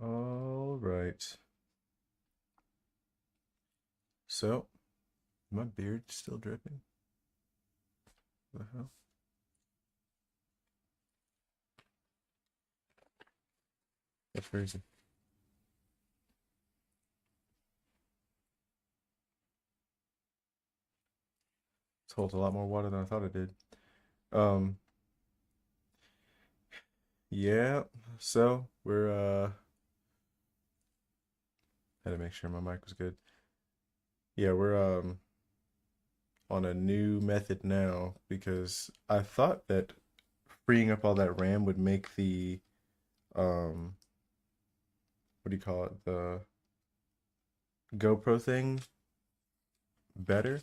All right. So, my beard still dripping? What the hell? That's crazy. This holds a lot more water than I thought it did. Um, yeah. So, we're had to make sure my mic was good. Yeah, we're on a new method now because I thought that freeing up all that RAM would make the um what do you call it? The GoPro thing better.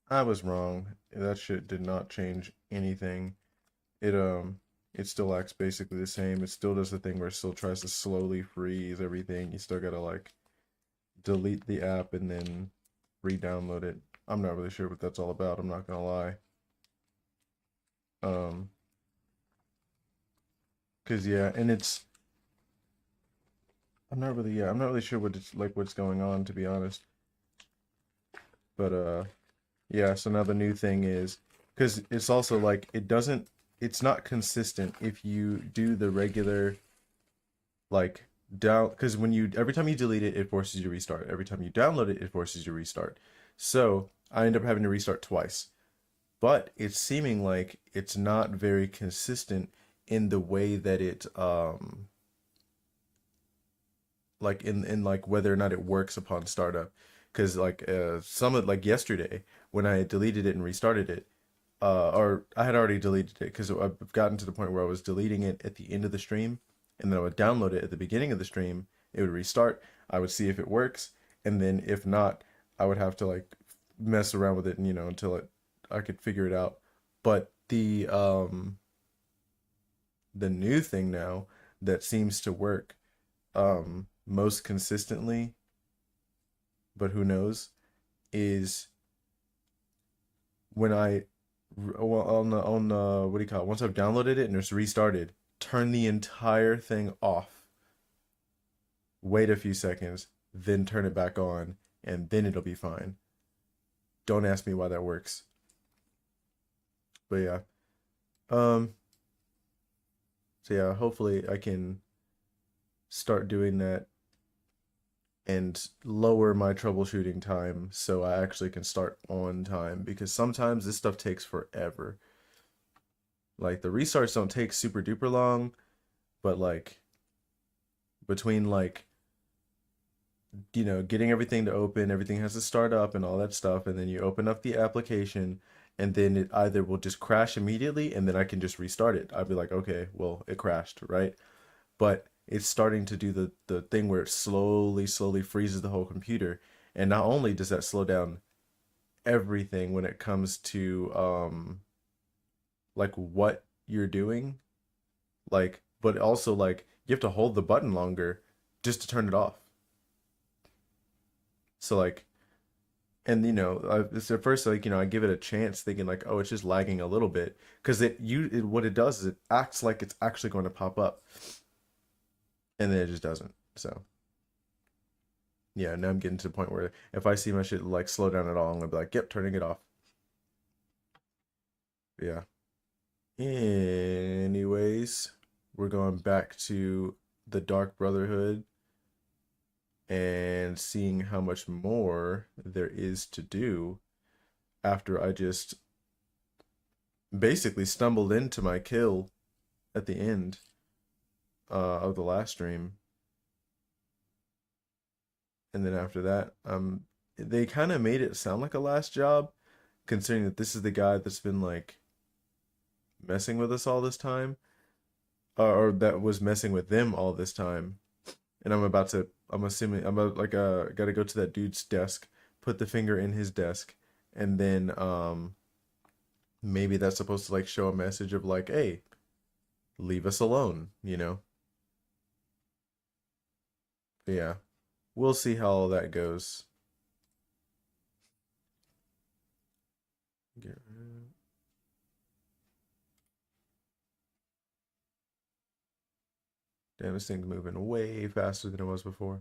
I was wrong. That shit did not change anything. It it still acts basically the same. It still does the thing where it still tries to slowly freeze everything. You still gotta like delete the app and then re-download it. I'm not really sure what that's all about, I'm not gonna lie. Um, 'Cause yeah, and it's I'm not really sure what it's like what's going on to be honest. But yeah, so now the new thing is because it's also like it's not consistent if you do the regular like down because when you every time you delete it, it forces you to restart. Every time you download it, it forces you to restart. So I end up having to restart twice. But it's seeming like it's not very consistent in the way that it like in like whether or not it works upon startup. Because like some of like yesterday when I deleted it and restarted it, or I had already deleted it because I've gotten to the point where I was deleting it at the end of the stream, and then I would download it at the beginning of the stream. It would restart. I would see if it works, and then if not, I would have to like mess around with it, and until I could figure it out. But the new thing now that seems to work most consistently, but who knows, is when I well, on the what do you call it? Once I've downloaded it and it's restarted, turn the entire thing off. Wait a few seconds, then turn it back on, and then it'll be fine. Don't ask me why that works. But yeah. Um so yeah, hopefully I can start doing that and lower my troubleshooting time so I actually can start on time because sometimes this stuff takes forever. Like the restarts don't take super duper long, but like between like getting everything to open, everything has to start up and all that stuff, and then you open up the application and then it either will just crash immediately and then I can just restart it. I'd be like, okay, well, it crashed, right? But it's starting to do the thing where it slowly freezes the whole computer. And not only does that slow down everything when it comes to like what you're doing, like but also like you have to hold the button longer just to turn it off. So like and it's at first like I give it a chance thinking like oh it's just lagging a little bit because what it does is it acts like it's actually going to pop up and then it just doesn't. So yeah, now I'm getting to the point where if I see my shit like slow down at all, I'm gonna be like, yep, turning it off. Yeah. Anyways, we're going back to the Dark Brotherhood and seeing how much more there is to do after I just basically stumbled into my kill at the end of the last stream. And then after that, they kind of made it sound like a last job, considering that this is the guy that's been like messing with us all this time, or that was messing with them all this time. And I'm assuming, gotta go to that dude's desk, put the finger in his desk, and then, maybe that's supposed to like show a message of like, hey, leave us alone, you know? But yeah, we'll see how all that goes. Damn, this thing's moving way faster than it was before.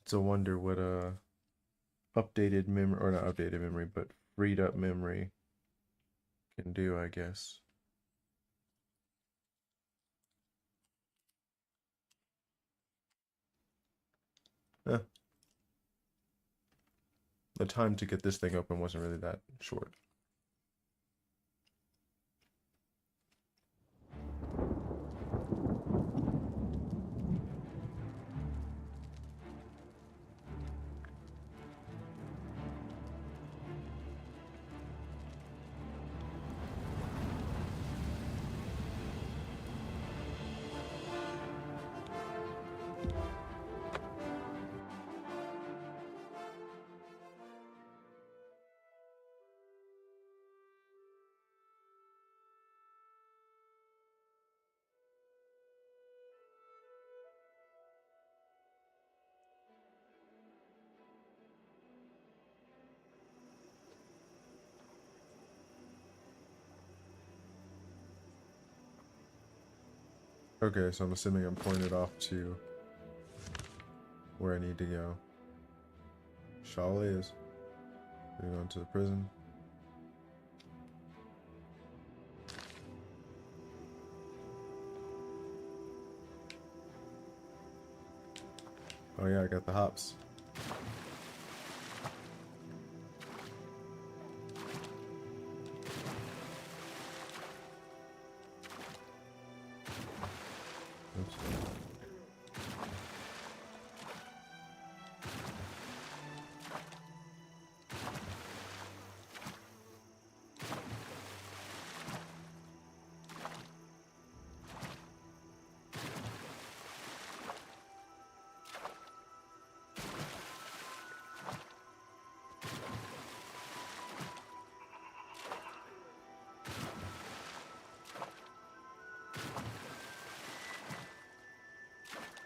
It's a wonder what updated memory, or not updated memory, but freed up memory can do, I guess. Eh, the time to get this thing open wasn't really that short. Okay, so I'm assuming I'm pointed off to where I need to go. Shaw is. We're going to the prison. Oh yeah, I got the hops. Oops.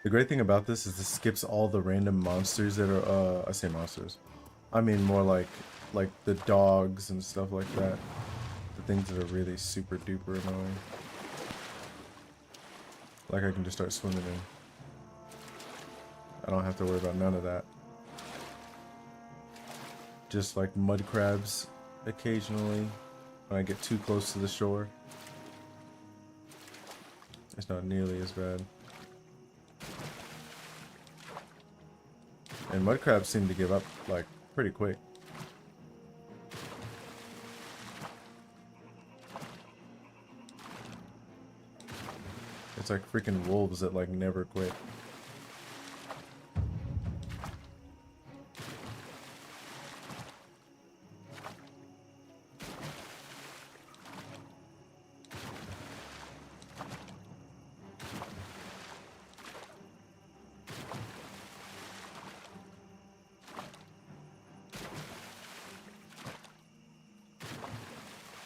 The great thing about this is this skips all the random monsters that are, I say monsters. I mean more like the dogs and stuff like that. The things that are really super duper annoying. Like I can just start swimming in. I don't have to worry about none of that. Just like mud crabs occasionally when I get too close to the shore. It's not nearly as bad. And mud crabs seem to give up like pretty quick. It's like freaking wolves that like never quit.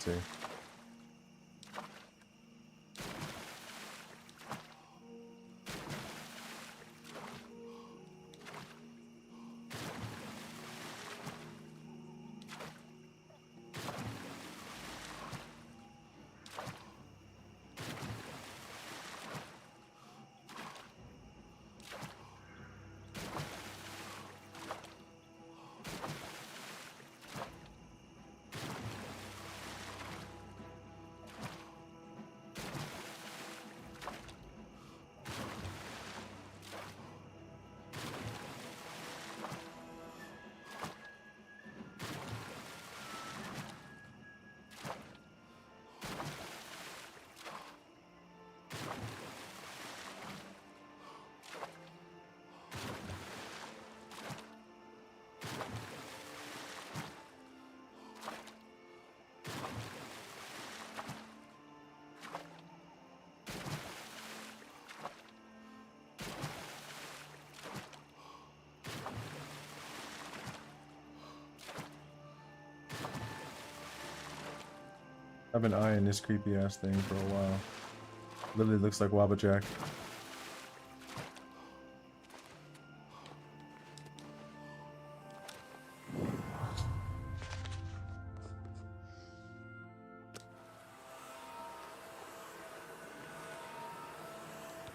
See. I've been eyeing this creepy ass thing for a while. Literally looks like Wabbajack.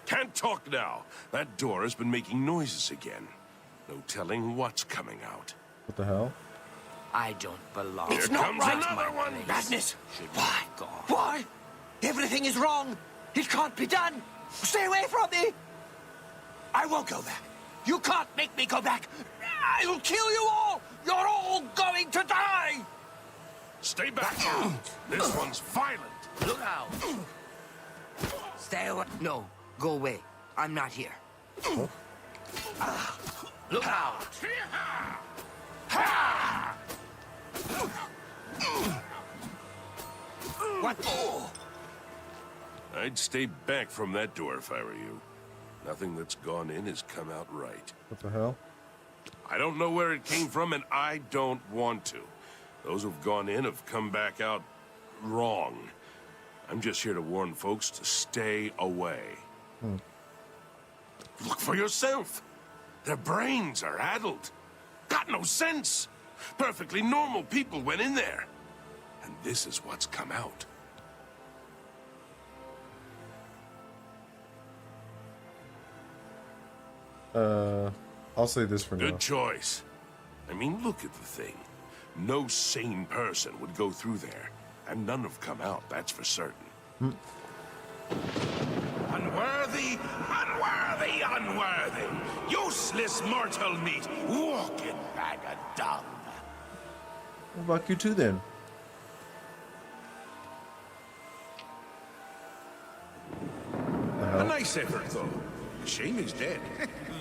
Can't talk now. That door has been making noises again. No telling what's coming out. What the hell? I don't belong. Here It's not comes right, another my one. place. Madness! Should be Why? gone. Why? Everything is wrong! It can't be done! Stay away from me! I won't go back! You can't make me go back! I'll kill you all! You're all going to die! Stay back. This one's violent. Look out! Stay away. No, go away. I'm not here. Look out! What? Oh. I'd stay back from that door if I were you. Nothing that's gone in has come out right. What the hell? I don't know where it came from, and I don't want to. Those who've gone in have come back out wrong. I'm just here to warn folks to stay away. Look for yourself. Their brains are addled. Got no sense. Perfectly normal people went in there. And this is what's come out. I'll say this for now. Good choice. I mean, look at the thing. No sane person would go through there. And none have come out, that's for certain. Unworthy, unworthy, unworthy. Useless mortal meat. Walking bag of dung. What about you two then? A nice effort, though. Shame he's dead.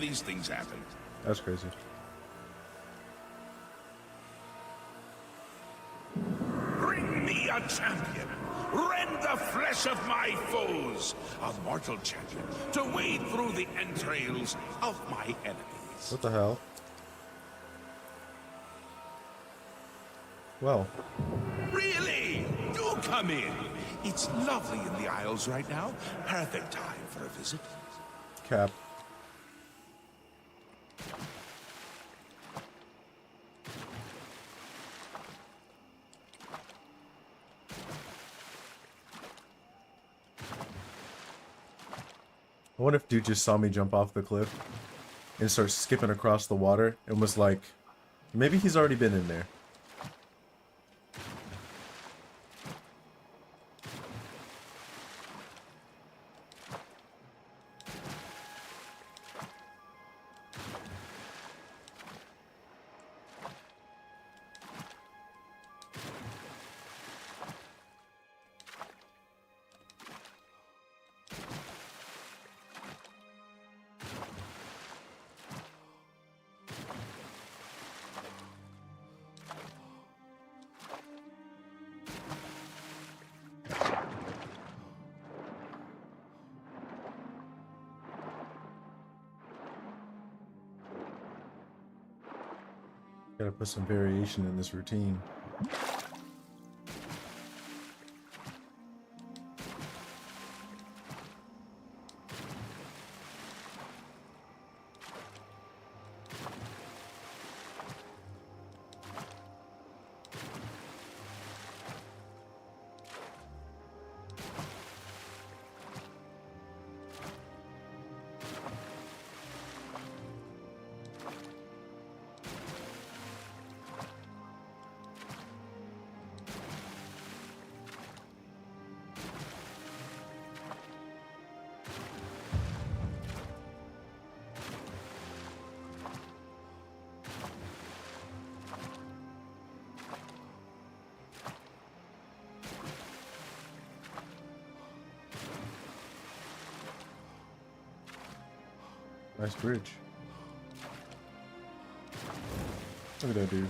These things happen. That's crazy. Bring me a champion. Rend the flesh of my foes. A mortal champion to wade through the entrails of my enemies. What the hell? Well, Really? Do come in. It's lovely in the Isles right now. Perfect time for a visit. Cap. I wonder if dude just saw me jump off the cliff and start skipping across the water and was like, maybe he's already been in there. Gotta put some variation in this routine. Nice bridge. Look at that dude.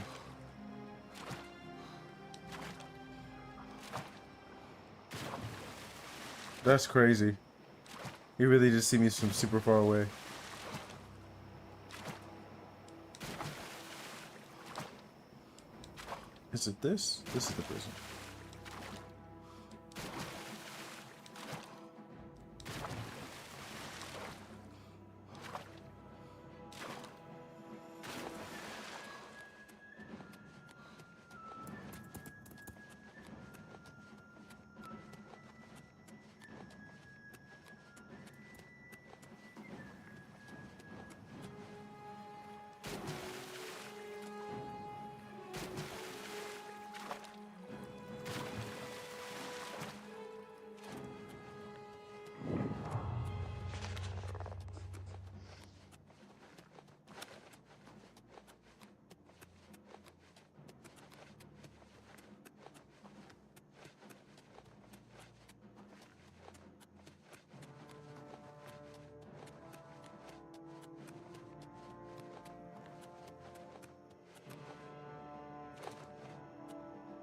That's crazy. You really just see me from super far away. Is it this? This is the prison.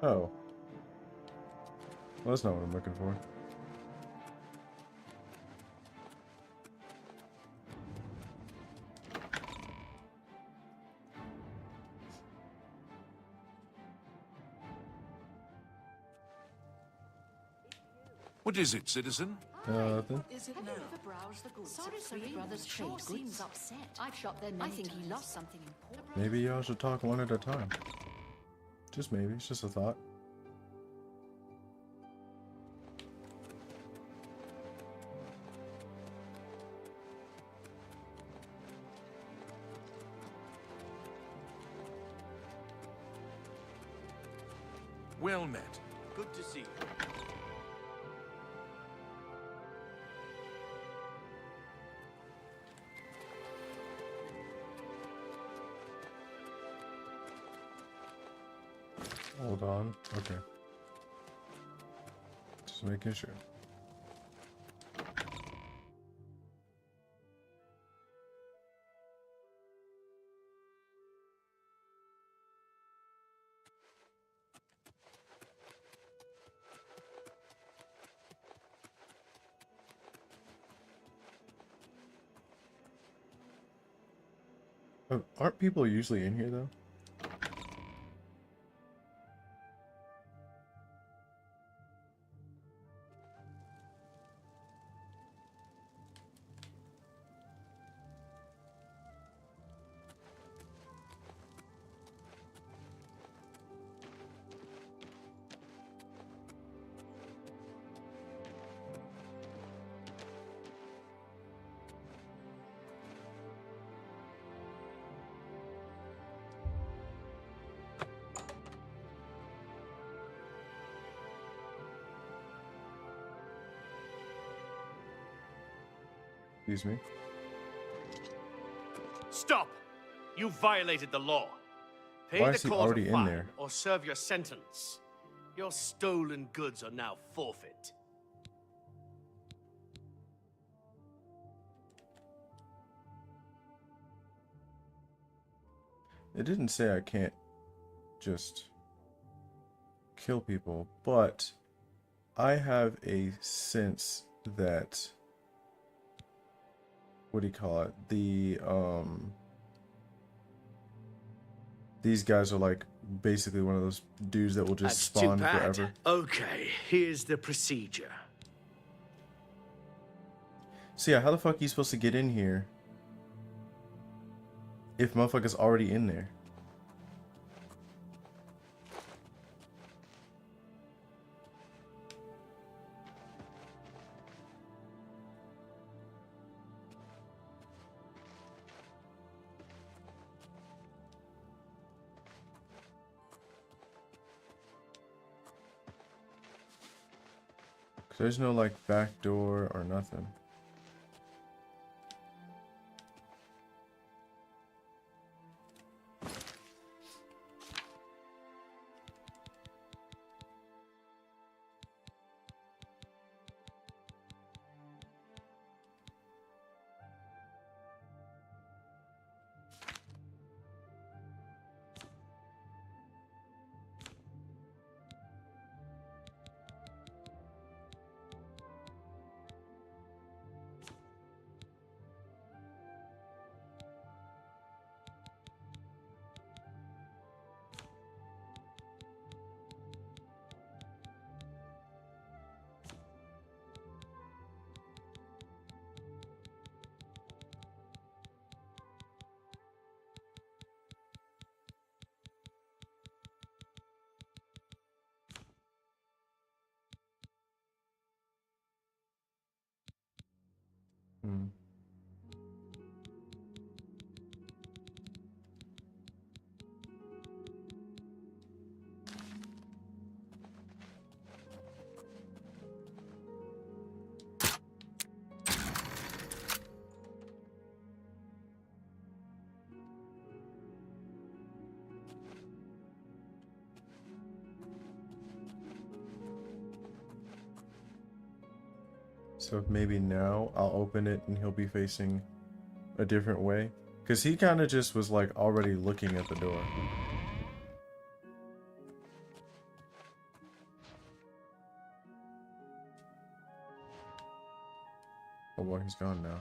Oh. Well, that's not what I'm looking for. What is it, citizen? Nothing. Is it Have now? you ever browsed the goods? Sorry, at Three Serene, Brothers it sure Trade seems Goods? upset. I've shopped there I many think he times. lost something important. Maybe y'all should talk one at a time. Just maybe. It's just a thought. Well met. Good to see you. Hold on. Okay. Just making sure. Aren't people usually in here though? Excuse me. Stop! You violated the law. Pay Why the is he court already a in fine there? or serve your sentence. Your stolen goods are now forfeit. It didn't say I can't just kill people, but I have a sense that, what do you call it? These guys are like basically one of those dudes that will just That's spawn too bad. forever. Okay, here's the procedure. So yeah, how the fuck are you supposed to get in here if motherfucker's already in there? There's no like back door or nothing. Hmm. So maybe now I'll open it and he'll be facing a different way. Because he kind of just was like already looking at the door. Oh, well, he's gone now.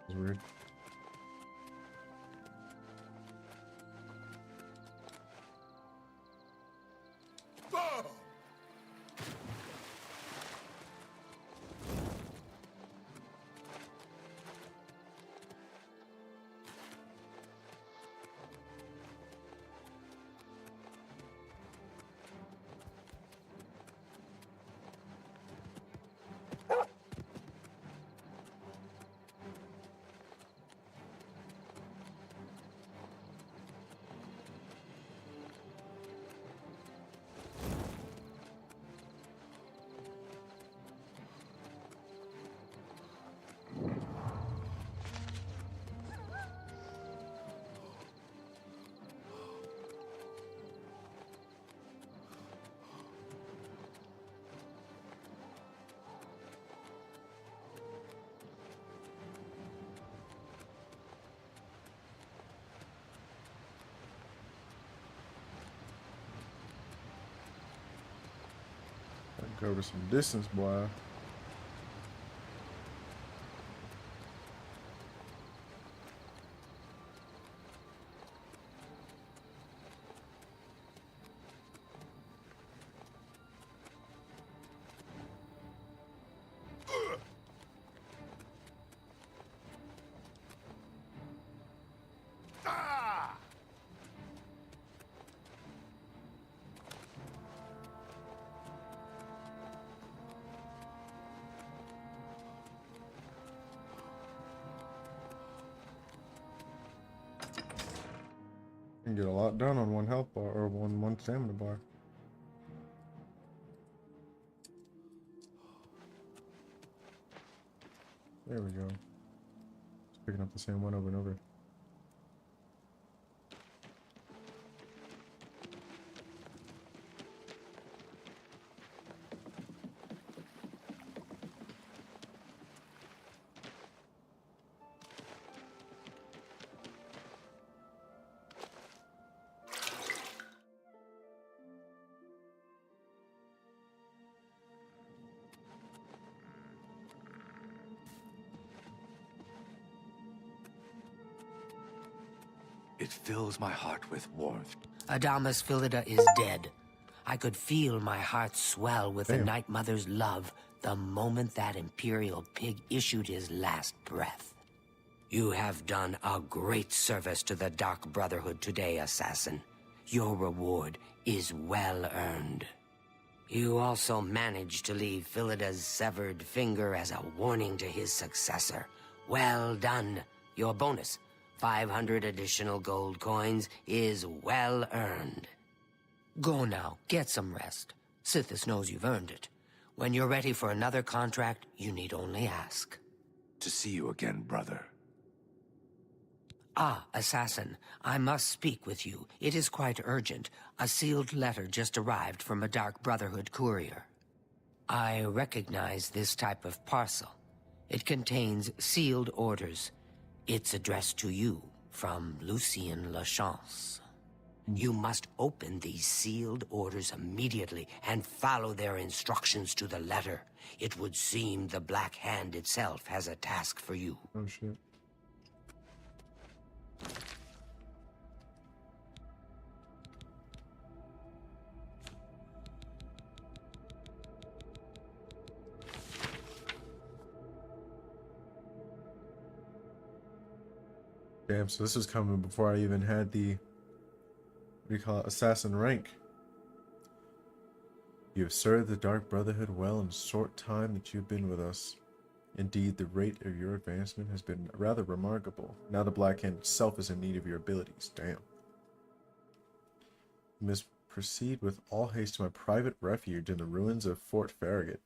It's weird. Cover some distance, boy. You can get a lot done on one health bar or one stamina bar. There we go. Just picking up the same one over and over. It fills my heart with warmth. Adamas Philida is dead. I could feel my heart swell with the Damn. Night Mother's love the moment that Imperial pig issued his last breath. You have done a great service to the Dark Brotherhood today, Assassin. Your reward is well earned. You also managed to leave Philida's severed finger as a warning to his successor. Well done. Your bonus, 500 additional gold coins, is well earned. Go now, get some rest. Sithis knows you've earned it. When you're ready for another contract, you need only ask. To see you again, brother. Ah, Assassin, I must speak with you. It is quite urgent. A sealed letter just arrived from a Dark Brotherhood courier. I recognize this type of parcel. It contains sealed orders. It's addressed to you from Lucien Lachance. You must open these sealed orders immediately and follow their instructions to the letter. It would seem the Black Hand itself has a task for you. Oh shit. Damn, so this was coming before I even had the, what do you call it, assassin rank. You have served the Dark Brotherhood well in the short time that you've been with us. Indeed, the rate of your advancement has been rather remarkable. Now the Black Hand itself is in need of your abilities. Damn. You must proceed with all haste to my private refuge in the ruins of Fort Farragut,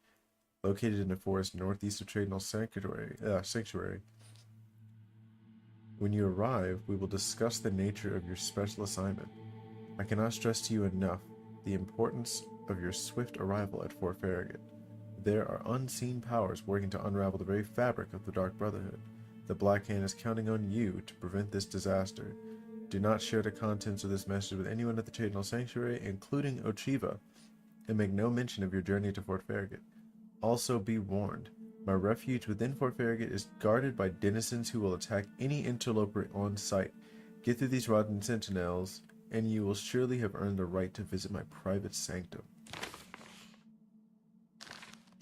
located in the forest northeast of Tradenal Sanctuary. When you arrive, we will discuss the nature of your special assignment. I cannot stress to you enough the importance of your swift arrival at Fort Farragut. There are unseen powers working to unravel the very fabric of the Dark Brotherhood. The Black Hand is counting on you to prevent this disaster. Do not share the contents of this message with anyone at the Tradenal Sanctuary, including Ochiva, and make no mention of your journey to Fort Farragut. Also be warned, my refuge within Fort Farragut is guarded by denizens who will attack any interloper on sight. Get through these rotten sentinels, and you will surely have earned the right to visit my private sanctum.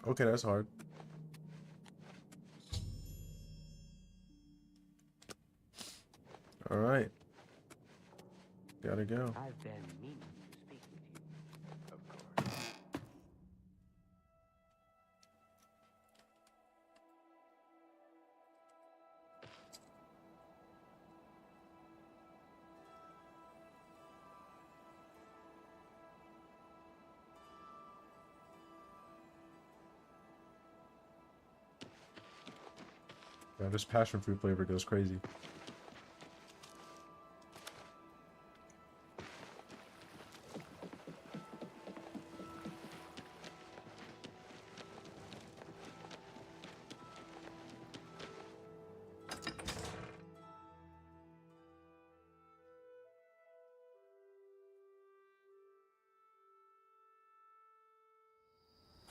Okay, that's hard. Alright. Gotta go. I've been meaning to speak with you, of course. Yeah, this passion fruit flavor goes crazy.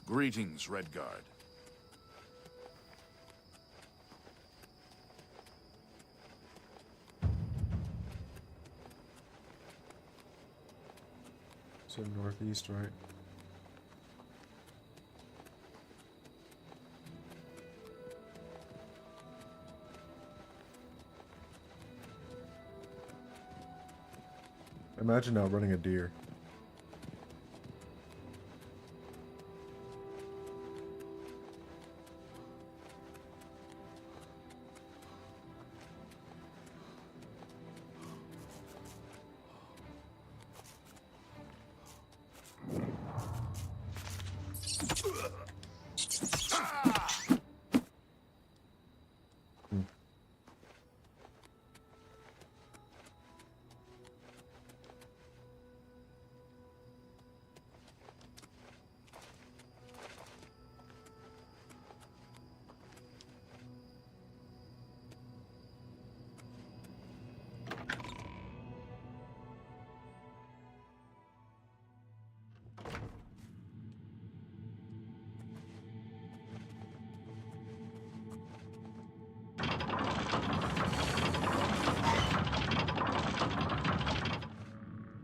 Greetings, Redguard. So northeast, right? Imagine now running a deer.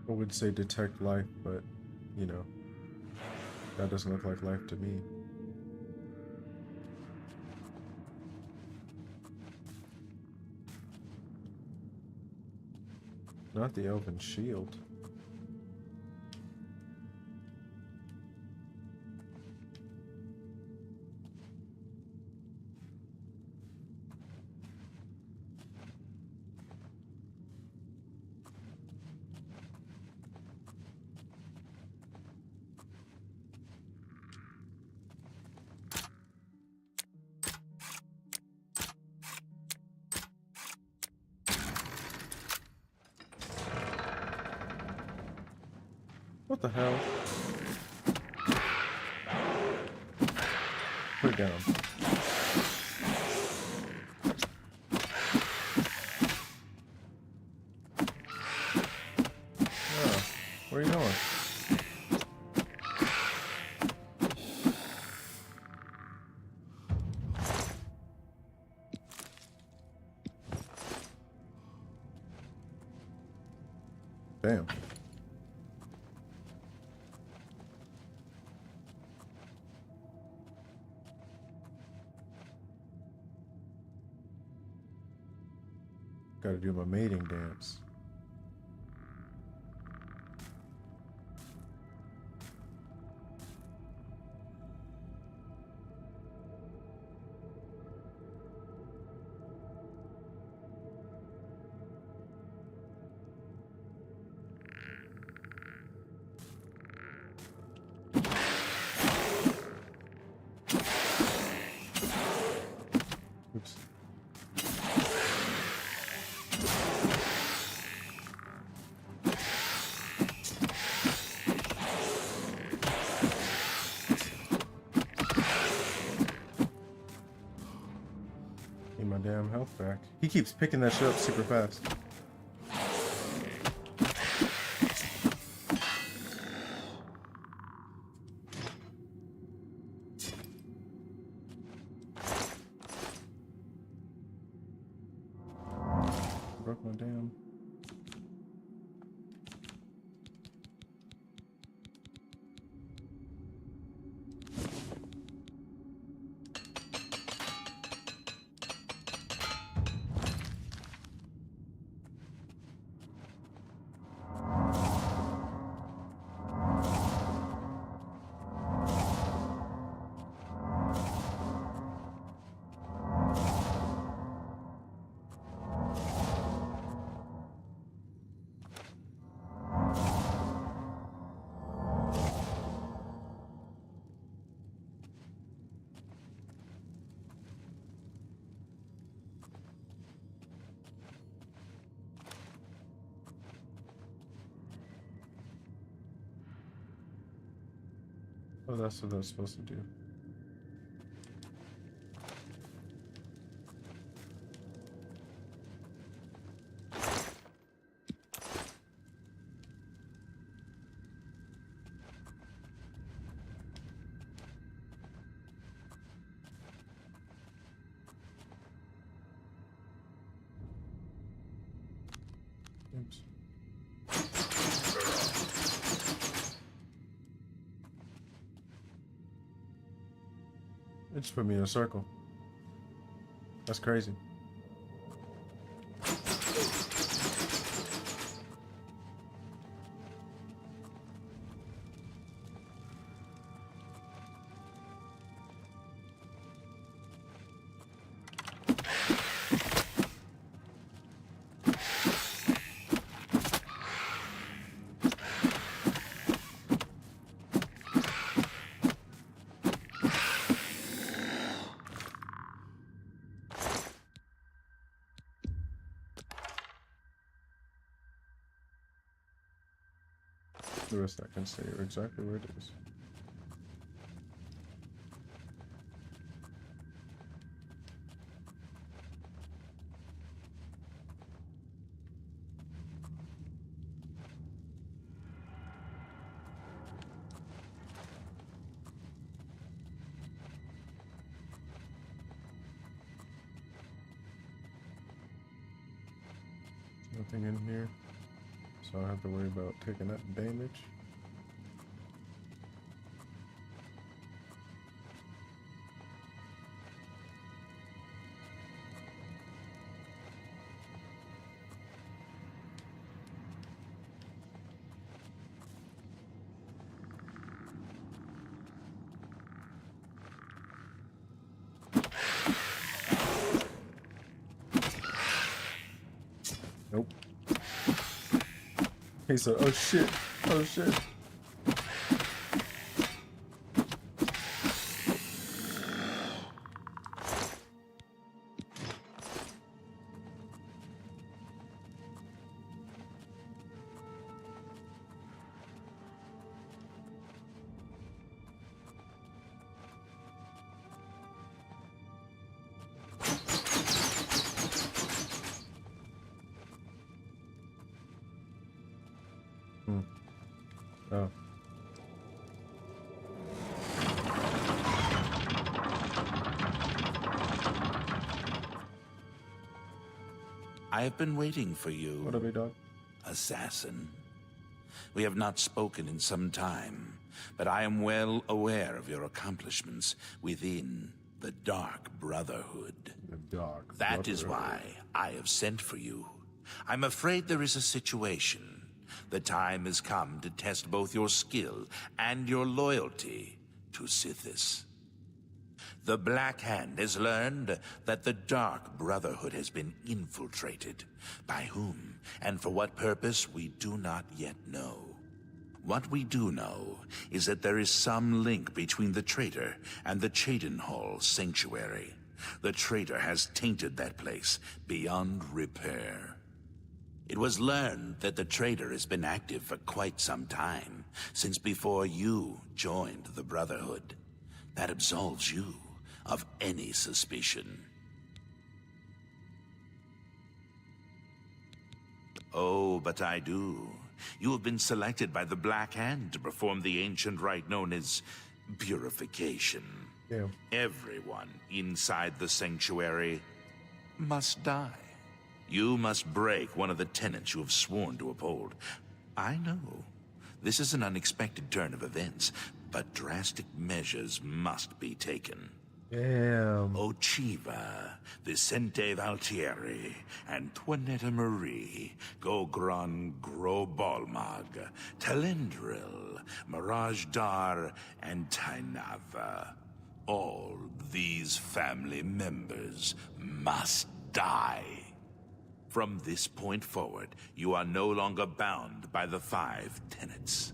I would say detect life, but, you know, that doesn't look like life to me. Not the elven shield. What the hell? Put it down. Damn. Gotta do my mating dance. Oops. Need my damn health back. He keeps picking that shit up super fast. Broke my damn. Oh, that's what I was supposed to do. Oops. It just put me in a circle. That's crazy. The rest I can say exactly where it is. Nothing in here, so I don't have to worry about taking that damage. Nope. He said, oh shit, oh shit. Oh. I have been waiting for you, What up, big dog? assassin. We have not spoken in some time, but I am well aware of your accomplishments within the Dark Brotherhood. The Dark That is Brotherhood. why I have sent for you. I'm afraid there is a situation. The time has come to test both your skill and your loyalty to Sithis. The Black Hand has learned that the Dark Brotherhood has been infiltrated. By whom and for what purpose, we do not yet know. What we do know is that there is some link between the traitor and the Cheydinhal Sanctuary. The traitor has tainted that place beyond repair. It was learned that the traitor has been active for quite some time, since before you joined the Brotherhood. That absolves you of any suspicion. Oh, but I do. You have been selected by the Black Hand to perform the ancient rite known as purification. Yeah. Everyone inside the sanctuary must die. You must break one of the tenets you have sworn to uphold. I know. This is an unexpected turn of events, but drastic measures must be taken. Damn. Ochiva, Vicente Valtieri, Antoinetta Marie, Gogron Grobalmag, Talendril, Mirage Dar, and Tainava. All these family members must die. From this point forward, you are no longer bound by the 5 tenets.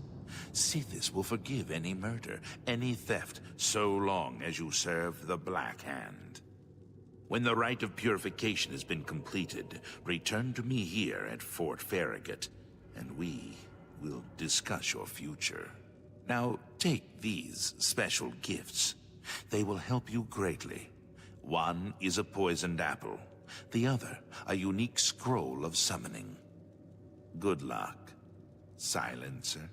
Sithis will forgive any murder, any theft, so long as you serve the Black Hand. When the rite of purification has been completed, return to me here at Fort Farragut, and we will discuss your future. Now, take these special gifts. They will help you greatly. One is a poisoned apple. The other, a unique scroll of summoning. Good luck, Silencer.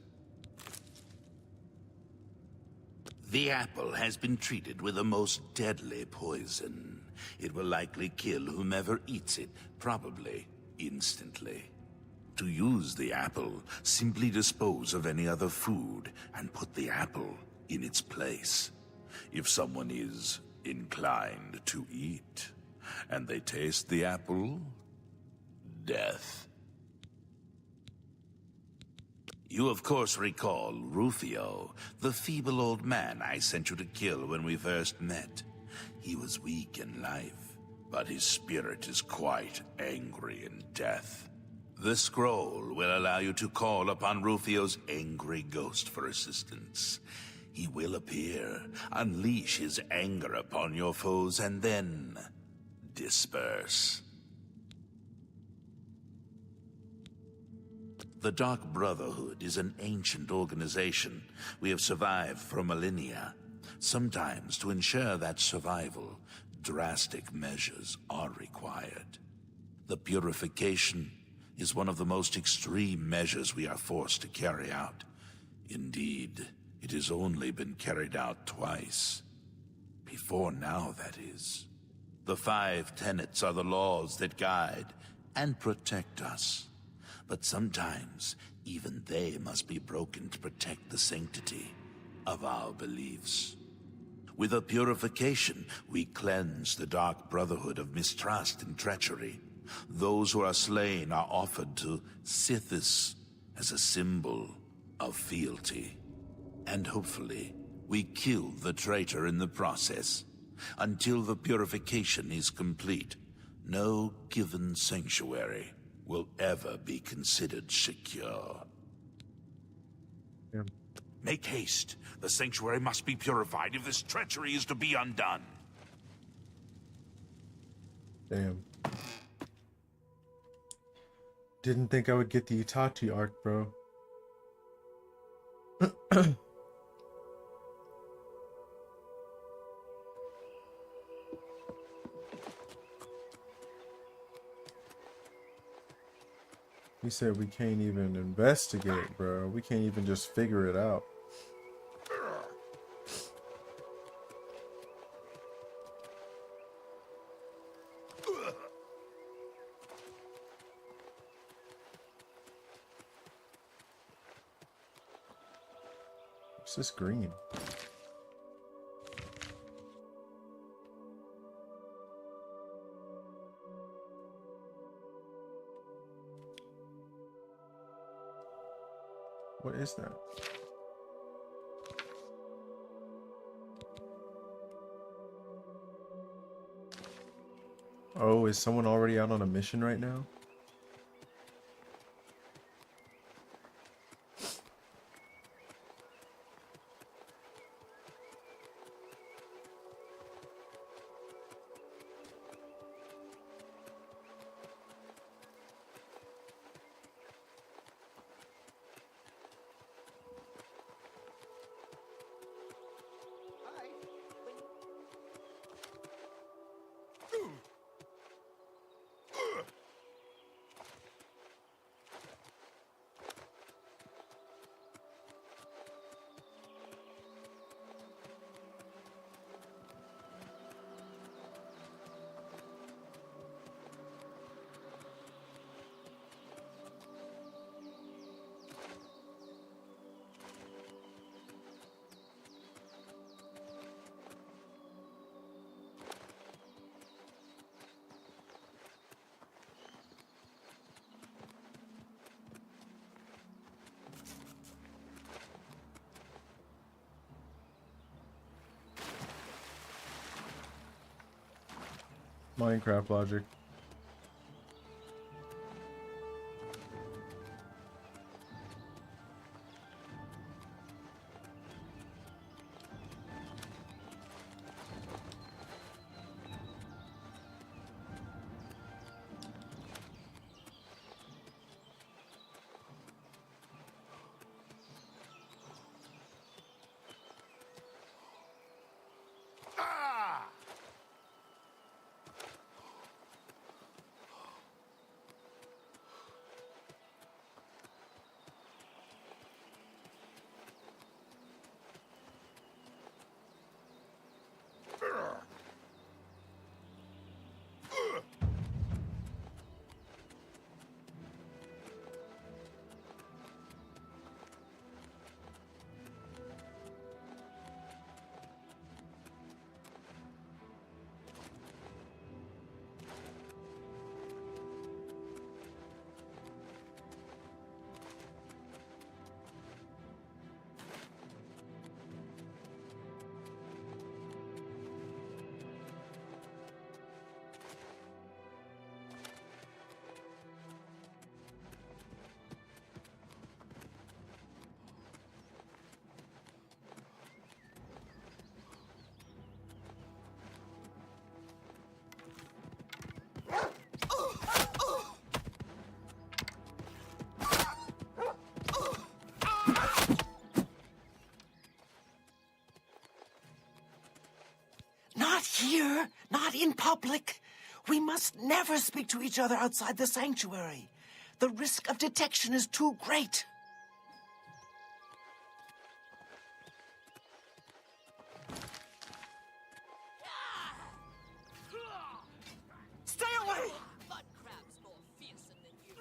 The apple has been treated with a most deadly poison. It will likely kill whomever eats it, probably instantly. To use the apple, simply dispose of any other food and put the apple in its place. If someone is inclined to eat, and they taste the apple, death. You of course recall Rufio, the feeble old man I sent you to kill when we first met. He was weak in life, but his spirit is quite angry in death. The scroll will allow you to call upon Rufio's angry ghost for assistance. He will appear, unleash his anger upon your foes, and then disperse. The Dark Brotherhood is an ancient organization. We have survived for millennia. Sometimes, to ensure that survival, drastic measures are required. The purification is one of the most extreme measures we are forced to carry out. Indeed, it has only been carried out twice. Before now, that is. The 5 tenets are the laws that guide and protect us. But sometimes, even they must be broken to protect the sanctity of our beliefs. With a purification, we cleanse the Dark Brotherhood of mistrust and treachery. Those who are slain are offered to Sithis as a symbol of fealty. And hopefully, we kill the traitor in the process. Until the purification is complete, no given sanctuary will ever be considered secure. Yeah. Make haste. The sanctuary must be purified if this treachery is to be undone. Damn. Didn't think I would get the Itachi arc, bro. He said we can't even investigate, bro. We can't even just figure it out. What's this green? What is that? Oh, is someone already out on a mission right now? Minecraft logic. Not here, not in public. We must never speak to each other outside the sanctuary. The risk of detection is too great. Stay away! Mud crab's more fearsome than you.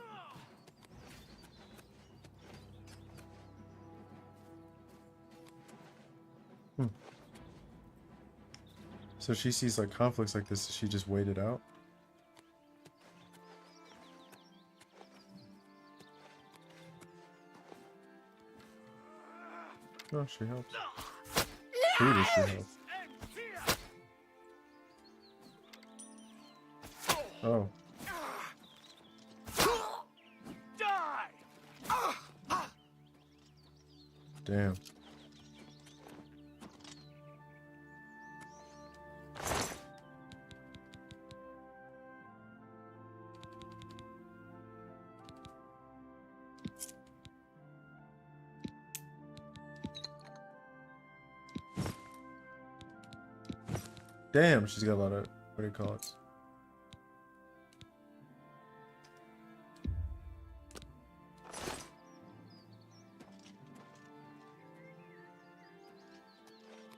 So she sees like conflicts like this, she just waited out. Oh, she helps. Who does she help? Oh. Damn. Damn, she's got a lot of, what do you call it?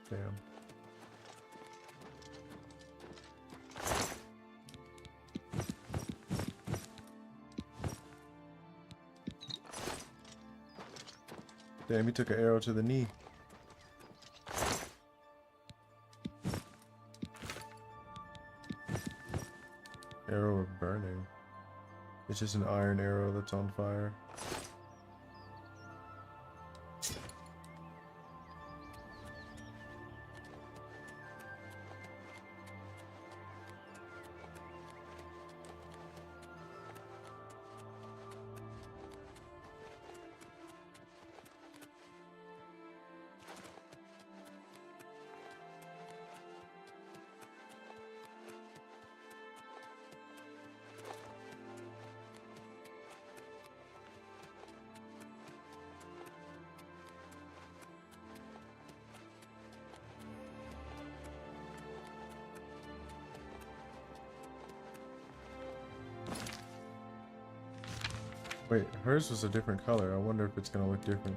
Damn. Damn, he took an arrow to the knee. Arrow of burning. It's just an iron arrow that's on fire. Wait, hers was a different color. I wonder if it's gonna look different.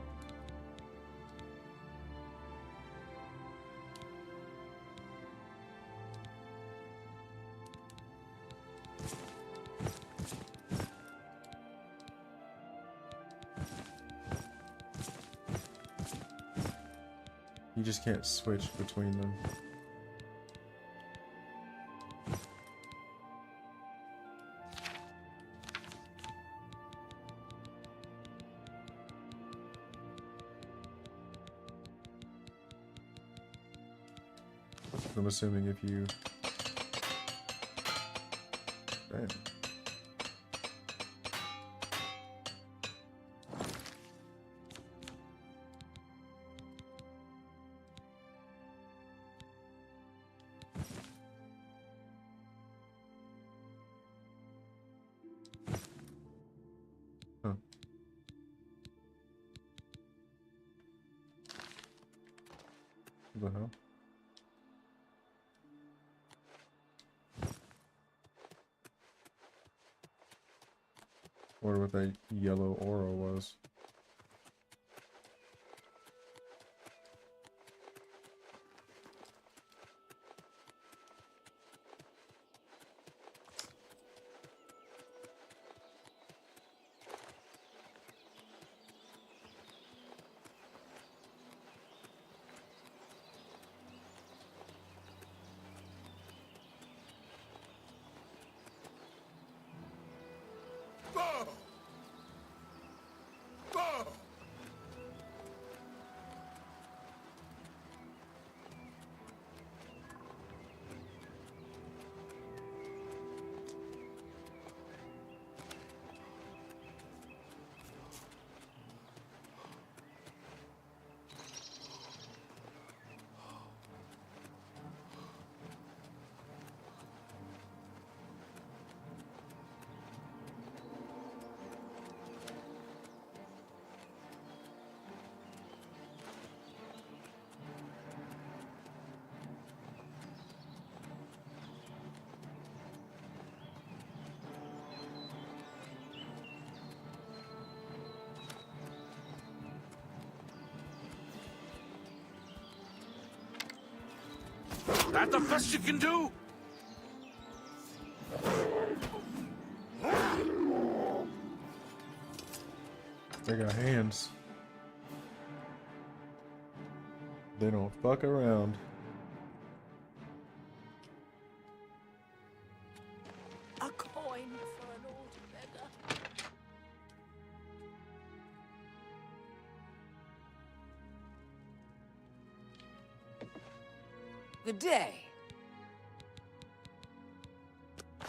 You just can't switch between them. I'm assuming if you... Damn. Huh. What the hell? Wonder what that yellow aura was. That the best you can do? They got hands. They don't fuck around. A coin for an old beggar. Good day.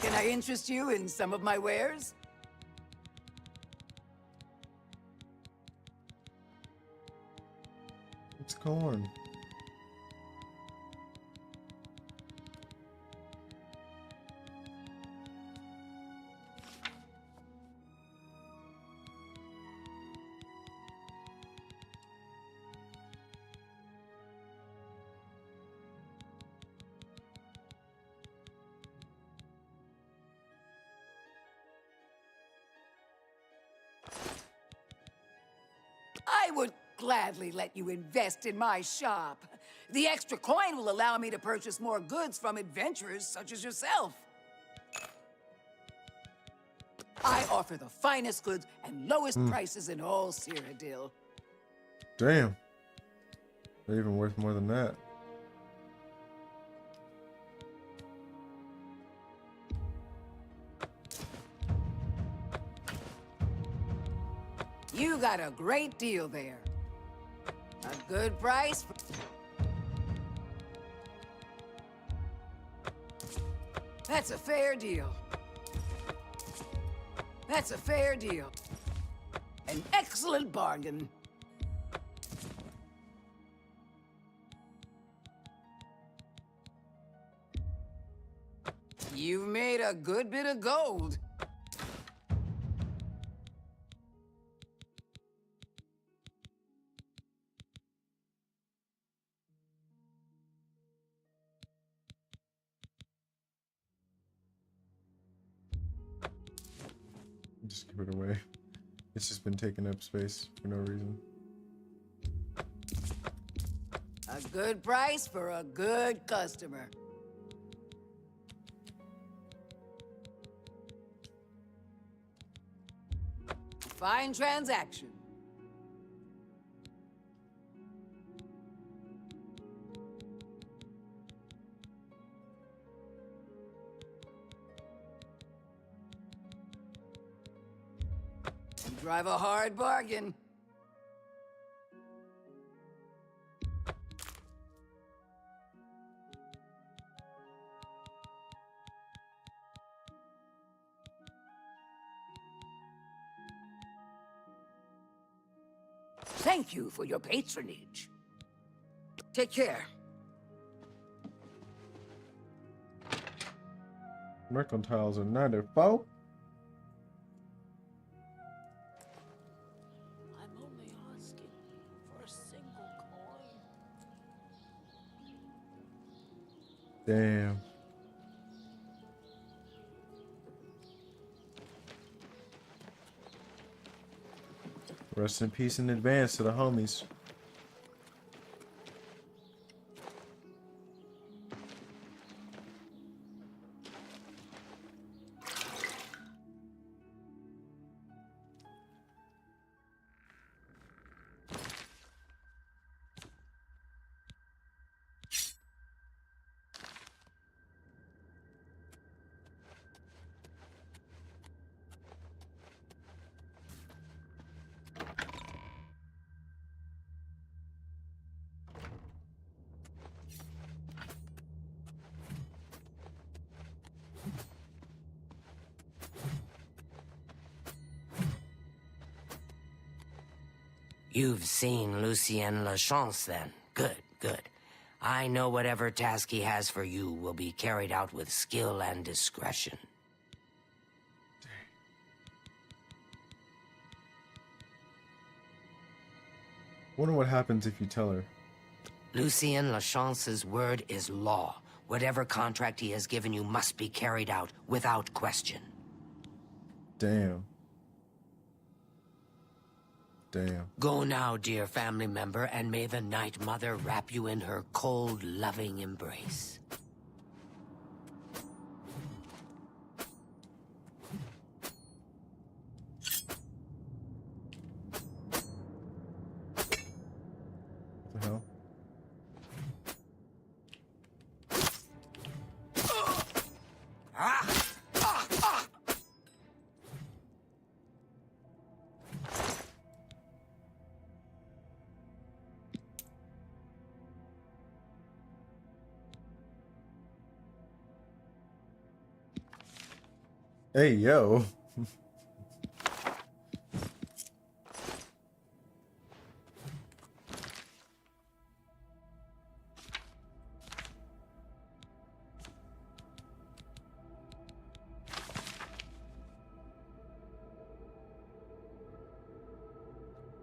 Can I interest you in some of my wares? It's corn. I would gladly let you invest in my shop. The extra coin will allow me to purchase more goods from adventurers such as yourself. I offer the finest goods and lowest prices in all Cyrodiil. Damn. They're even worth more than that. You got a great deal there. A good price. That's a fair deal. That's a fair deal. An excellent bargain. You've made a good bit of gold. Just give it away. It's just been taking up space for no reason. A good price for a good customer. Fine transaction. You drive a hard bargain. Thank you for your patronage. Take care. Mercantiles are 94. I'm only asking for a single coin. Damn. Rest in peace in advance to the homies. You've seen Lucien Lachance, then. Good, good. I know whatever task he has for you will be carried out with skill and discretion. Wonder what happens if you tell her. Lucien Lachance's word is law. Whatever contract he has given you must be carried out without question. Damn. Damn. Go now, dear family member, and may the Night Mother wrap you in her cold, loving embrace. What the hell? Hey, yo.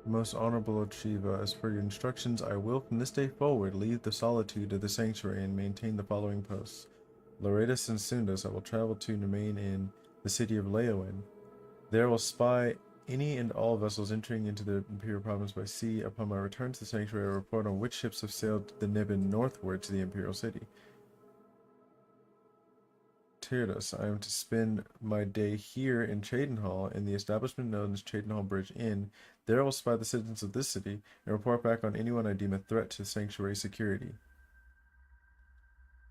Most honorable Achieva, as per your instructions, I will from this day forward leave the solitude of the sanctuary and maintain the following posts. Loretas and Sundas I will travel to and remain in the city of Leowen. There will spy any and all vessels entering into the Imperial province by sea. Upon my return to the sanctuary, I will report on which ships have sailed the Niben northward to the Imperial city. Tyrdas, I am to spend my day here in Cheydinhal in the establishment known as Cheydinhal Bridge Inn. There I will spy the citizens of this city and report back on anyone I deem a threat to sanctuary security.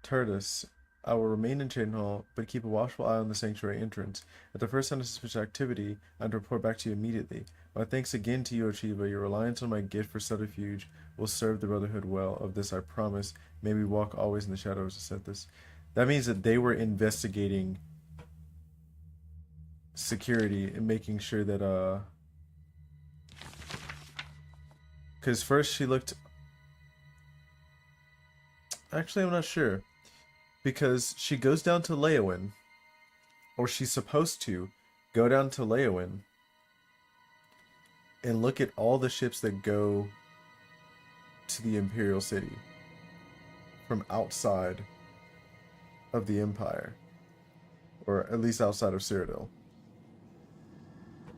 Tyrdas, I will remain in Chain Hall, but keep a watchful eye on the sanctuary entrance. At the first sign of suspicious activity, I'd report back to you immediately. My thanks again to you, Ochiba. Your reliance on my gift for subterfuge will serve the Brotherhood well. Of this I promise. May we walk always in the shadows to set this. That means that they were investigating security and making sure that, because first she looked... Actually, I'm not sure. Because she goes down to Leowin, or she's supposed to go down to Leowin and look at all the ships that go to the Imperial City from outside of the Empire, or at least outside of Cyrodiil.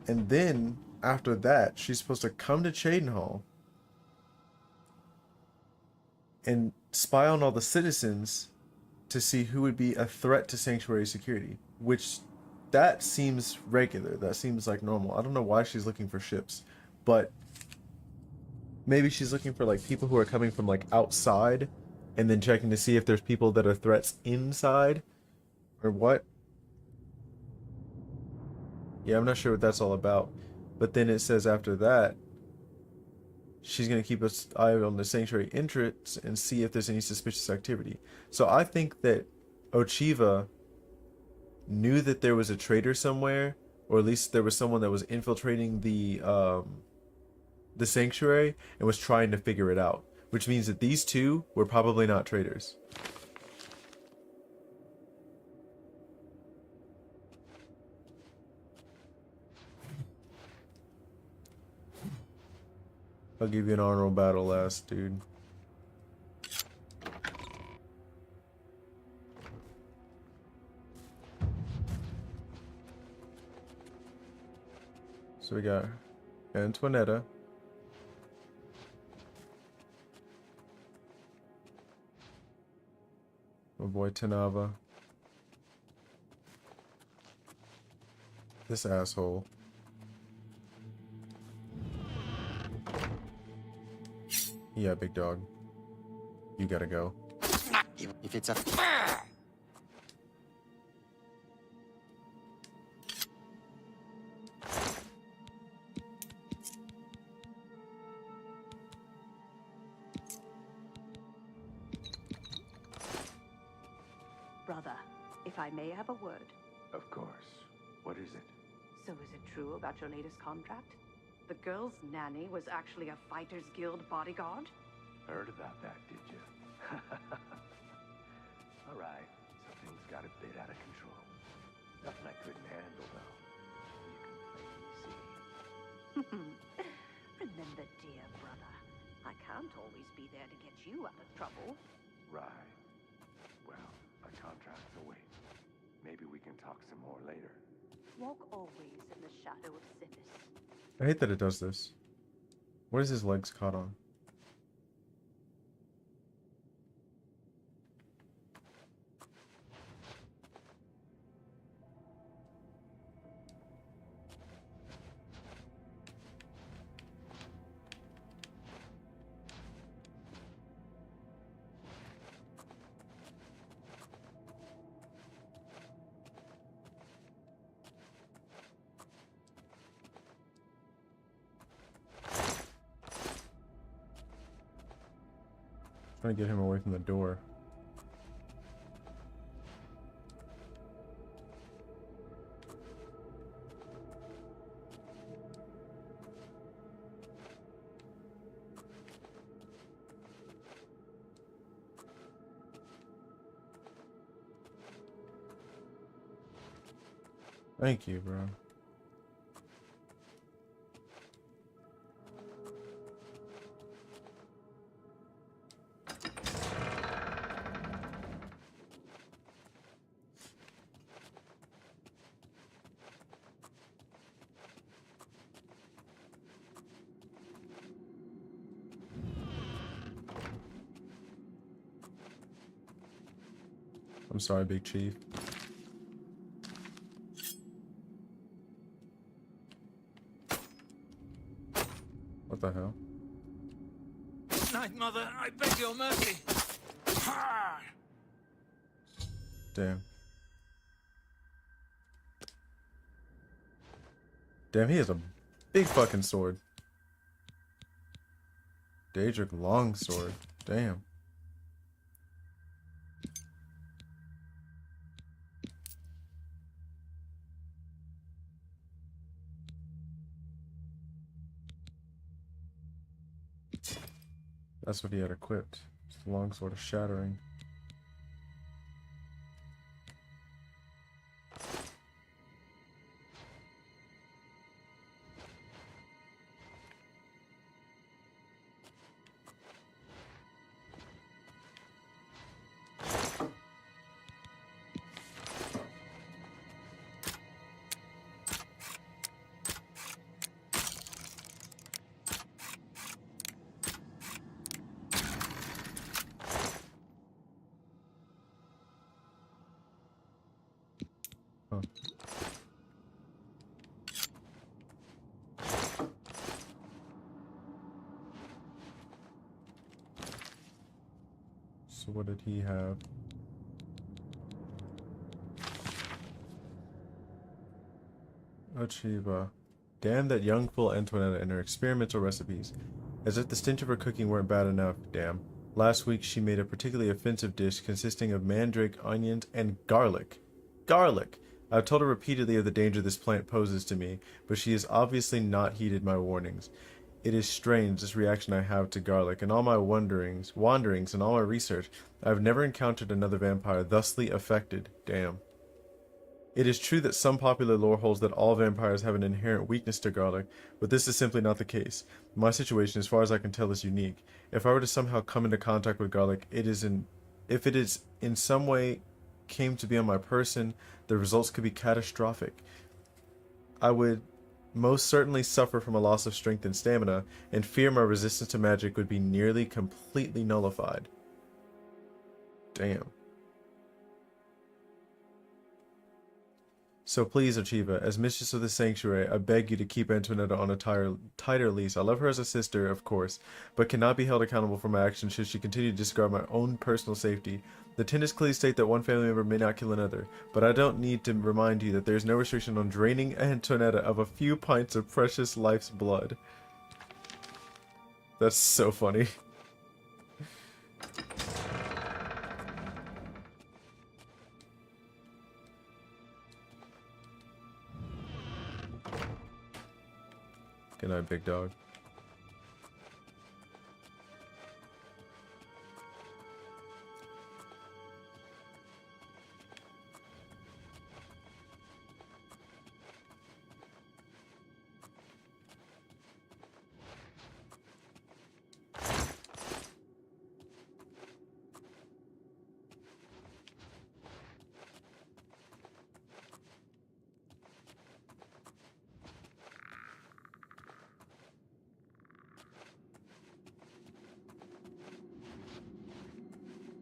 And then, after that, she's supposed to come to Cheydinhal and spy on all the citizens to see who would be a threat to sanctuary security, which that seems regular. That seems like normal. I don't know why she's looking for ships, but maybe she's looking for like people who are coming from like outside and then checking to see if there's people that are threats inside or what. Yeah, I'm not sure what that's all about. But then it says after that, she's going to keep an eye on the sanctuary entrance and see if there's any suspicious activity. So I think that Ochiva knew that there was a traitor somewhere, or at least there was someone that was infiltrating the sanctuary and was trying to figure it out. Which means that these two were probably not traitors. I'll give you an honorable battle last, dude. So we got Antoinetta. My boy Tanava. This asshole. Yeah, big dog. You gotta go. If it's a... Brother, if I may have a word. Of course. What is it? So is it true about your latest contract? The girl's nanny was actually a Fighters Guild bodyguard? Heard about that, did you? All right, so things got a bit out of control. Nothing I couldn't handle, though. You can play easy. Remember, dear brother, I can't always be there to get you out of trouble. Right. Well, my contract's away. Maybe we can talk some more later. Walk always in the shadow of Sinis. I hate that it does this. What is his legs caught on? Trying to get him away from the door. Thank you, bro. I'm sorry, Big Chief. What the hell? Night, Mother. I beg your mercy. Damn. Damn, he has a big fucking sword. Daedric longsword. Damn. That's what he had equipped. Just a longsword of shattering. Huh. So what did he have? Achieva. Damn that young fool Antoinetta and her experimental recipes. As if the stench of her cooking weren't bad enough, damn. Last week she made a particularly offensive dish consisting of mandrake, onions, and garlic. Garlic! I've told her repeatedly of the danger this plant poses to me, but she has obviously not heeded my warnings. It is strange, this reaction I have to garlic. In all my wanderings and all my research, I have never encountered another vampire thusly affected. Damn. It is true that some popular lore holds that all vampires have an inherent weakness to garlic, but this is simply not the case. My situation, as far as I can tell, is unique. If I were to somehow come into contact with garlic, if it is in some way came to be on my person, the results could be catastrophic. I would most certainly suffer from a loss of strength and stamina, and fear my resistance to magic would be nearly completely nullified. Damn. So please, Achieva, as mistress of the sanctuary, I beg you to keep Antoinetta on a tighter leash. I love her as a sister, of course, but cannot be held accountable for my actions should she continue to disregard my own personal safety. The tenets clearly state that one family member may not kill another, but I don't need to remind you that there is no restriction on draining Antoinetta of a few pints of precious life's blood. That's so funny. Good night, big dog.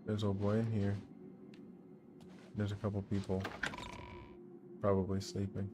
There's old boy in here. There's a couple people probably sleeping.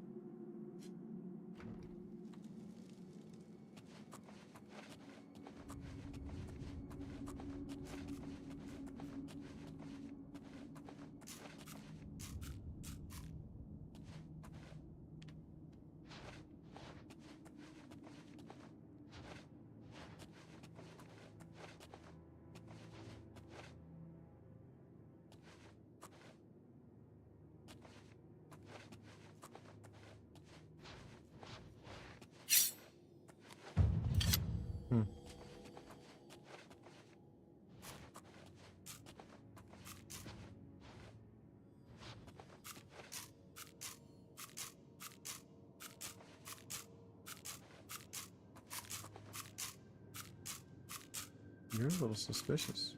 You're a little suspicious.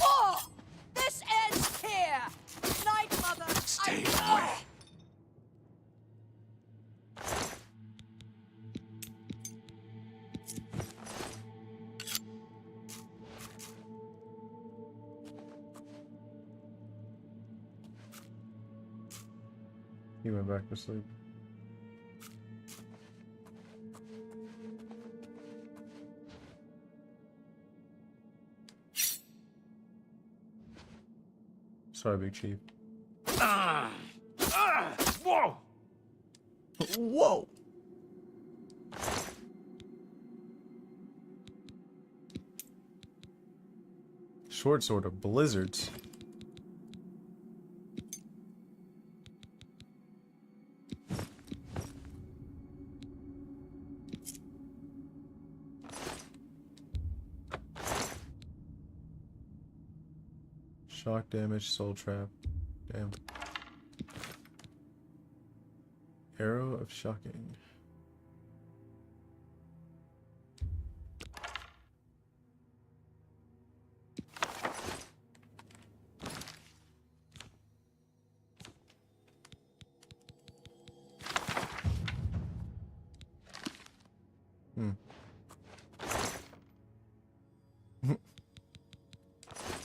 Oh! This ends here! Night, Mother! Stay I away. He went back to sleep. Sorry, Big Chief. Whoa! Whoa! Short sword of blizzards. Shock damage, soul trap. Damn. Arrow of shocking.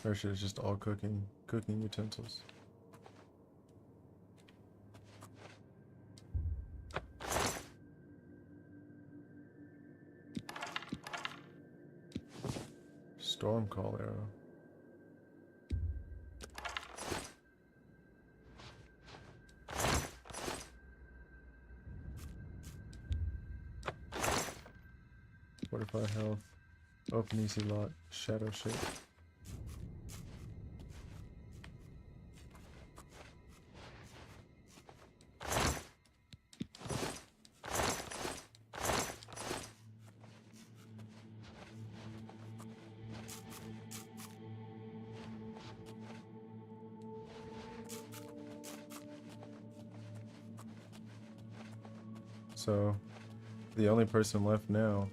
Or shit is just all cooking utensils. Storm call arrow. Fortify health. Open easy lot. Shadow shape. So, the only person left now.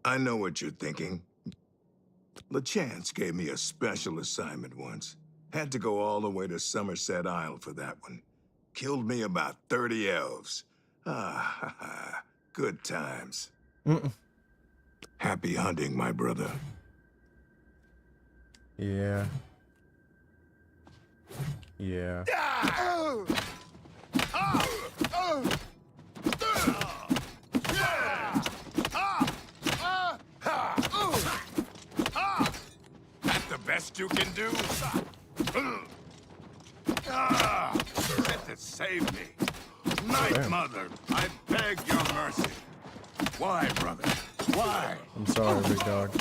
I know what you're thinking. Lucien gave me a special assignment once. Had to go all the way to Somerset Isle for that one. Killed me about 30 elves. Ah, ha, ha. Good times. Happy hunting, my brother. Yeah. Yeah. Best you can do? Save me. Night, Mother. I beg your mercy. Why, brother? Why? I'm sorry, big dog.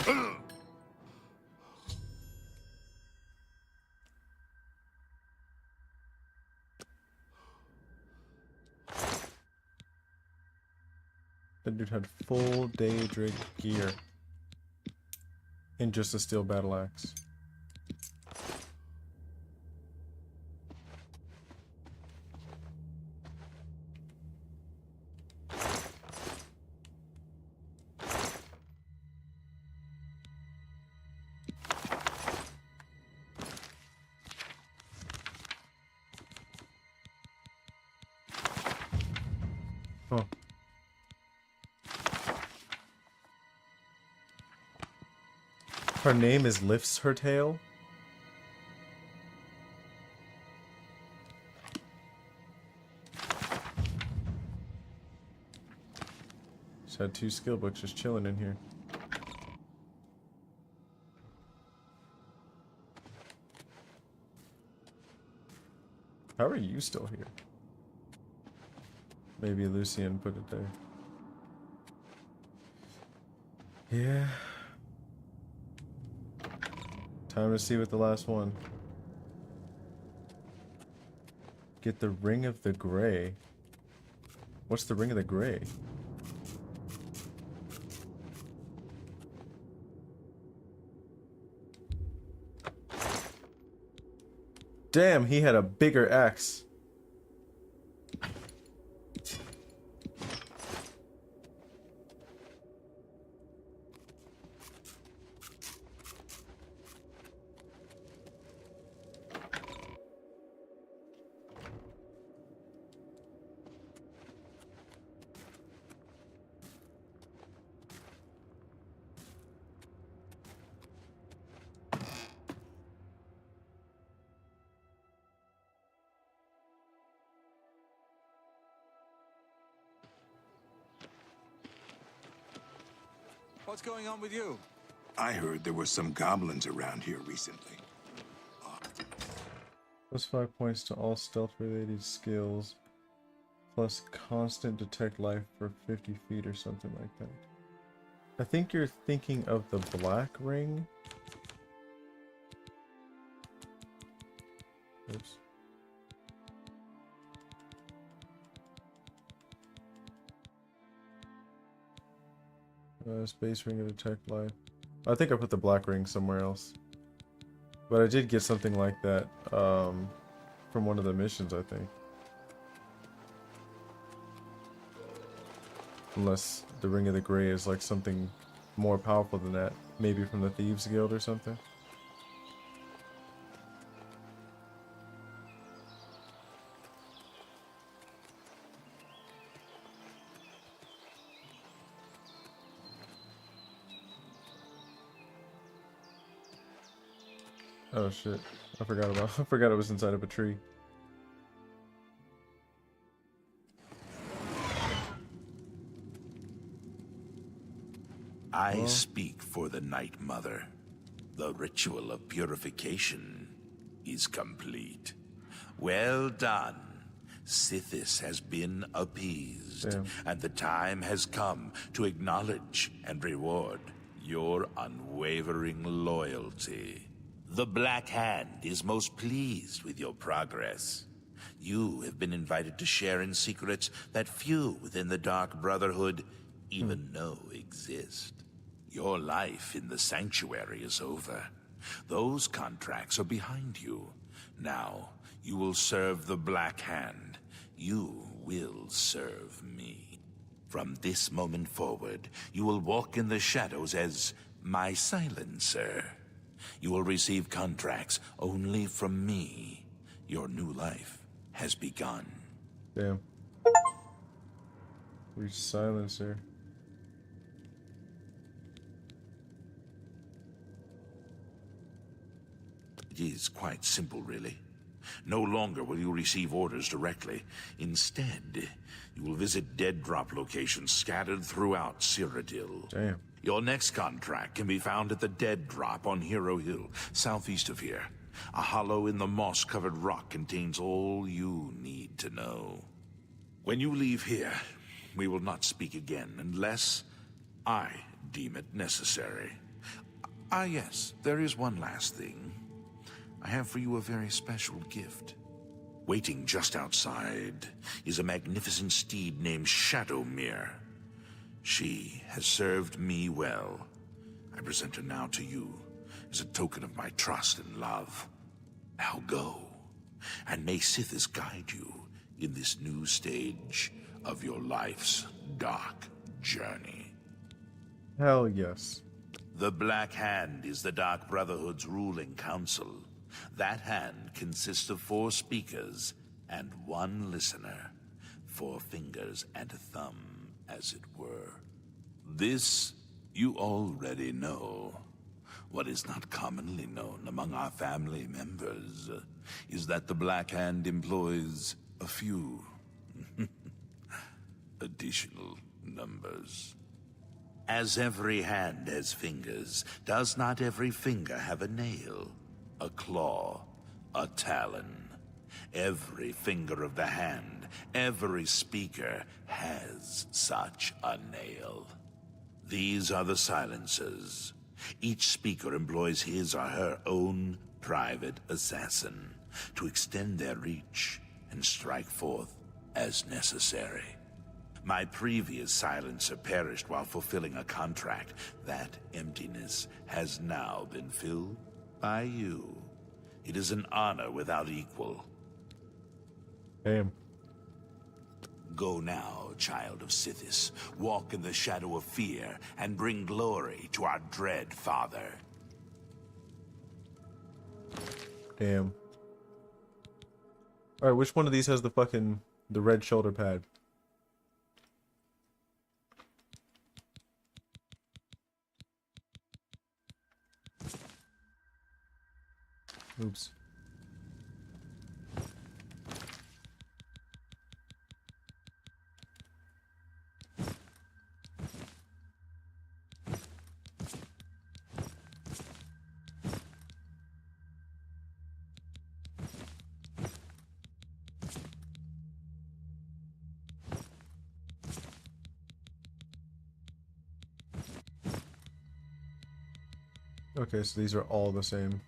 That dude had full Daedric gear. And just a steel battle axe. Huh. Her name is Lifts Her Tail? Just had 2 skill books just chilling in here. How are you still here? Maybe Lucien put it there. Yeah. Time to see what the last one. Get the Ring of the Gray. What's the Ring of the Gray? Damn, he had a bigger axe. What's going on with you? I heard there were some goblins around here recently. Plus 5 points to all stealth-related skills. Plus constant detect life for 50 feet or something like that. I think you're thinking of the black ring. Oops. Space ring of detect life. I think I put the black ring somewhere else. But I did get something like that from one of the missions, I think. Unless the Ring of the Grey is like something more powerful than that. Maybe from the Thieves Guild or something. Oh shit. I forgot it was inside of a tree. I speak for the Night Mother. The ritual of purification is complete. Well done. Sithis has been appeased, and the time has come to acknowledge and reward your unwavering loyalty. The Black Hand is most pleased with your progress. You have been invited to share in secrets that few within the Dark Brotherhood even know exist. Your life in the Sanctuary is over. Those contracts are behind you. Now, you will serve the Black Hand. You will serve me. From this moment forward, you will walk in the shadows as my silencer. You will receive contracts only from me. Your new life has begun. Damn. Reach silencer. It is quite simple, really. No longer will you receive orders directly. Instead, you will visit dead drop locations scattered throughout Cyrodiil. Damn. Your next contract can be found at the Dead Drop on Hero Hill, southeast of here. A hollow in the moss-covered rock contains all you need to know. When you leave here, we will not speak again unless I deem it necessary. Ah, yes, there is one last thing. I have for you a very special gift. Waiting just outside is a magnificent steed named Shadowmere. She has served me well. I present her now to you as a token of my trust and love. Now go, and may Sithis guide you in this new stage of your life's dark journey. Hell yes. The Black Hand is the Dark Brotherhood's ruling council. That hand consists of 4 speakers and 1 listener. 4 fingers and a thumb, as it were. This you already know. What is not commonly known among our family members is that the Black Hand employs a few additional numbers. As every hand has fingers, does not every finger have a nail, a claw, a talon? Every finger of the hand, every speaker has such a nail. These are the silencers. Each speaker employs his or her own private assassin to extend their reach and strike forth as necessary. My previous silencer perished while fulfilling a contract. That emptiness has now been filled by you. It is an honor without equal. Damn. Go now, child of Sithis. Walk in the shadow of fear and bring glory to our dread father. Damn. Alright, which one of these has the red shoulder pad? Oops. Okay, so these are all the same.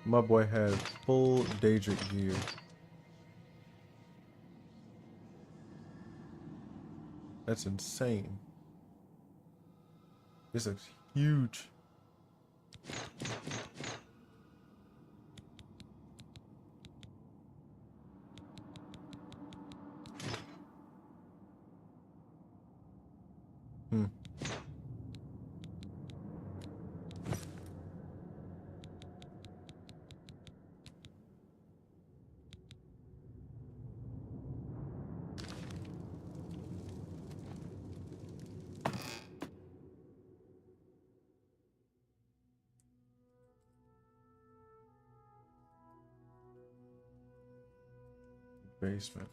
My boy had full Daedric gear. That's insane. This looks huge. Hmm. Basement.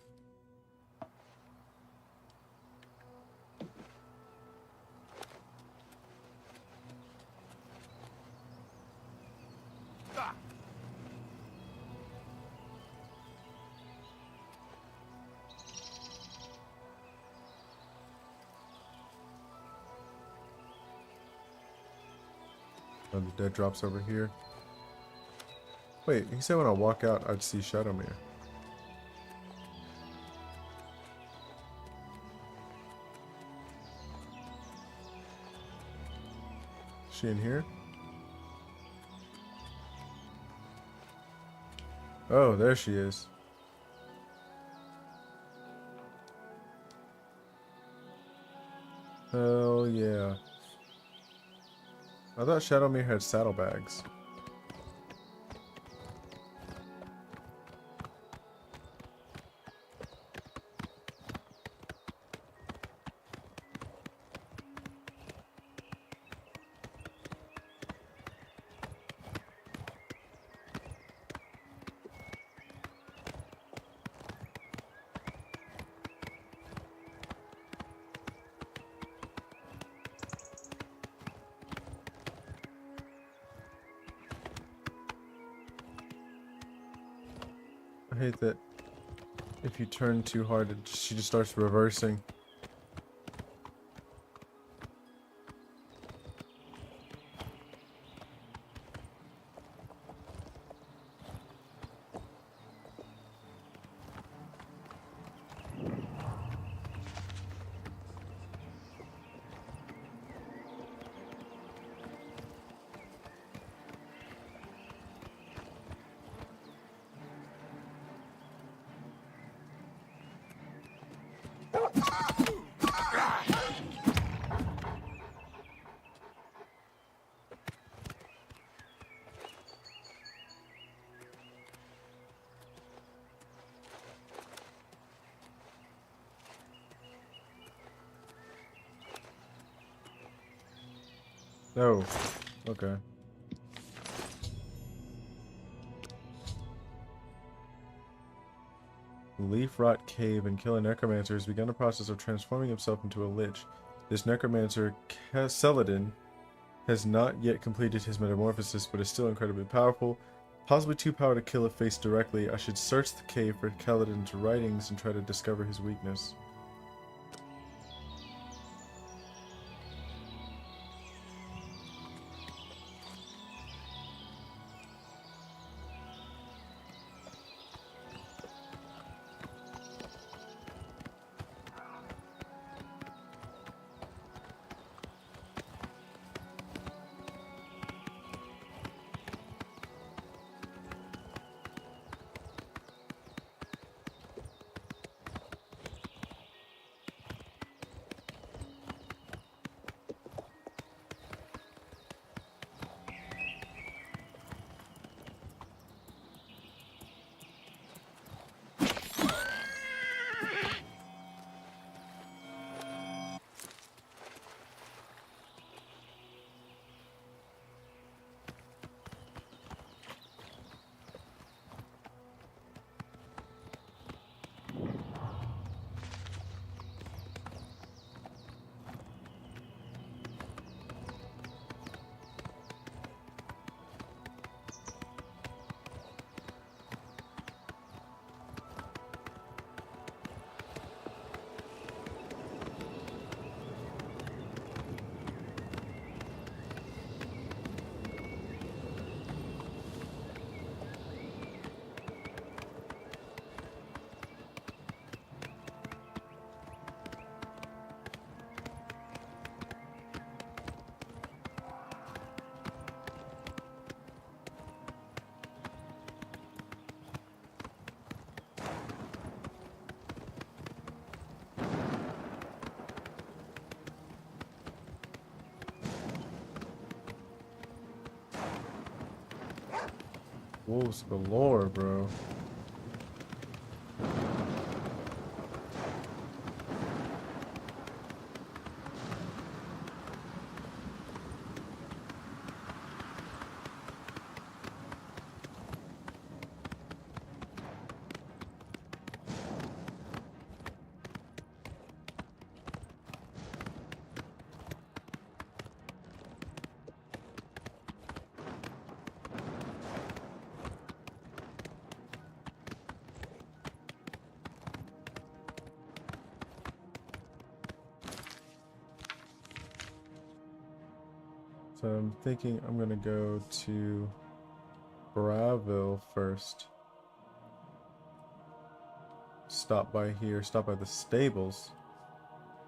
Oh, the dead drops over here. Wait, he said when I walk out, I'd see Shadowmere. Is she in here? Oh, there she is. Hell yeah. I thought Shadowmere had saddlebags. I hate that if you turn too hard, she just starts reversing. Oh, okay. Leaf Rot Cave and kill a necromancer has begun a process of transforming himself into a lich. This necromancer, Celadin, has not yet completed his metamorphosis, but is still incredibly powerful. Possibly too powerful to kill if faced directly. I should search the cave for Celadin's writings and try to discover his weakness. Wolves galore, bro. So I'm thinking I'm gonna go to Bravo first. Stop by here, stop by the stables,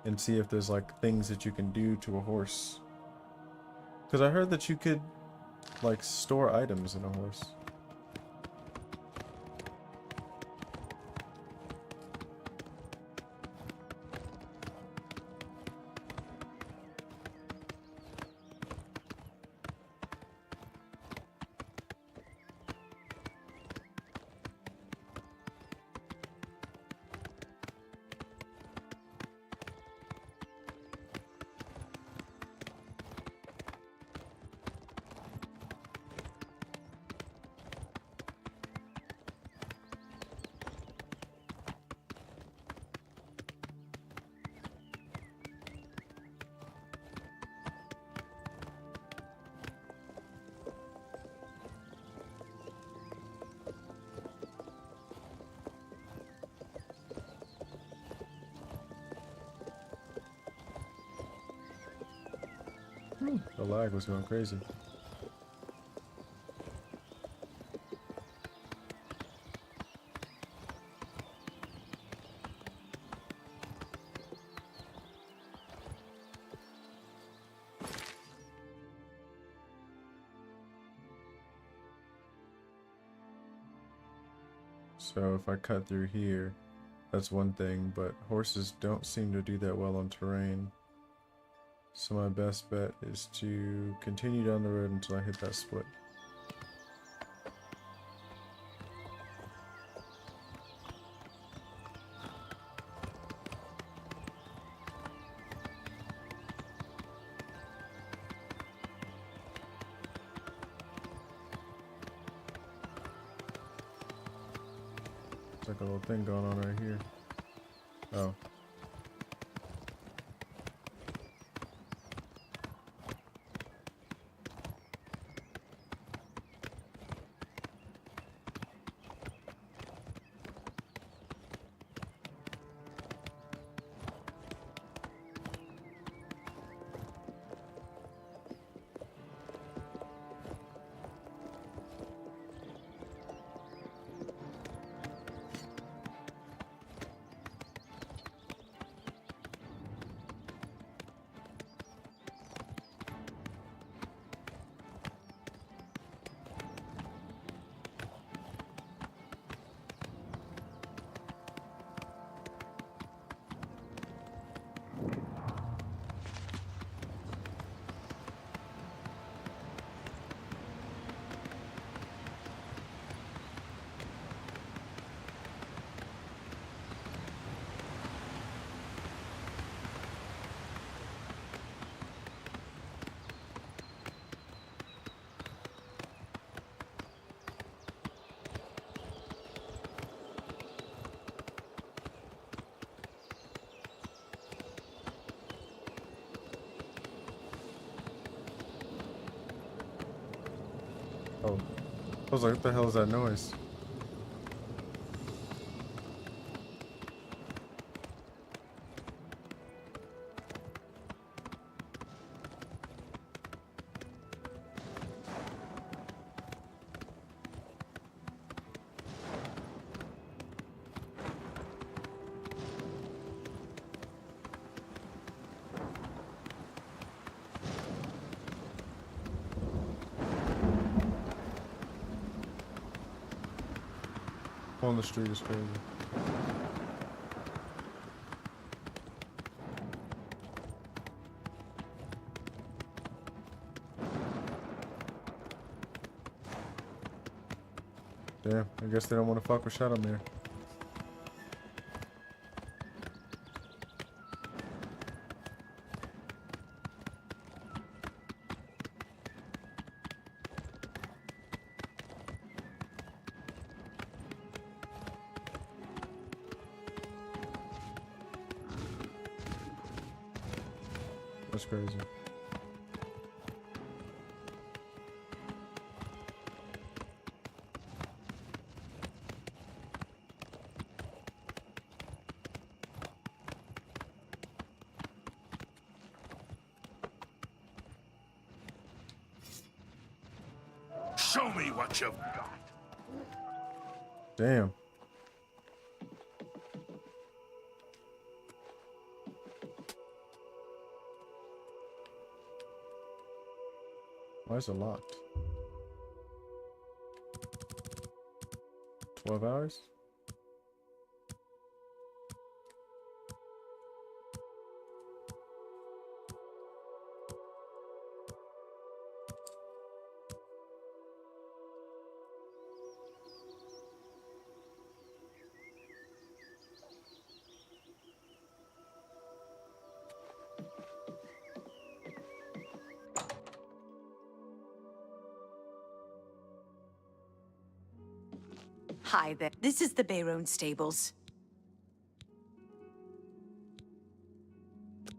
and see if there's like things that you can do to a horse. Because I heard that you could like store items in a horse. The lag was going crazy. So if I cut through here, that's one thing, but horses don't seem to do that well on terrain. So my best bet is to continue down the road until I hit that split. There's like a little thing going on right here. Oh. Oh. I was like, what the hell is that noise? On the street is crazy. Damn, I guess they don't want to fuck with Shadow Man. That's crazy. Show me what you've got. Damn. Why is it locked? 12 hours? Hi there. This is the Bayron stables.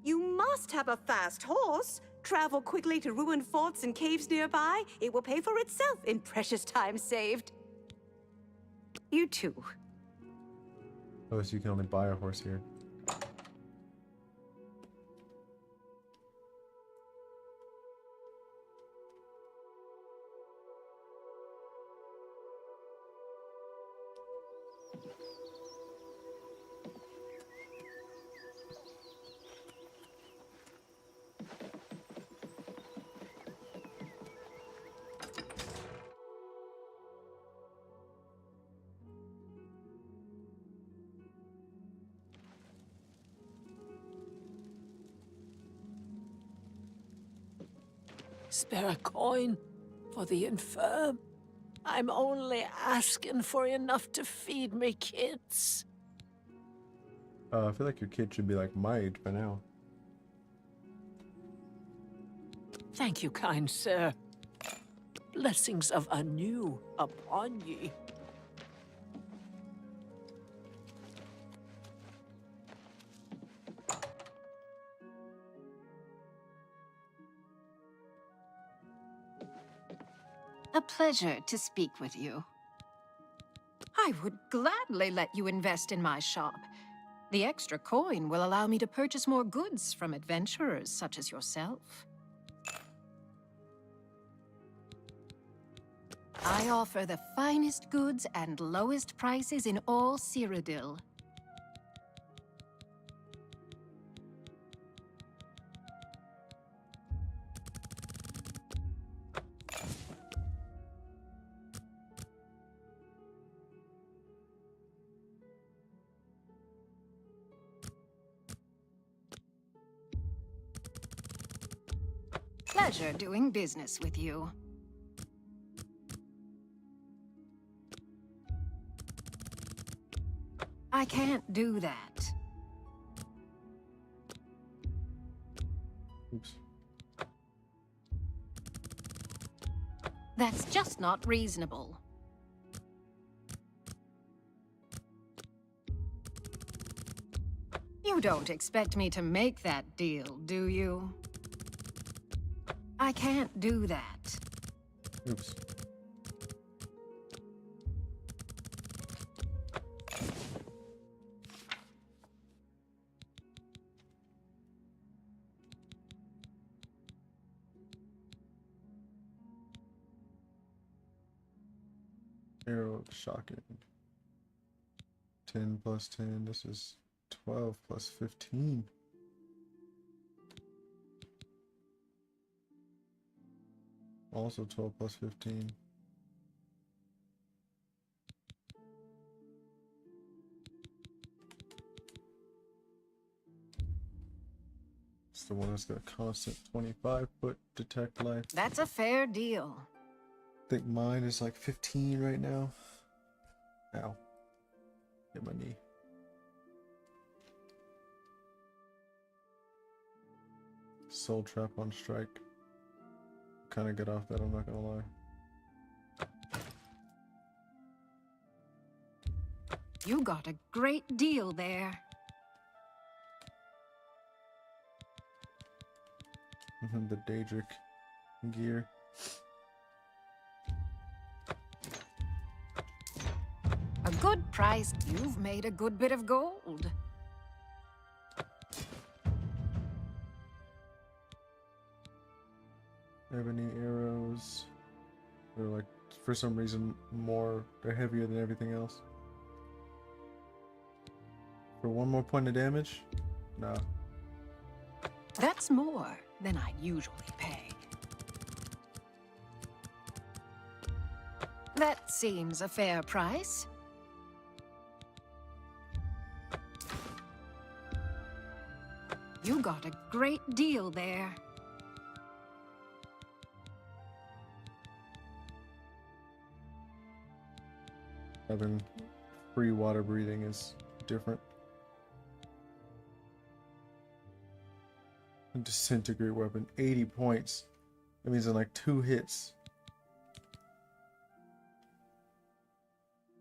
You must have a fast horse. Travel quickly to ruined forts and caves nearby. It will pay for itself in precious time saved. You too. Oh, so you can only buy a horse here. Spare a coin for the infirm. I'm only asking for enough to feed me kids. I feel like your kid should be like my age by now. Thank you, kind sir. Blessings of anew upon ye. A pleasure to speak with you. I would gladly let you invest in my shop. The extra coin will allow me to purchase more goods from adventurers such as yourself. I offer the finest goods and lowest prices in all Cyrodiil. Pleasure doing business with you. I can't do that. Oops. That's just not reasonable. You don't expect me to make that deal, do you? I can't do that. Oops. Arrow, shocking. 10 plus 10. This is 12 plus 15. Also 12 plus 15. It's the one that's got constant 25-foot detect life. That's a fair deal. I think mine is like 15 right now. Ow. Hit my knee. Soul Trap on strike. Kind of get off that, I'm not gonna lie. You got a great deal there. The Daedric gear. A good price. You've made a good bit of gold. Ebony arrows. They're like, for some reason, they're heavier than everything else. For 1 more point of damage? No. That's more than I'd usually pay. That seems a fair price. You got a great deal there. Having free water breathing is different. Disintegrate weapon, 80 points. That means in like 2 hits.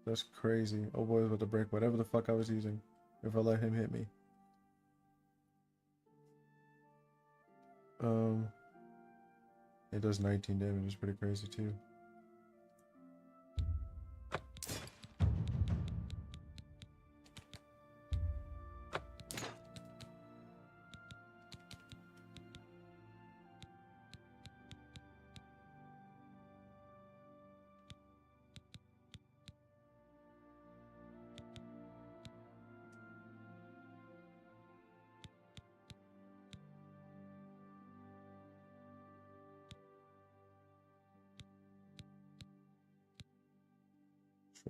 That's crazy. Oh boy, I was about to break whatever the fuck I was using if I let him hit me. It does 19 damage, it's pretty crazy too.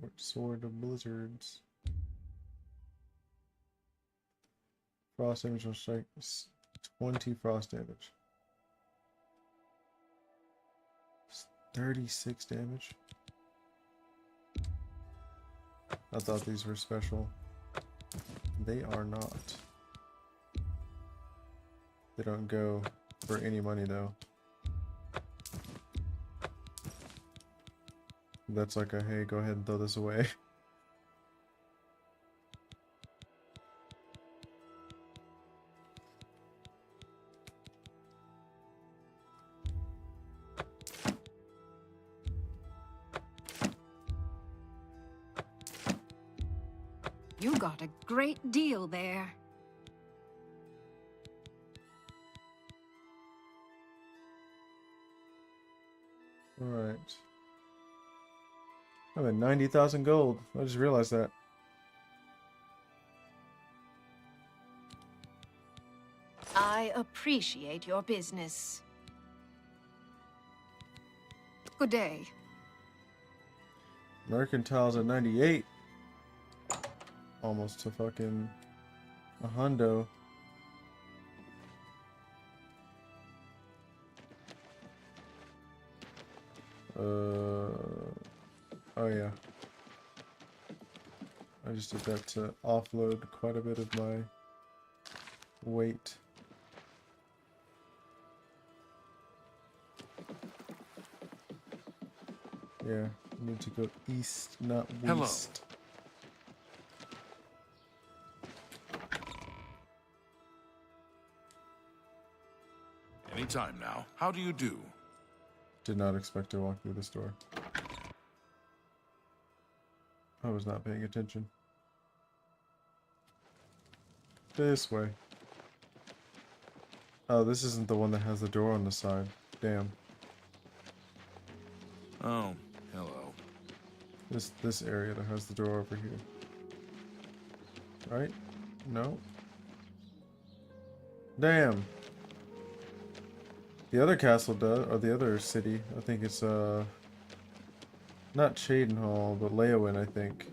Short sword of blizzards. Frost damage will strike 20 frost damage. 36 damage. I thought these were special. They are not. They don't go for any money though. That's like a, hey, go ahead and throw this away. You got a great deal there. All right. I'm at 90,000 gold. I just realized that. I appreciate your business. Good day. Mercantile's at 98. Almost to fucking a hundo. Oh yeah. I just did that to offload quite a bit of my weight. Yeah, I need to go east, not west. Anytime now. How do you do? Did not expect to walk through this door. I was not paying attention. This way. Oh, this isn't the one that has the door on the side. Damn. Oh, hello. This area that has the door over here. Right? No. Damn. The other castle does, or the other city. I think it's not Cheydinhal, but Leowin, I think.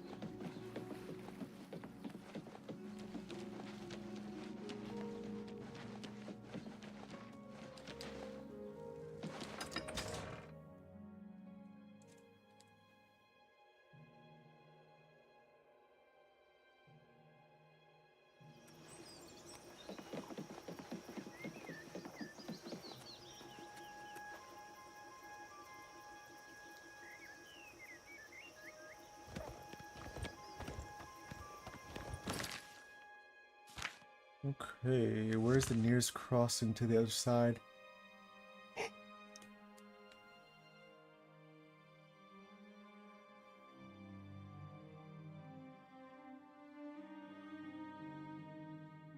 Okay, where's the nearest crossing to the other side?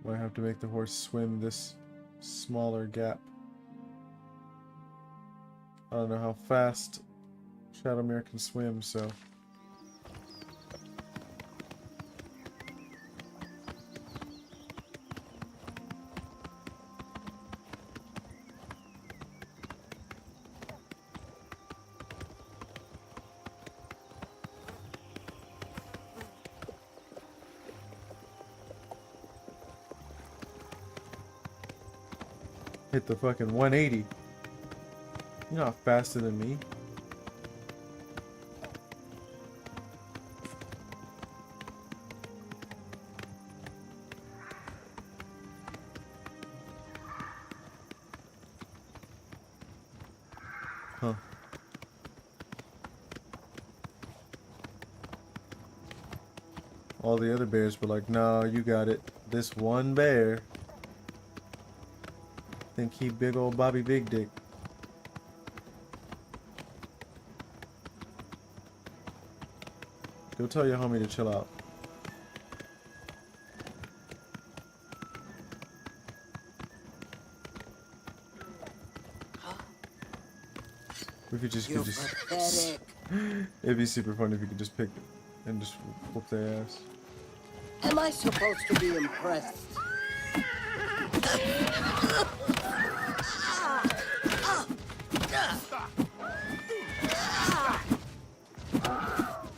Might have to make the horse swim this smaller gap. I don't know how fast Shadowmere can swim, so... Hit the fucking 180. You're not faster than me. Huh. All the other bears were like, nah, you got it. This one bear. Think he big old Bobby Big Dick. Go tell your homie to chill out. We could just, it'd be super fun if you could just pick it and just whoop their ass. Am I supposed to be impressed?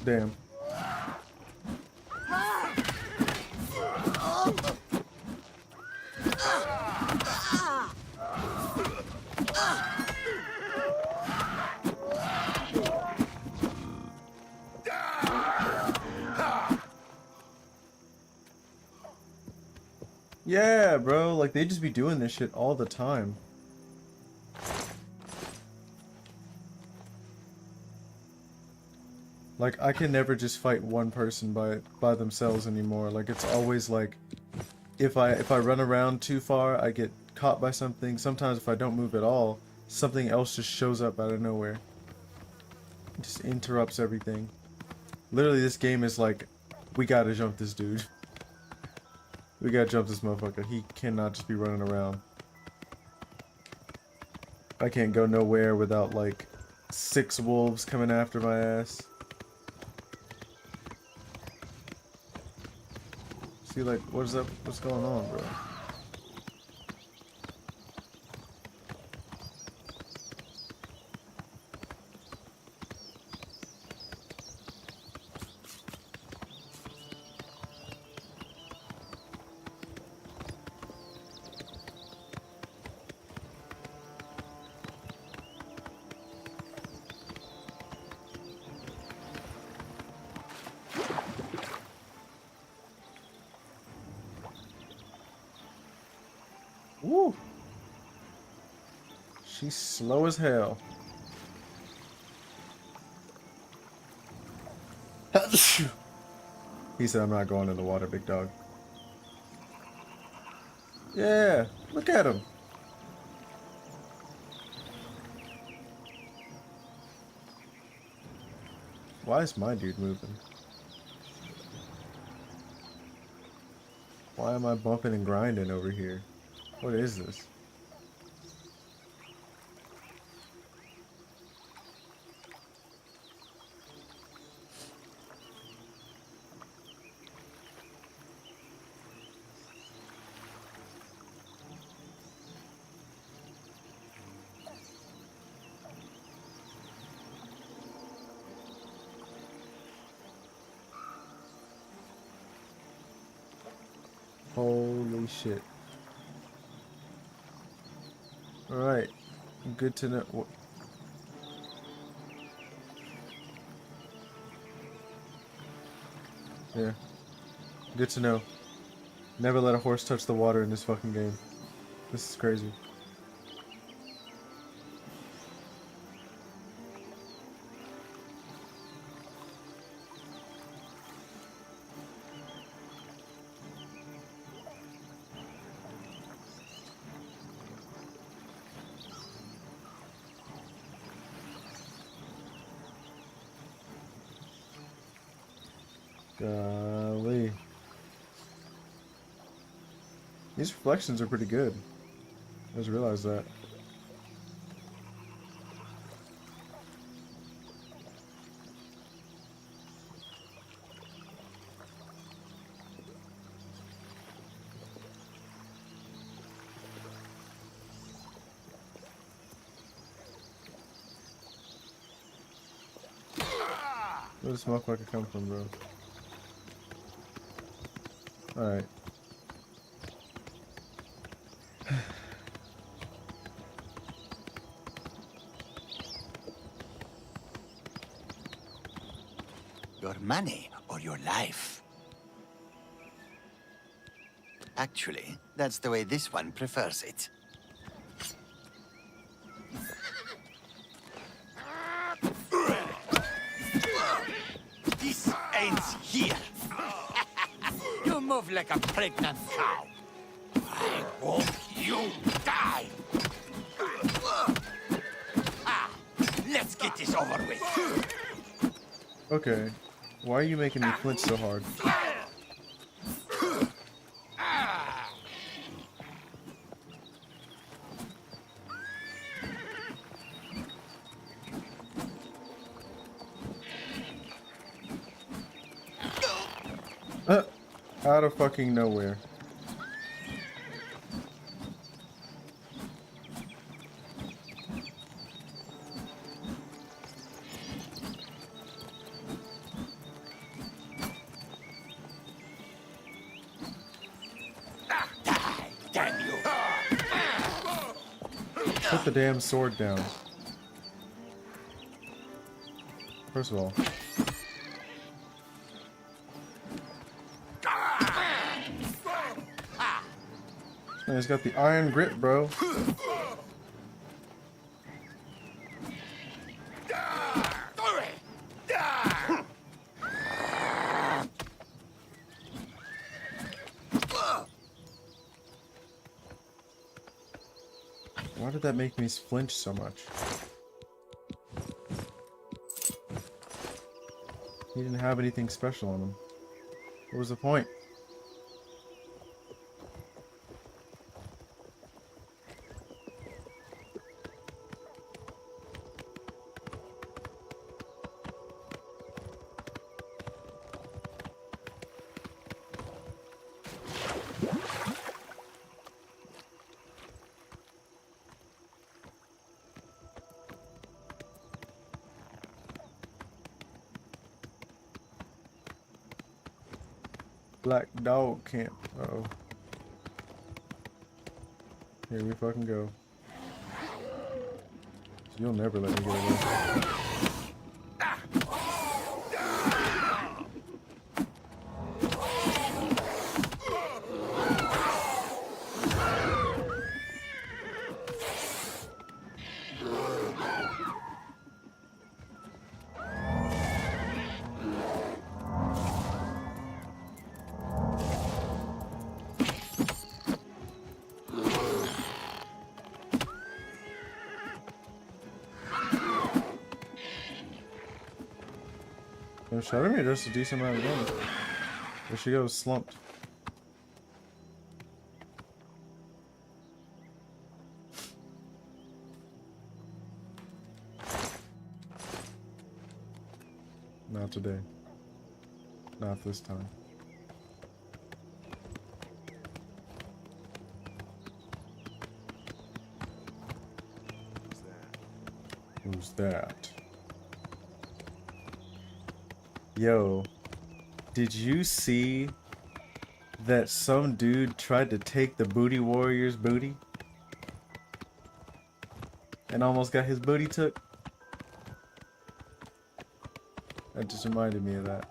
Damn. Yeah, bro, like they just be doing this shit all the time. Like I can never just fight one person by themselves anymore. Like it's always like if I run around too far, I get caught by something. Sometimes if I don't move at all, something else just shows up out of nowhere. It just interrupts everything. Literally this game is like, we gotta jump this dude. We gotta jump this motherfucker. He cannot just be running around. I can't go nowhere without like 6 wolves coming after my ass. See, like, what's up? What's going on, bro? Woo! She's slow as hell. He said, I'm not going in the water, big dog. Yeah, look at him. Why is my dude moving? Why am I bumping and grinding over here? What is this? Holy shit. Alright. Good to know. Yeah. Good to know. Never let a horse touch the water in this fucking game. This is crazy. Golly. These reflections are pretty good. I just realized that. Where the smoke like it come from, bro? Alright. Your money or your life? Actually, that's the way this one prefers it. This ends here. You move like a pregnant cow. I hope you die. Ah, let's get this over with. Okay. Why are you making me flinch so hard? Out of fucking nowhere. Damn you! Put the damn sword down. First of all. Man, he's got the iron grip, bro. Why did that make me flinch so much? He didn't have anything special on him. What was the point? Black dog camp. Uh-oh. Here we fucking go. You'll never let me get away. Shadow does a decent amount of damage. There she goes, slumped. Not today. Not this time. Who's that? Yo, did you see that some dude tried to take the booty warrior's booty and almost got his booty took? That just reminded me of that.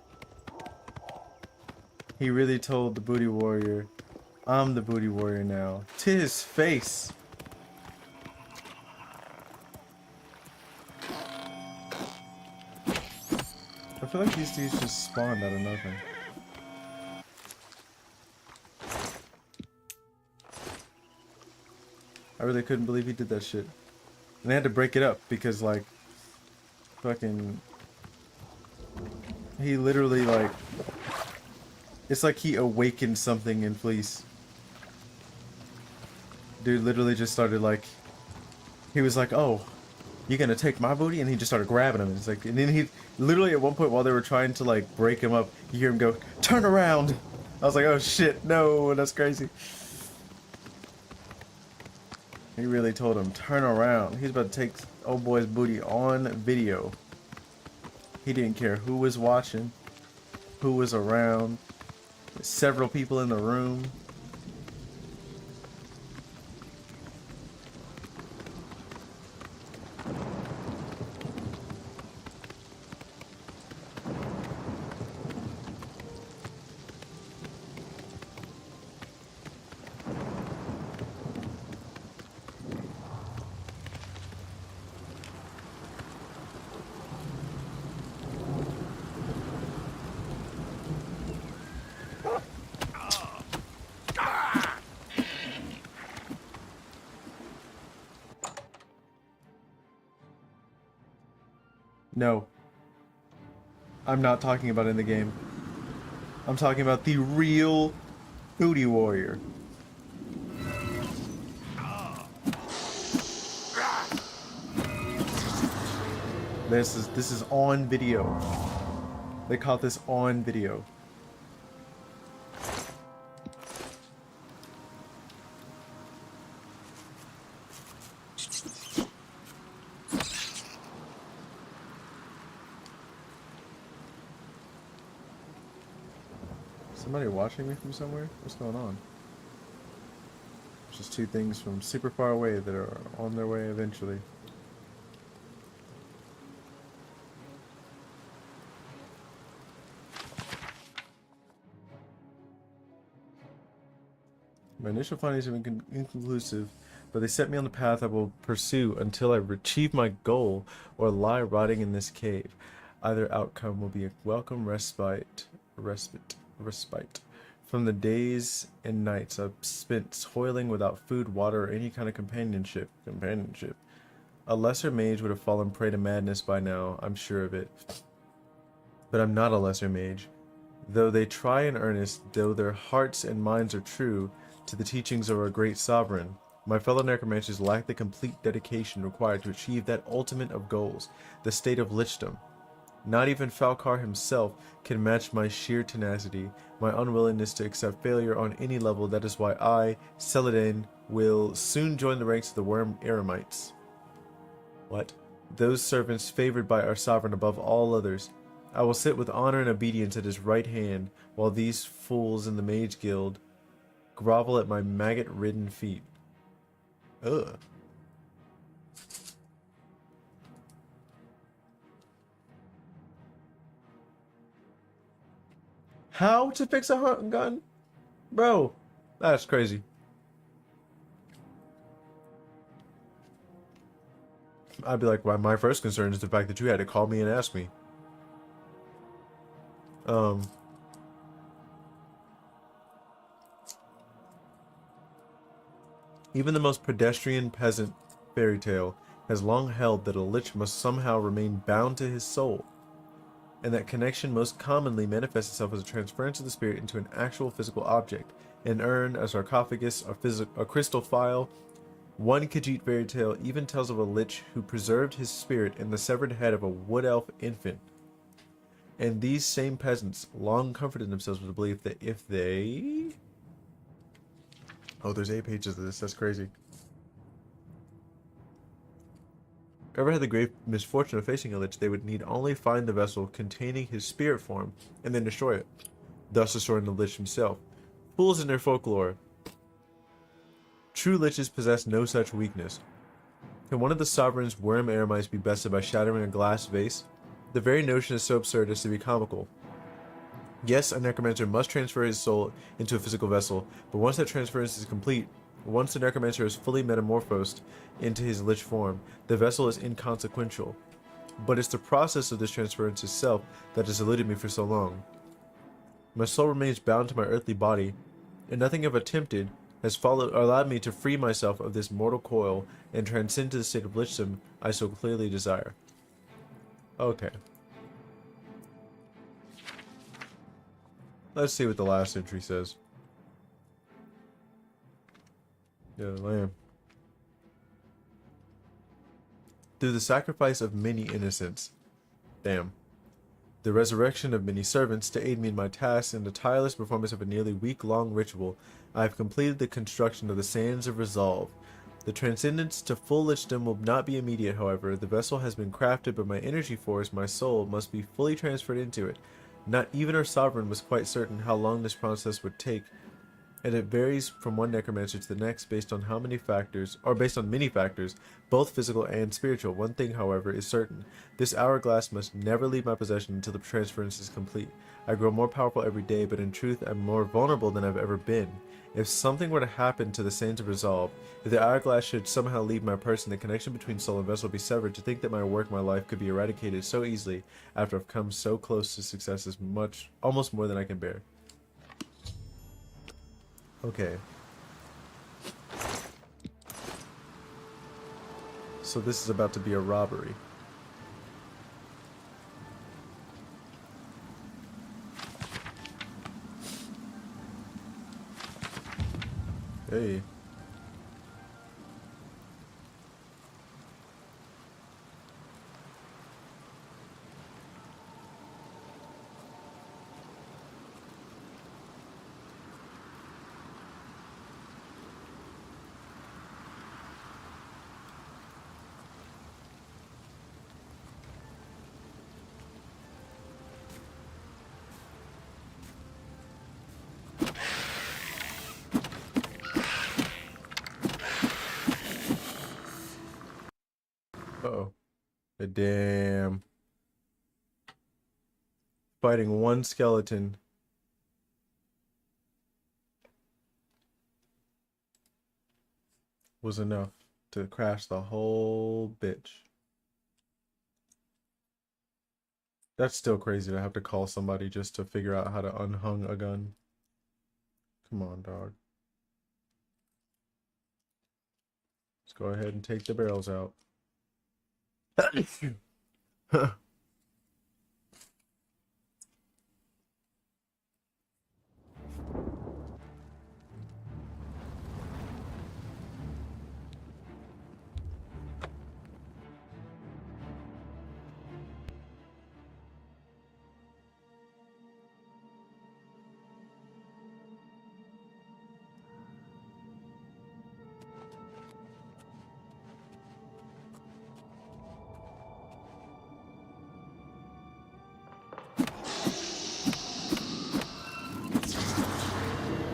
He really told the booty warrior, "I'm the booty warrior now," to his face. I feel like these dudes just spawned out of nothing. I really couldn't believe he did that shit. And they had to break it up because, like, fucking... He literally, like, It's like he awakened something in Fleece. Dude literally just started like, he was like, oh, you gonna take my booty? And he just started grabbing him. It's like, and then he literally at one point while they were trying to like break him up, you hear him go, turn around. I was like, oh shit, no, that's crazy. He really told him, turn around. He's about to take old boy's booty on video. He didn't care who was watching, who was around. Several people in the room. No. I'm not talking about in the game. I'm talking about the real booty warrior. This is on video. They caught this on video. Somebody watching me from somewhere? What's going on? It's just two things from super far away that are on their way eventually. My initial findings have been inconclusive, but they set me on the path I will pursue until I achieve my goal or lie rotting in this cave. Either outcome will be a welcome respite from the days and nights I've spent toiling without food, water, or any kind of companionship. A lesser mage would have fallen prey to madness by now, I'm sure of it. But I'm not a lesser mage. Though they try in earnest, though their hearts and minds are true to the teachings of our great sovereign, my fellow necromancers lack the complete dedication required to achieve that ultimate of goals, the state of lichdom. Not even Falcar himself can match my sheer tenacity, my unwillingness to accept failure on any level. That is why I, Celadin, will soon join the ranks of the Worm Eremites. What? Those servants favored by our sovereign above all others. I will sit with honor and obedience at his right hand, while these fools in the Mage Guild grovel at my maggot-ridden feet. Ugh. How to fix a hunting gun? Bro, that's crazy. I'd be like, well, my first concern is the fact that you had to call me and ask me. Even the most pedestrian peasant fairy tale has long held that a lich must somehow remain bound to his soul, and that connection most commonly manifests itself as a transference of the spirit into an actual physical object, an urn, a sarcophagus, a crystal phial. One Khajiit fairy tale even tells of a lich who preserved his spirit in the severed head of a wood elf infant. And these same peasants long comforted themselves with the belief that if they... Oh, there's 8 pages of this. That's crazy. Ever had the grave misfortune of facing a lich, they would need only find the vessel containing his spirit form and then destroy it, thus destroying the lich himself. Fools in their folklore. True liches possess no such weakness. Can one of the sovereign's worm eremites be bested by shattering a glass vase? The very notion is so absurd as to be comical. Yes, a necromancer must transfer his soul into a physical vessel, but once that transference is complete, once the necromancer is fully metamorphosed into his lich form, the vessel is inconsequential. But it's the process of this transference itself that has eluded me for so long. My soul remains bound to my earthly body, and nothing I've attempted has allowed me to free myself of this mortal coil and transcend to the state of lichdom I so clearly desire. Okay. Let's see what the last entry says. Yeah, lamb. Through the sacrifice of many innocents. Damn. The resurrection of many servants to aid me in my tasks and the tireless performance of a nearly week-long ritual, I have completed the construction of the Sands of Resolve. The transcendence to full lichdom will not be immediate, however. The vessel has been crafted, but my energy force, my soul, must be fully transferred into it. Not even our sovereign was quite certain how long this process would take, and it varies from one necromancer to the next based on many factors, both physical and spiritual. One thing, however, is certain. This hourglass must never leave my possession until the transference is complete. I grow more powerful every day, but in truth, I'm more vulnerable than I've ever been. If something were to happen to the Sands of Resolve, if the hourglass should somehow leave my person, the connection between soul and vessel be severed. To think that my work, my life, could be eradicated so easily after I've come so close to success is almost more than I can bear. Okay. So this is about to be a robbery. Hey. Uh-oh. Damn. Fighting one skeleton. Was enough to crash the whole bitch. That's still crazy to have to call somebody just to figure out how to unhung a gun. Come on, dog. Let's go ahead and take the barrels out.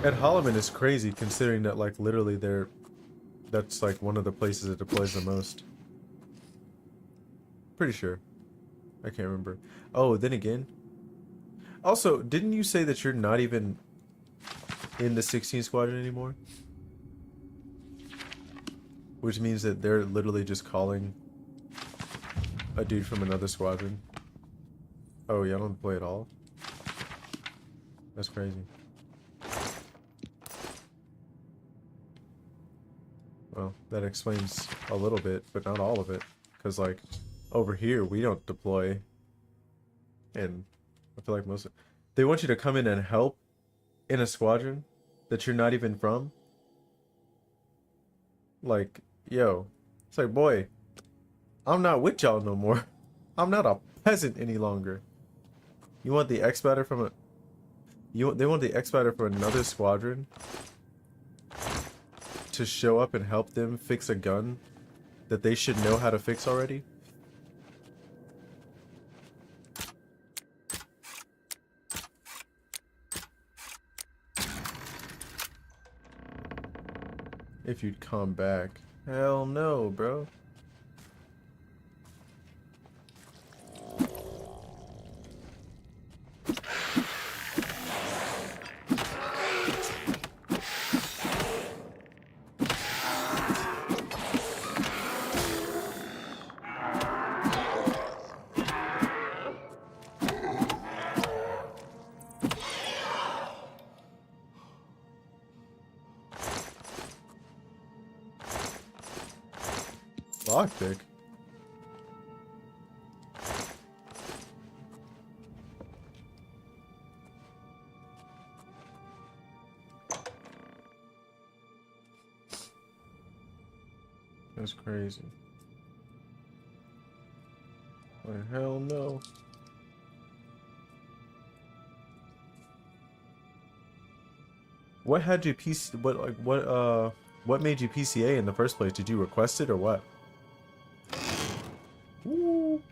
Ed Holloman is crazy considering that, like, literally that's like one of the places it deploys the most. Pretty sure. I can't remember. Oh, then again. Also, didn't you say that you're not even in the 16 squadron anymore? Which means that they're literally just calling a dude from another squadron. Oh, yeah, I don't play at all? That's crazy. Well, that explains a little bit, but not all of it. Because, like, over here, we don't deploy. And I feel like they want you to come in and help in a squadron that you're not even from. Like, yo. It's like, boy, I'm not with y'all no more. I'm not a peasant any longer. You want the X-Batter from a... They want the X-Batter from another squadron to show up and help them fix a gun that they should know how to fix already? If you'd come back. Hell no, bro. Lockpick. crazy. Like, hell no. What had you PC? What made you PCA in the first place? Did you request it or what? Ooh.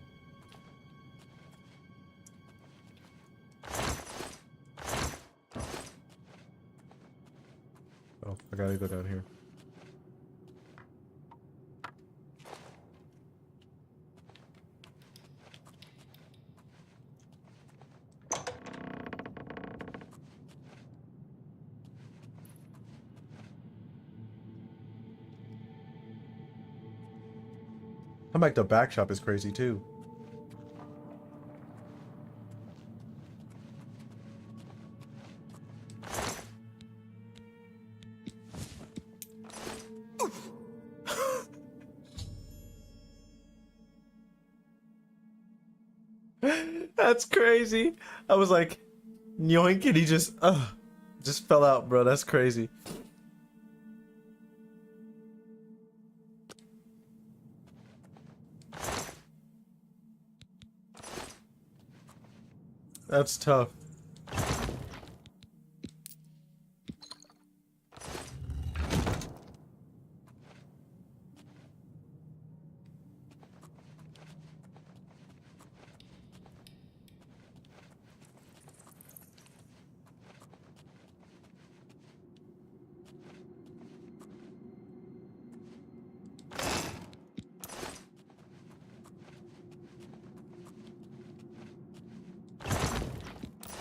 Oh, I gotta go down here. I'm like the back shop is crazy too. That's crazy. I was like, yoink, and he just fell out, bro. That's crazy. That's tough.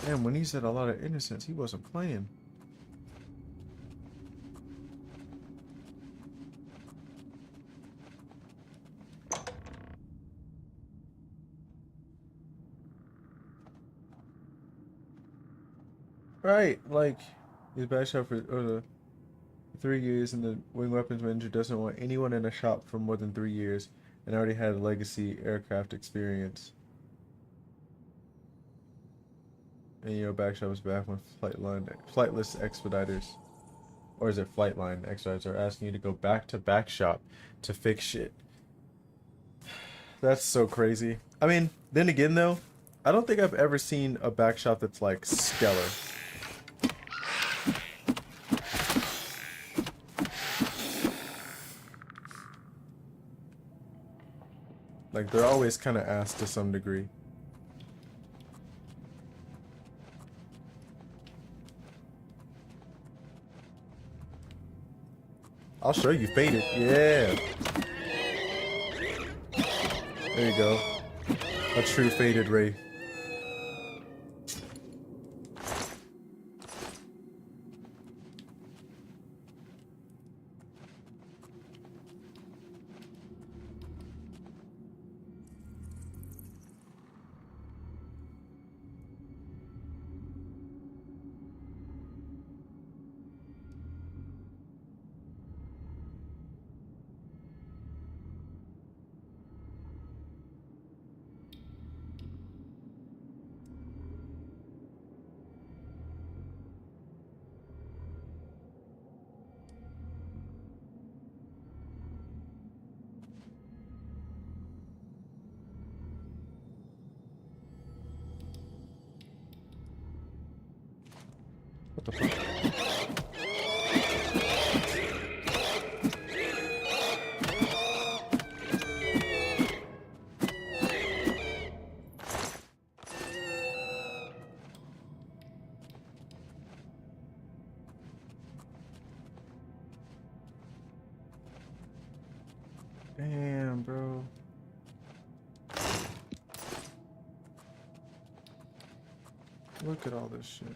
Damn, when he said a lot of innocence, he wasn't playing. Right, like, he's back shop for 3 years, and the wing weapons manager doesn't want anyone in a shop for more than 3 years, and already had a legacy aircraft experience. And you know, backshop is back when flightless expediters, or is it flightline expediters, are asking you to go back to backshop to fix shit. That's so crazy. I mean, then again though, I don't think I've ever seen a backshop that's like stellar. Like they're always kind of ass to some degree. I'll show you faded. Yeah. There you go. A true faded Wraith. What the fuck? Damn, bro. Look at all this shit.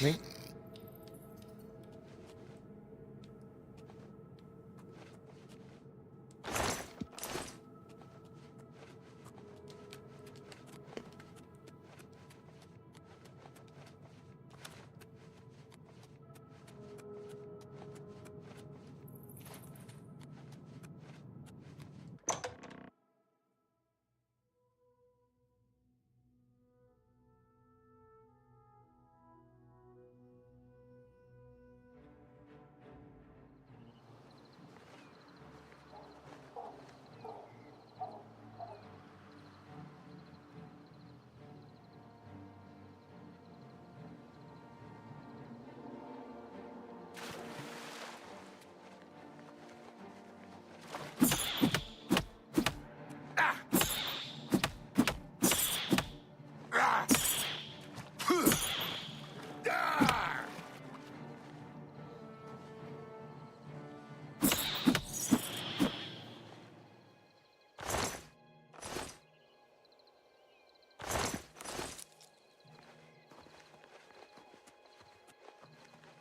Me?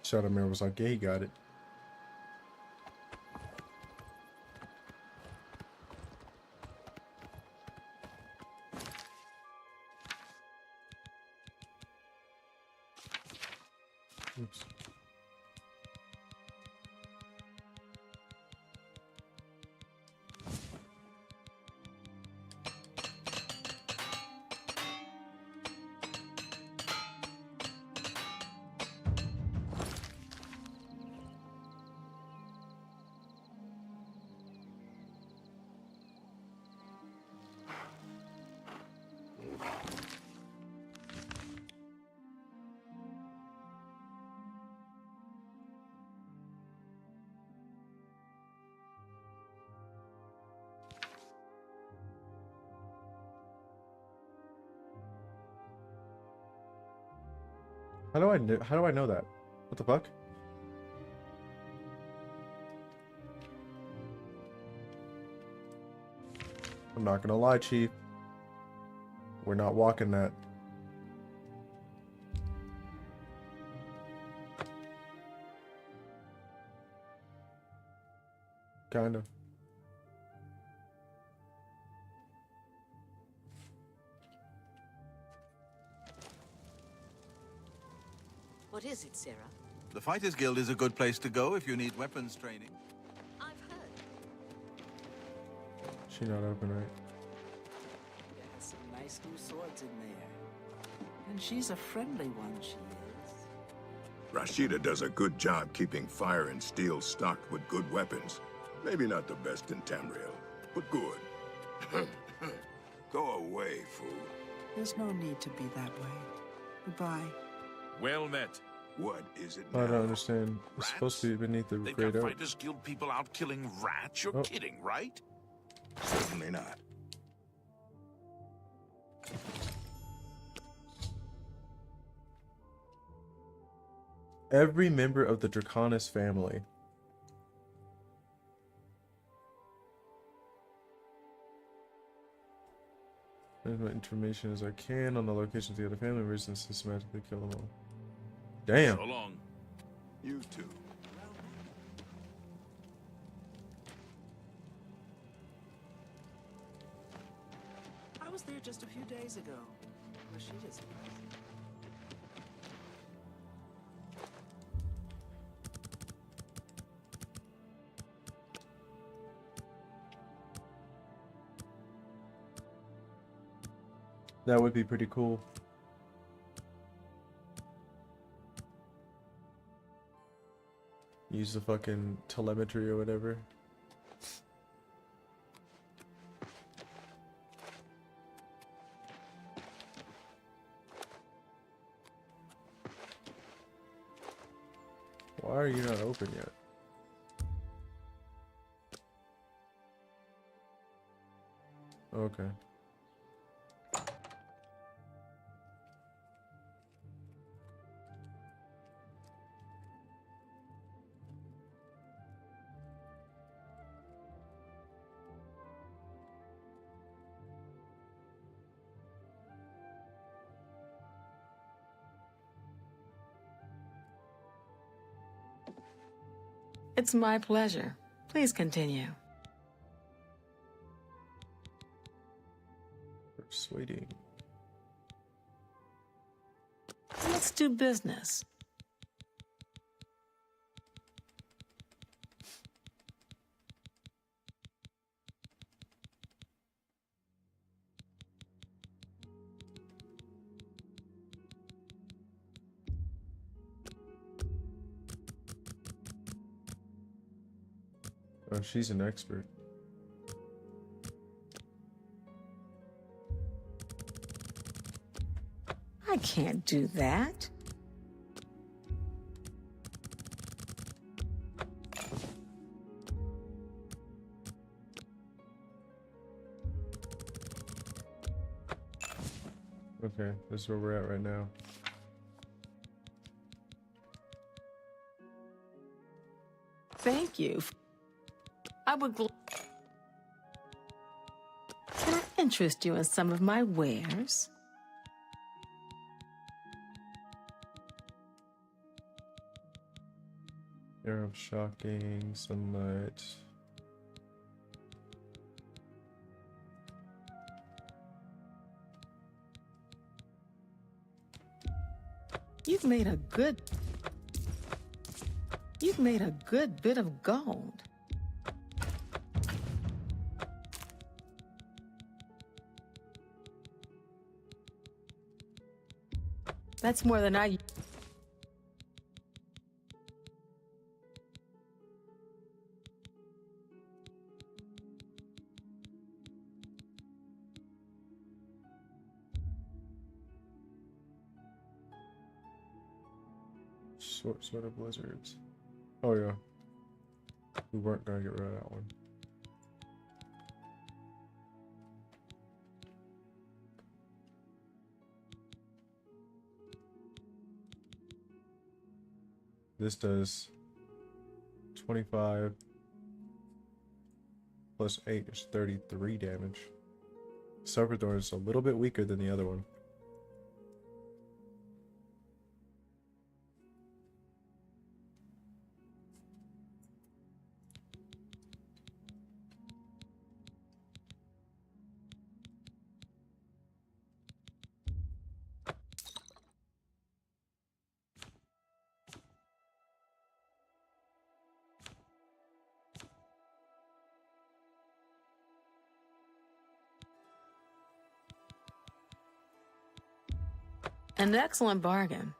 Shadowmere was like, yeah, he got it. Oops. How do I know that? What the fuck? I'm not gonna lie, Chief. We're not walking that. Kind of. What is it, Sarah? The Fighters Guild is a good place to go if you need weapons training. I've heard. She not open, right? There's some nice new swords in there. And she's a friendly one, she is. Rashida does a good job keeping fire and steel stocked with good weapons. Maybe not the best in Tamriel, but good. Go away, fool. There's no need to be that way. Goodbye. Well met. What is it I now? don't understand. It's supposed to be beneath the They've Great got Oak. Fighters Guild people out killing rats. You're kidding, right? Certainly not. Every member of the Draconis family. As much information as I can on the locations of the other family members and systematically kill them all. Damn. So long. You too. I was there just a few days ago. Rashida's That would be pretty cool. Use the fucking telemetry or whatever. Why are you not open yet? Okay. It's my pleasure. Please continue. Persuading. Let's do business. Oh, she's an expert. I can't do that. Okay, this is where we're at right now. Thank you. I would Can I interest you in some of my wares? Air of shocking, sunlight. You've made a good bit of gold. That's more than I... Sort of blizzards. Oh yeah. We weren't gonna get rid of that one. This does 25 plus 8 is 33 damage. Serpentthorn is a little bit weaker than the other one. An excellent bargain.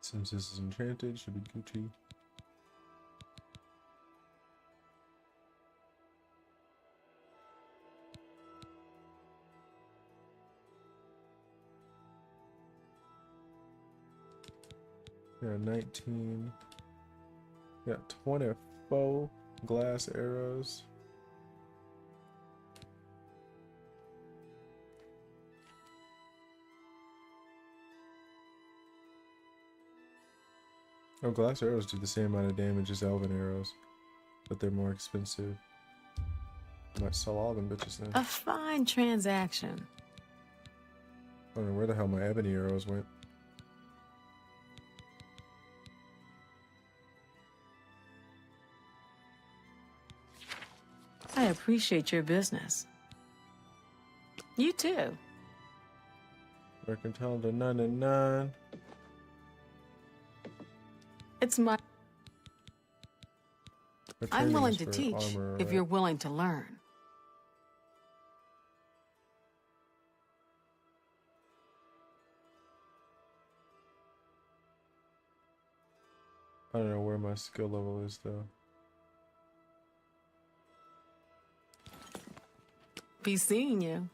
Since this is enchanted, should be Gucci. Yeah, 19. Yeah, 24 glass arrows. Oh, glass arrows do the same amount of damage as elven arrows, but they're more expensive. I might sell all them bitches then. A fine transaction. I don't know where the hell my ebony arrows went. I appreciate your business. You too. Mercantile to 99. It's my... I'm willing to teach armor, if right? you're willing to learn. I don't know where my skill level is though. Be seeing you.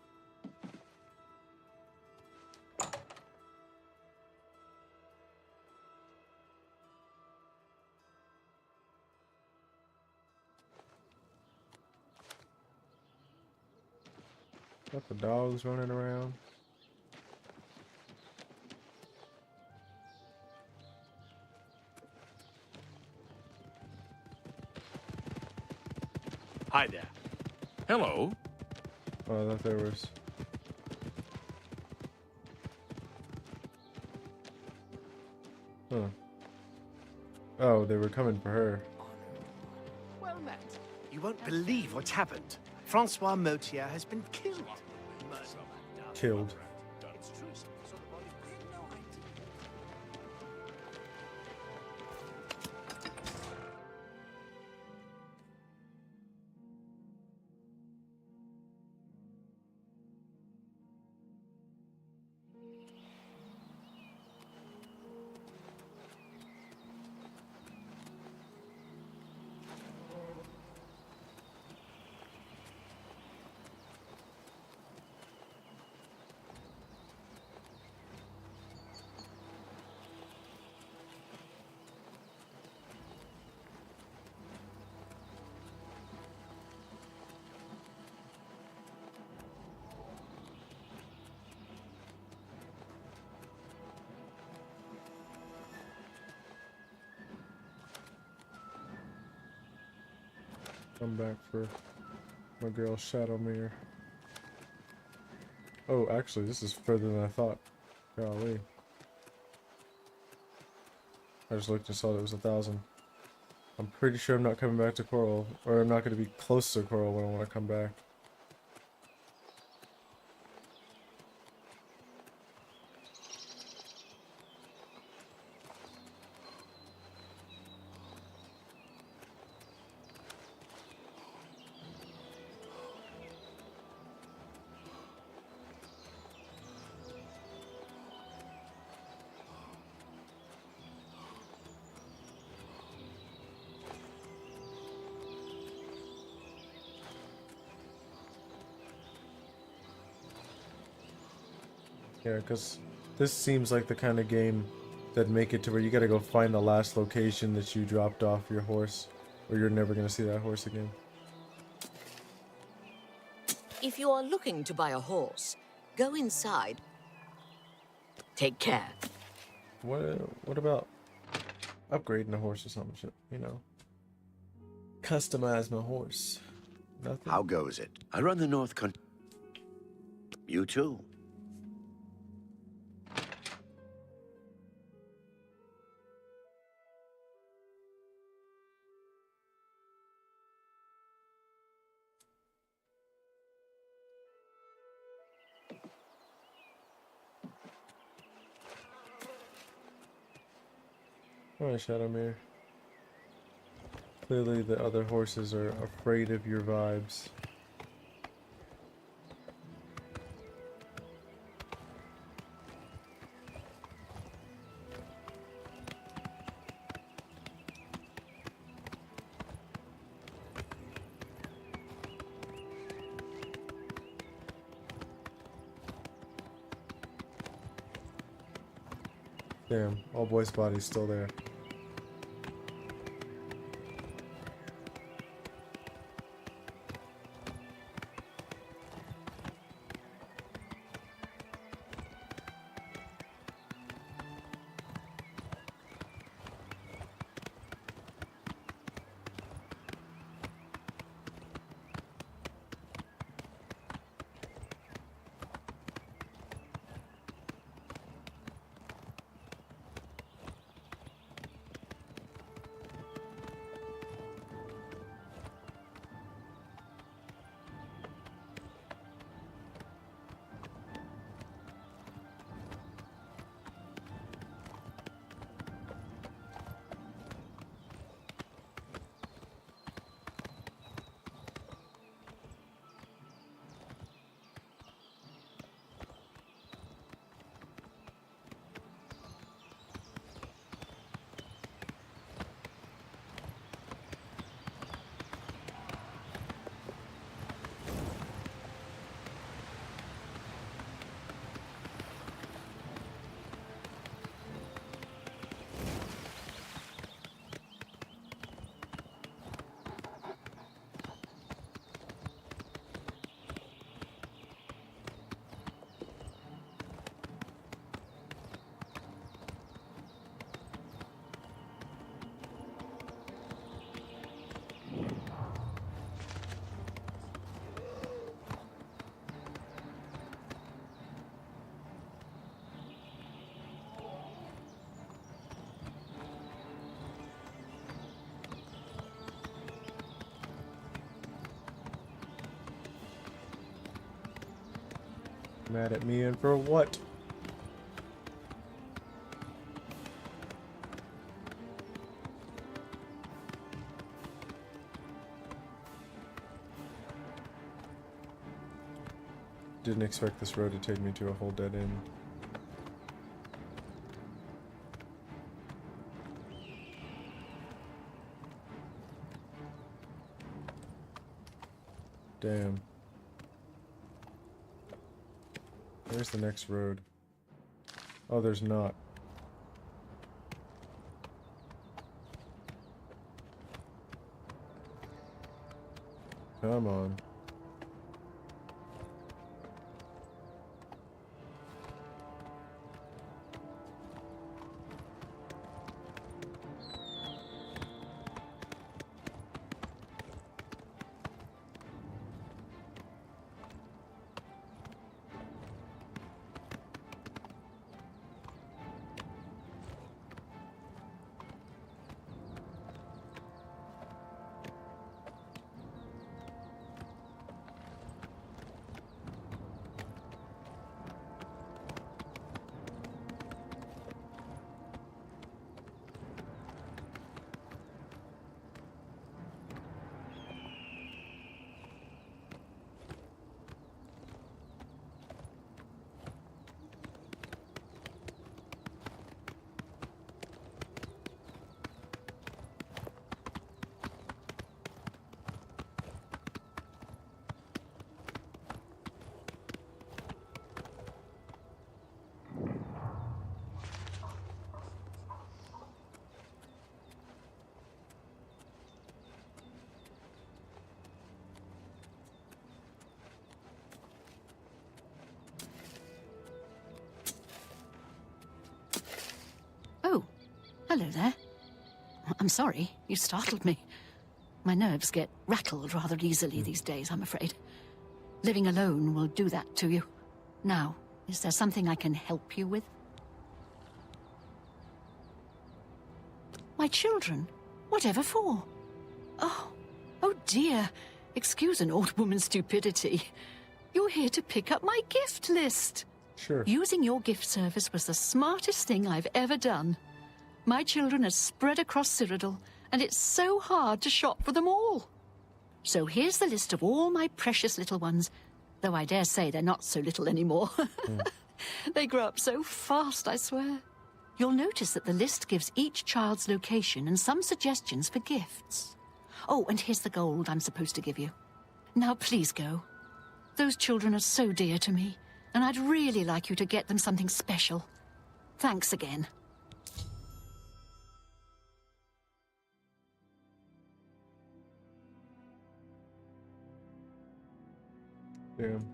Got the dogs running around. Hi there. Hello. Oh, I thought there was... Huh. Oh, they were coming for her. Well met. You won't believe what's happened. Francois Motier has been killed. Killed. Come back for my girl Shadowmere. Oh, actually, this is further than I thought. Golly. I just looked and saw that it was 1,000. I'm pretty sure I'm not coming back to Coral, or I'm not going to be close to Coral when I want to come back. Yeah, because this seems like the kind of game that make it to where you gotta go find the last location that you dropped off your horse, or you're never gonna see that horse again. If you are looking to buy a horse, go inside. Take care. What about upgrading a horse or something, shit, you know? Customize my horse. Nothing? How goes it? I run the North Country. You too. Alright, Shadowmere. Clearly the other horses are afraid of your vibes. Damn, all boys' body's still there. Mad at me and for what? Didn't expect this road to take me to a whole dead end. Damn. Where's the next road? Oh, there's not. Come on. Hello there. I'm sorry, you startled me. My nerves get rattled rather easily these days, I'm afraid. Living alone will do that to you. Now, is there something I can help you with? My children? Whatever for? Oh dear. Excuse an old woman's stupidity. You're here to pick up my gift list. Sure. Using your gift service was the smartest thing I've ever done. My children are spread across Cyrodiil, and it's so hard to shop for them all. So here's the list of all my precious little ones, though I dare say they're not so little anymore. They grow up so fast, I swear. You'll notice that the list gives each child's location and some suggestions for gifts. Oh, and here's the gold I'm supposed to give you. Now please go. Those children are so dear to me, and I'd really like you to get them something special. Thanks again. Damn.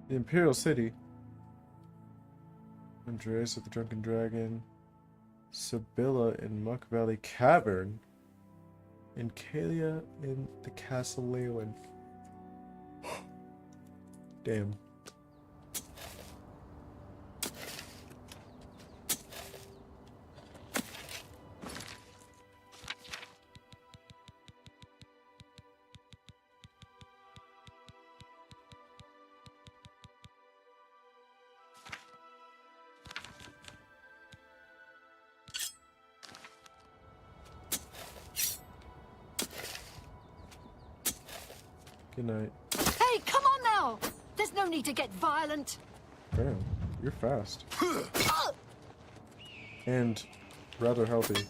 The Imperial City. Andreas of the Drunken Dragon. Sibylla in Muck Valley Cavern. And Kalia in the Castle Leyland. Damn. Good night. Hey, come on now! There's no need to get violent. Damn, you're fast. And rather healthy.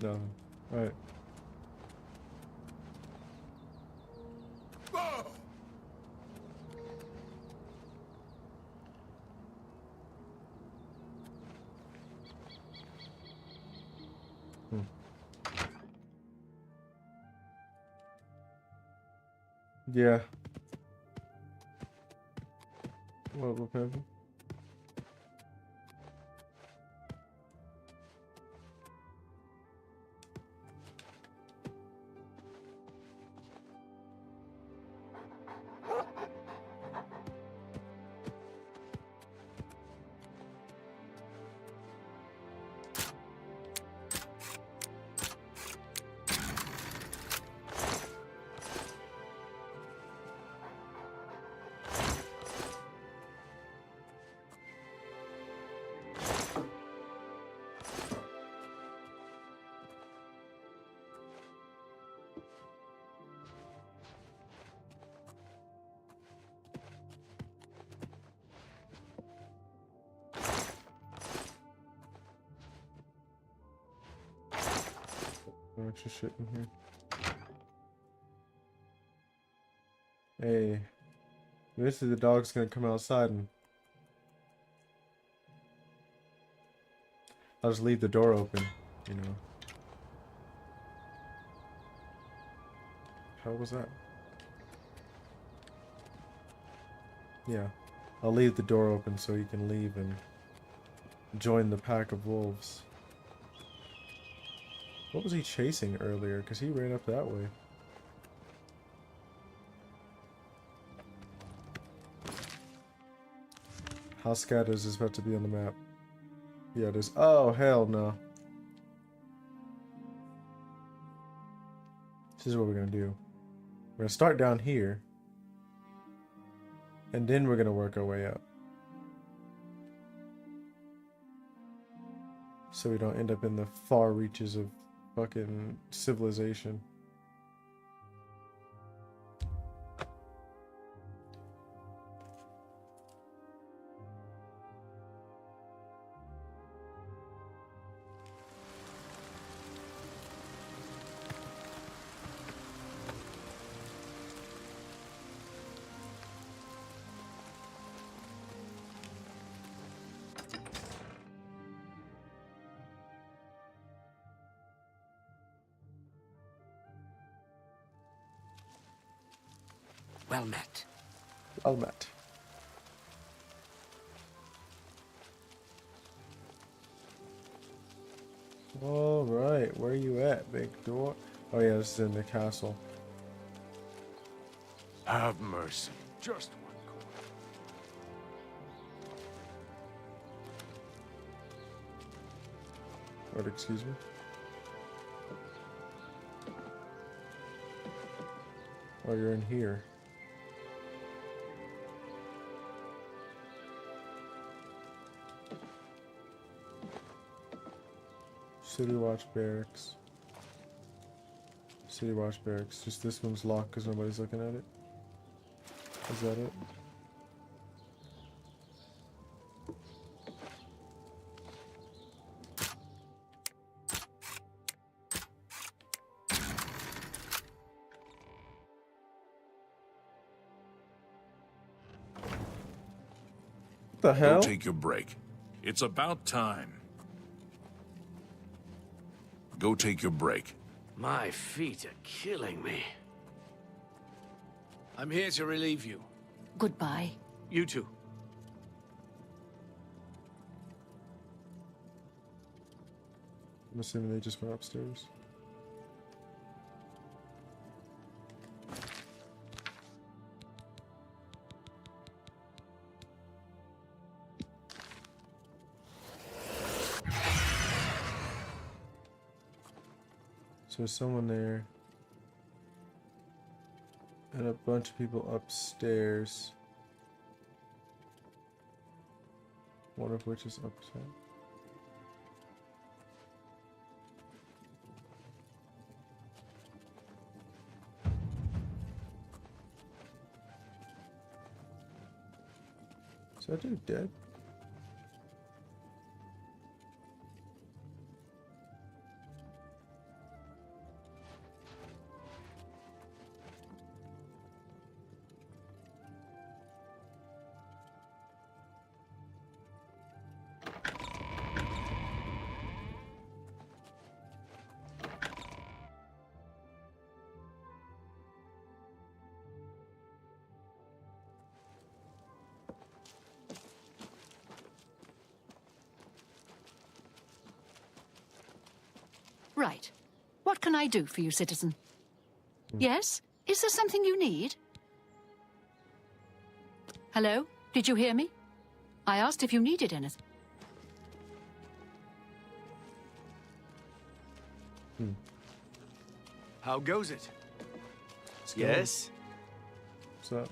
No. Alright. Yeah. What happened? No extra shit in here. Hey, this is the dog's gonna come outside and I'll just leave the door open, you know. How was that? Yeah, I'll leave the door open so he can leave and join the pack of wolves. What was he chasing earlier? Because he ran up that way. How scatters is about to be on the map. Yeah, it is. Oh, hell no. This is what we're going to do. We're going to start down here. And then we're going to work our way up. So we don't end up in the far reaches of fucking civilization. Well met. Well met. All right, where are you at, big door? Oh yeah, this is in the castle. Have mercy. Just one What, excuse me? Oh, you're in here. City Watch Barracks. City Watch Barracks. Just this one's locked because nobody's looking at it. Is that it? The hell? Go take your break. It's about time. Go take your break. My feet are killing me. I'm here to relieve you. Goodbye. You too. I'm assuming they just went upstairs. So there's someone there. And a bunch of people upstairs. One of which is upstairs. Is that dude dead? Right. What can I do for you, citizen? Yes? Is there something you need? Hello? Did you hear me? I asked if you needed anything. How goes it? What's Yes? What's up?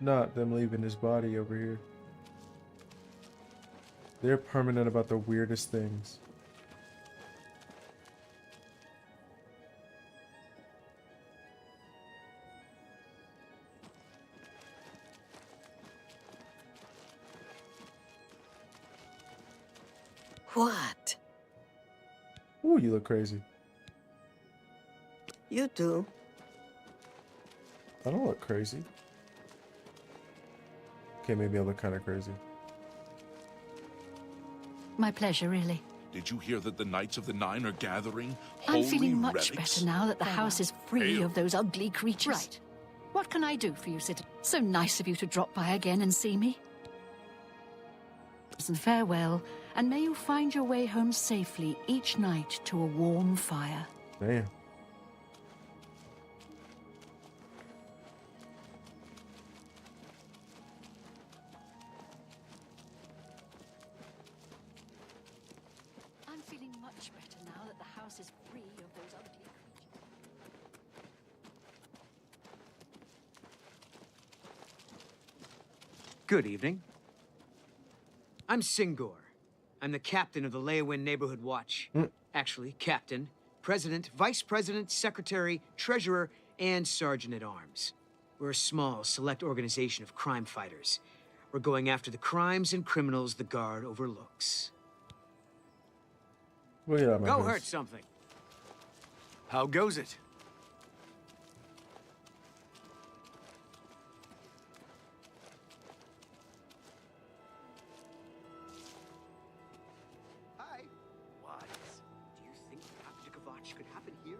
Not them leaving his body over here. They're permanent about the weirdest things. What? Ooh, you look crazy. You do. I don't look crazy. Okay, maybe I look kind of crazy. My pleasure, really. Did you hear that the Knights of the Nine are gathering? I'm Holy feeling much relics? better now that the house is free Hail. of those ugly creatures. Right. What can I do for you, citizen? So nice of you to drop by again and see me. And farewell, and may you find your way home safely each night to a warm fire. Damn. I'm feeling much better now that the house is free of those ugly creatures. Good evening. I'm Singor. I'm the captain of the Leowin Neighborhood Watch. Actually, captain, president, vice president, secretary, treasurer, and sergeant-at-arms. We're a small, select organization of crime fighters. We're going after the crimes and criminals the guard overlooks. Well, yeah, Go hurt something. How goes it? Hi. What? Do you think Abdikavach could happen here?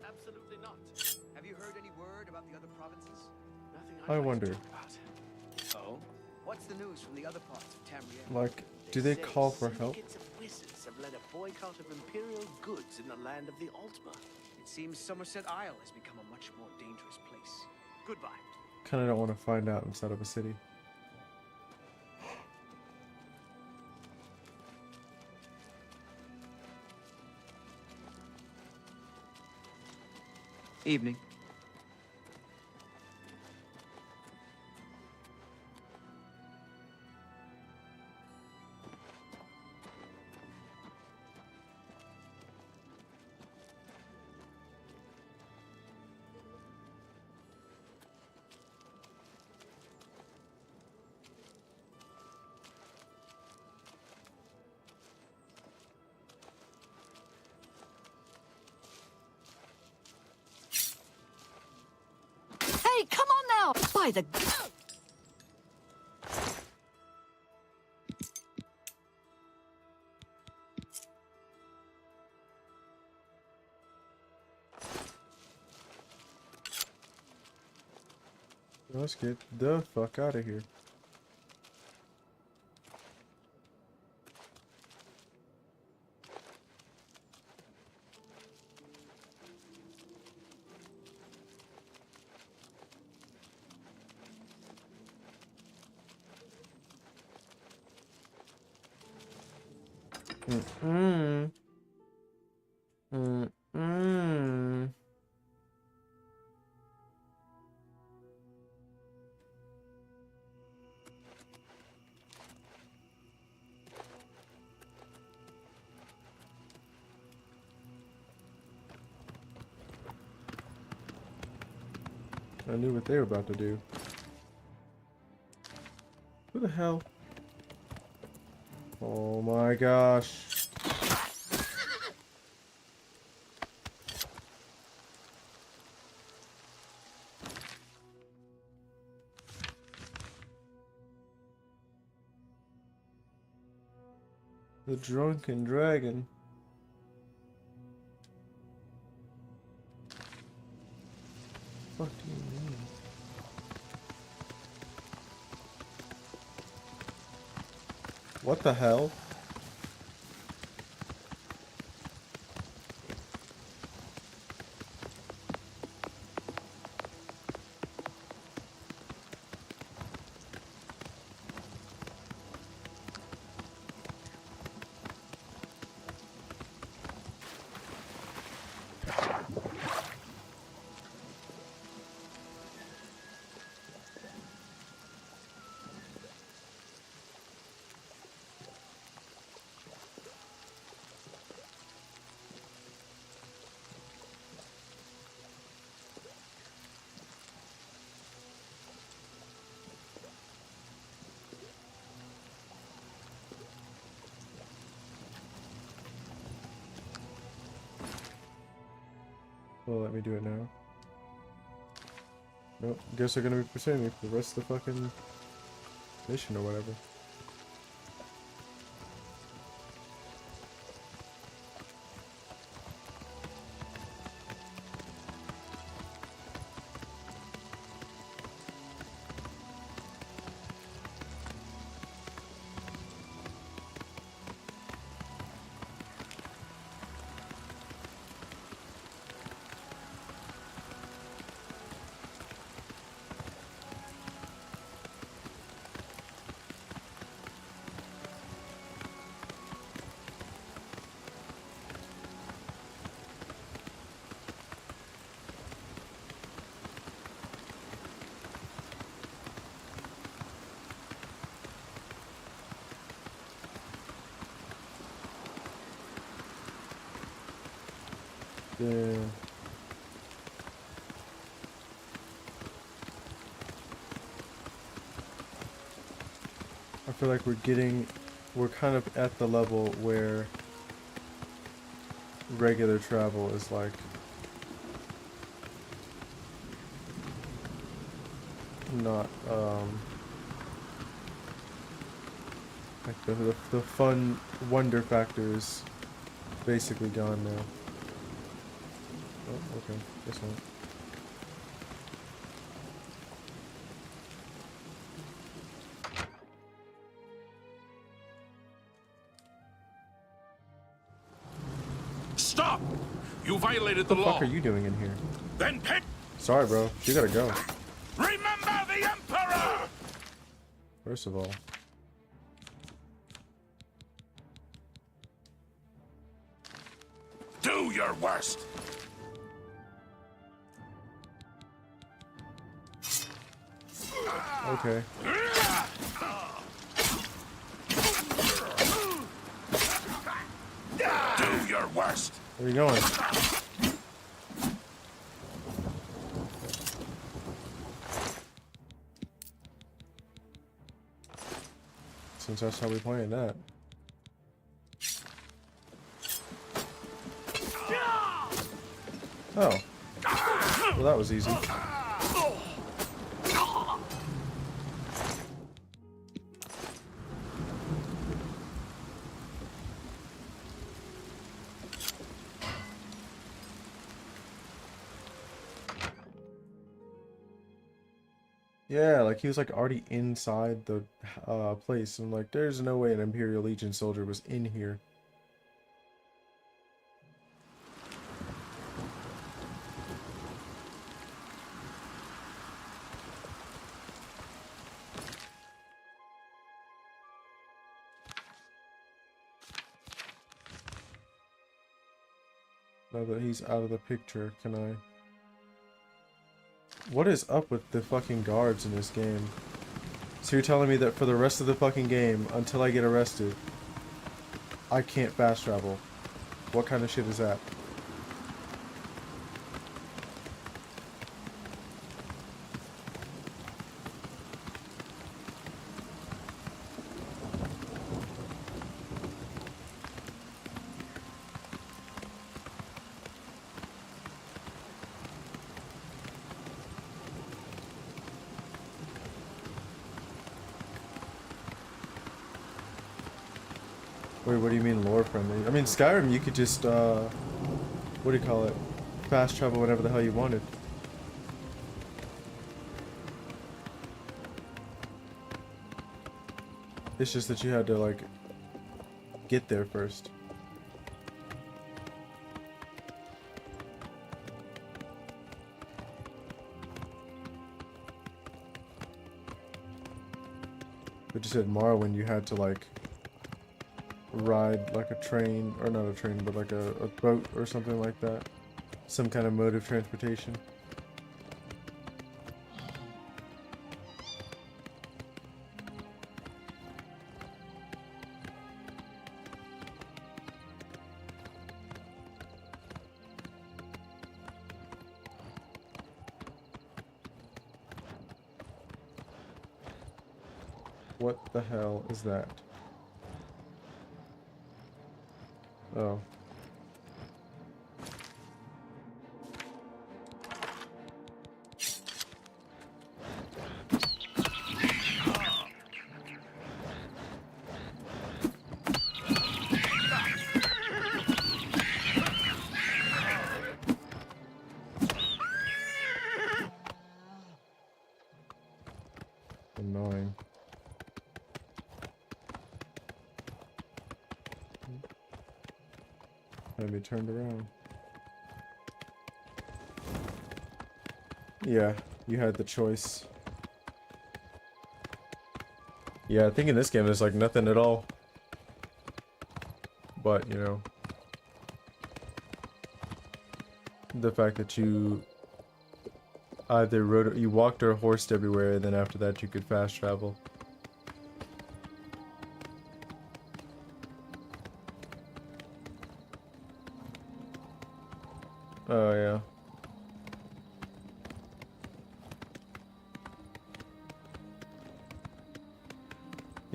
Absolutely not. Have you heard any word about the other provinces? Nothing I wonder. Oh? What's the news from the other parts of Tamriel? Like, do they call for help? Syndicates of wizards have led a boycott of Imperial goods in the land of the Ultima. It seems Somerset Isle has become a much more dangerous place. Goodbye. Kind of don't want to find out inside of a city. Evening. Hey, come on now! By the... Let's get the fuck out of here. Mm-mm. Mm-mm. I knew what they were about to do. Who the hell? Oh my gosh. The drunken dragon. What do you mean? What the hell? Well, let me do it now. Nope, guess they're gonna be pursuing me for the rest of the fucking mission or whatever. Yeah. feel like we're kind of at the level where regular travel is like not like the fun wonder factor is basically gone now. Oh, okay, this one. Stop! You violated the What the law. fuck are you doing in here? Then pick. Sorry, bro. You gotta go. Remember the Emperor! First of all. Do your worst. Okay. Do your worst. Where are you going? Since that's how we playing that. Oh. Well, that was easy. Yeah, like he was like already inside the place. I'm like, there's no way an Imperial Legion soldier was in here. Now that he's out of the picture, can I... What is up with the fucking guards in this game? So you're telling me that for the rest of the fucking game, until I get arrested, I can't fast travel? What kind of shit is that? Wait, what do you mean lore friendly? I mean, Skyrim, you could just, what do you call it? Fast travel whenever the hell you wanted. It's just that you had to, like, get there first. But you said Morrowind, you had to, like, ride like a train, or not a train, but like a boat or something like that. Some kind of mode of transportation. What the hell is that? Oh. Annoying. Had me turned around. Yeah, you had the choice. Yeah, I think in this game there's like nothing at all. But, you know, the fact that you either you walked or horsed everywhere, and then after that you could fast travel. Oh, yeah.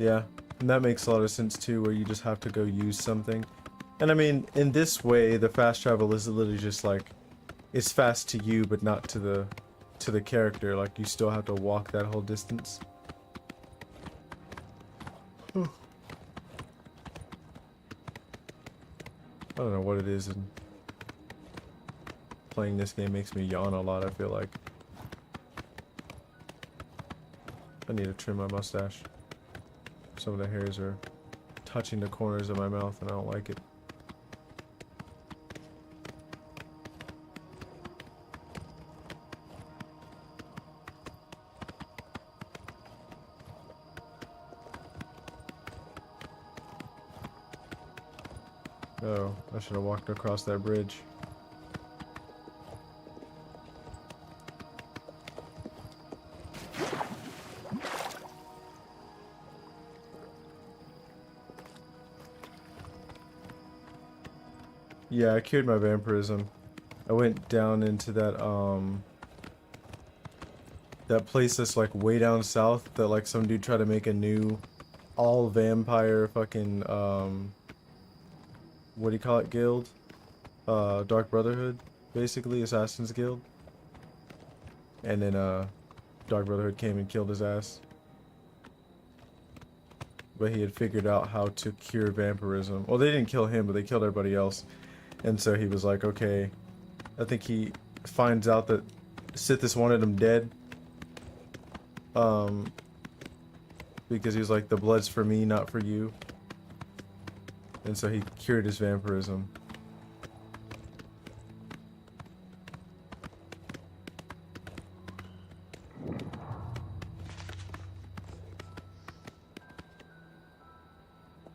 Yeah, and that makes a lot of sense too, where you just have to go use something. And I mean, in this way, the fast travel is literally just like, it's fast to you, but not to the character. Like, you still have to walk that whole distance. I don't know what it is, and playing this game makes me yawn a lot, I feel like. I need to trim my mustache. Some of the hairs are touching the corners of my mouth and I don't like it. Oh, I should have walked across that bridge. Yeah, I cured my vampirism. I went down into that place that's like way down south that like some dude tried to make a new all vampire fucking what do you call it, guild? Dark Brotherhood, basically, Assassin's Guild. And then Dark Brotherhood came and killed his ass. But he had figured out how to cure vampirism. Well, they didn't kill him, but they killed everybody else. And so he was like, okay, I think he finds out that Sithis wanted him dead. Because he was like, the blood's for me, not for you. And so he cured his vampirism.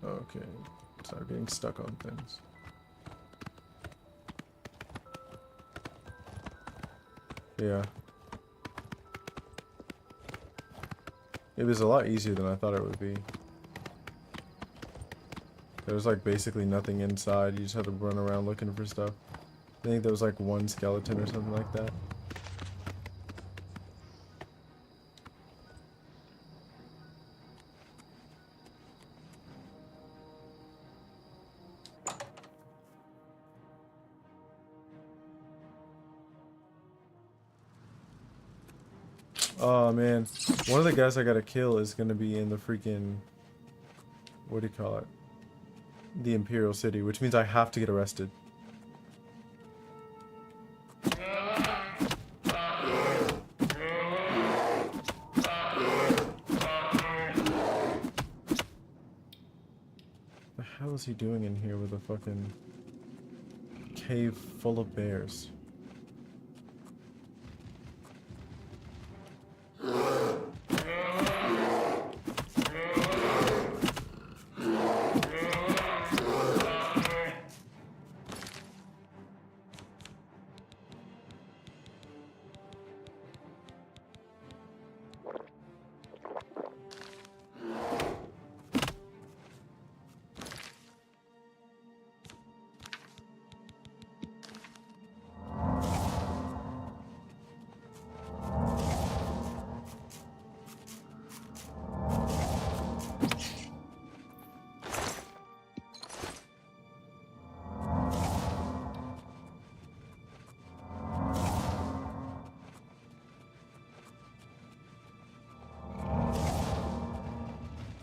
Okay, start getting stuck on things. Yeah. It was a lot easier than I thought it would be. There was like basically nothing inside. You just had to run around looking for stuff. I think there was like one skeleton or something like that. Oh man, one of the guys I gotta kill is gonna be in the freaking, what do you call it? The Imperial City, which means I have to get arrested. The hell is he doing in here with a fucking cave full of bears?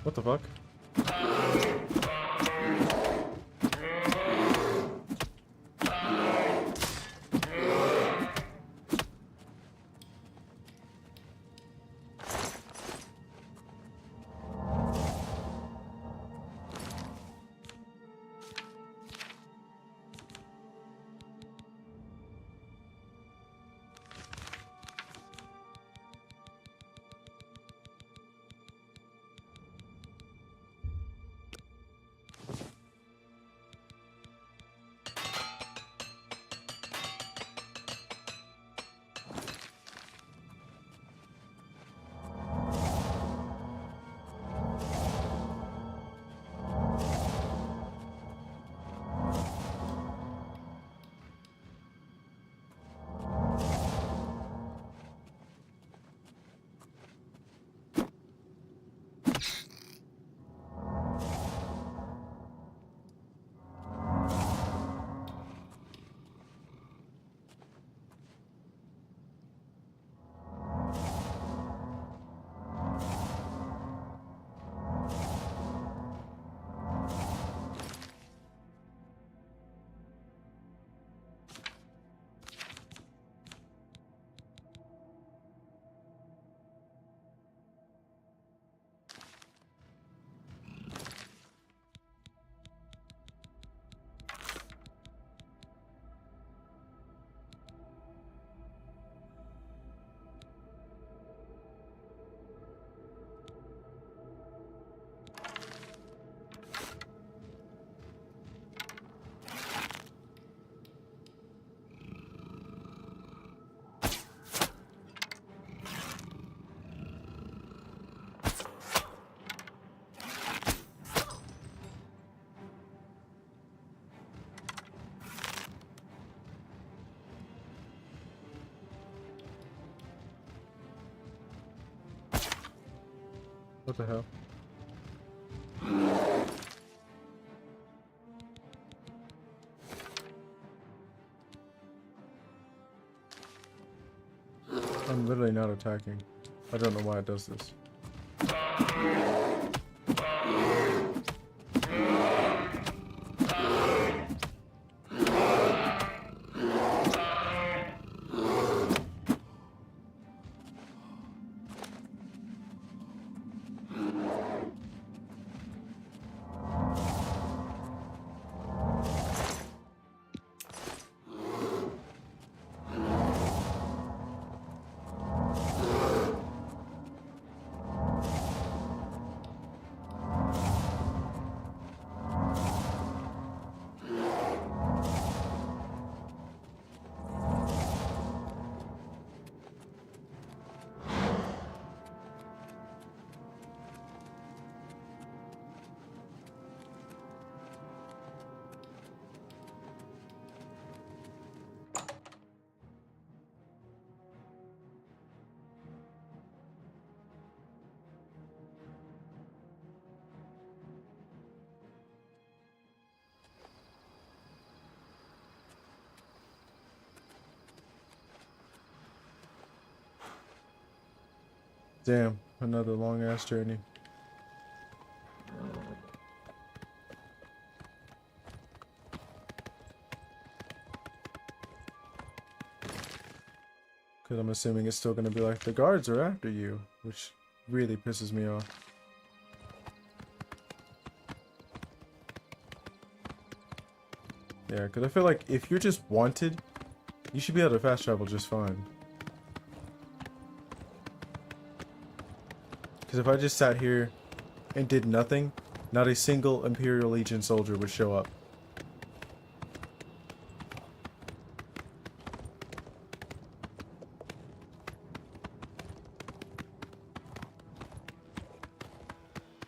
What the fuck? What the hell? I'm literally not attacking. I don't know why it does this. Damn, another long ass journey. Because I'm assuming it's still going to be like, the guards are after you, which really pisses me off. Yeah, because I feel like if you're just wanted, you should be able to fast travel just fine. Because if I just sat here and did nothing, not a single Imperial Legion soldier would show up.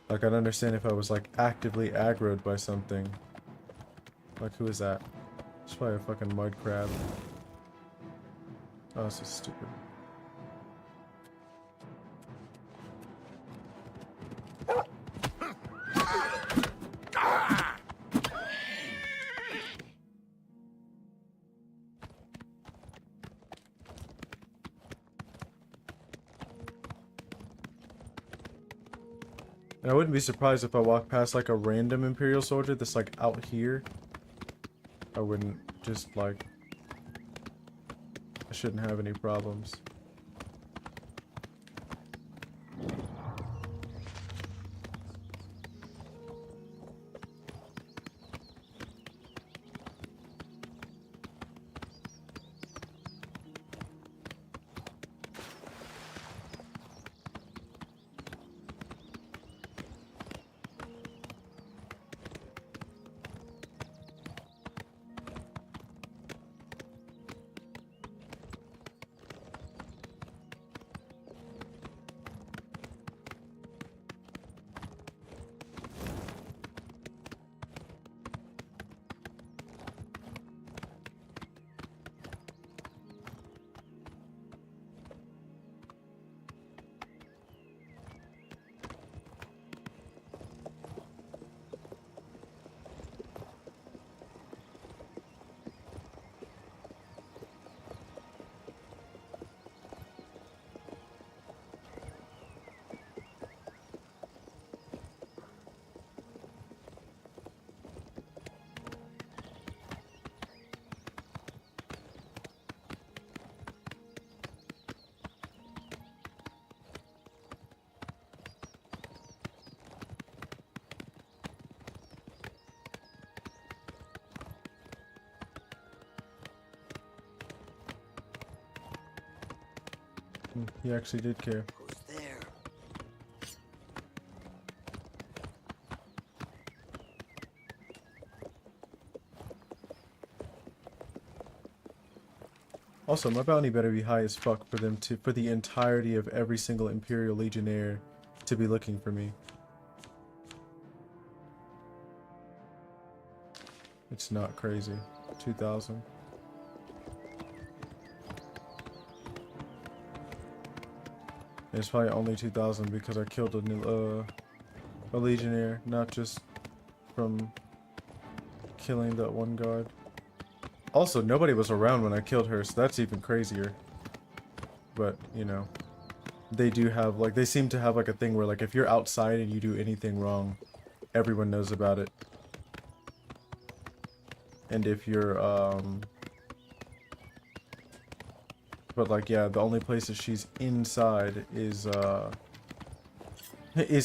Like, I'd understand if I was, like, actively aggroed by something. Like, who is that? It's probably a fucking mud crab. Oh, this is stupid. And I wouldn't be surprised if I walked past like a random Imperial soldier that's like out here. I wouldn't just like... I shouldn't have any problems. He actually did care. Who's there? Also, my bounty better be high as fuck for them to, for the entirety of every single Imperial Legionnaire to be looking for me. It's not crazy. 2,000. And it's probably only 2,000 because I killed a legionnaire, not just from killing that one guard. Also, nobody was around when I killed her, so that's even crazier. But, you know, they do have, like, they seem to have, like, a thing where, like, if you're outside and you do anything wrong, everyone knows about it. And if you're, but, like, yeah, the only places she's inside is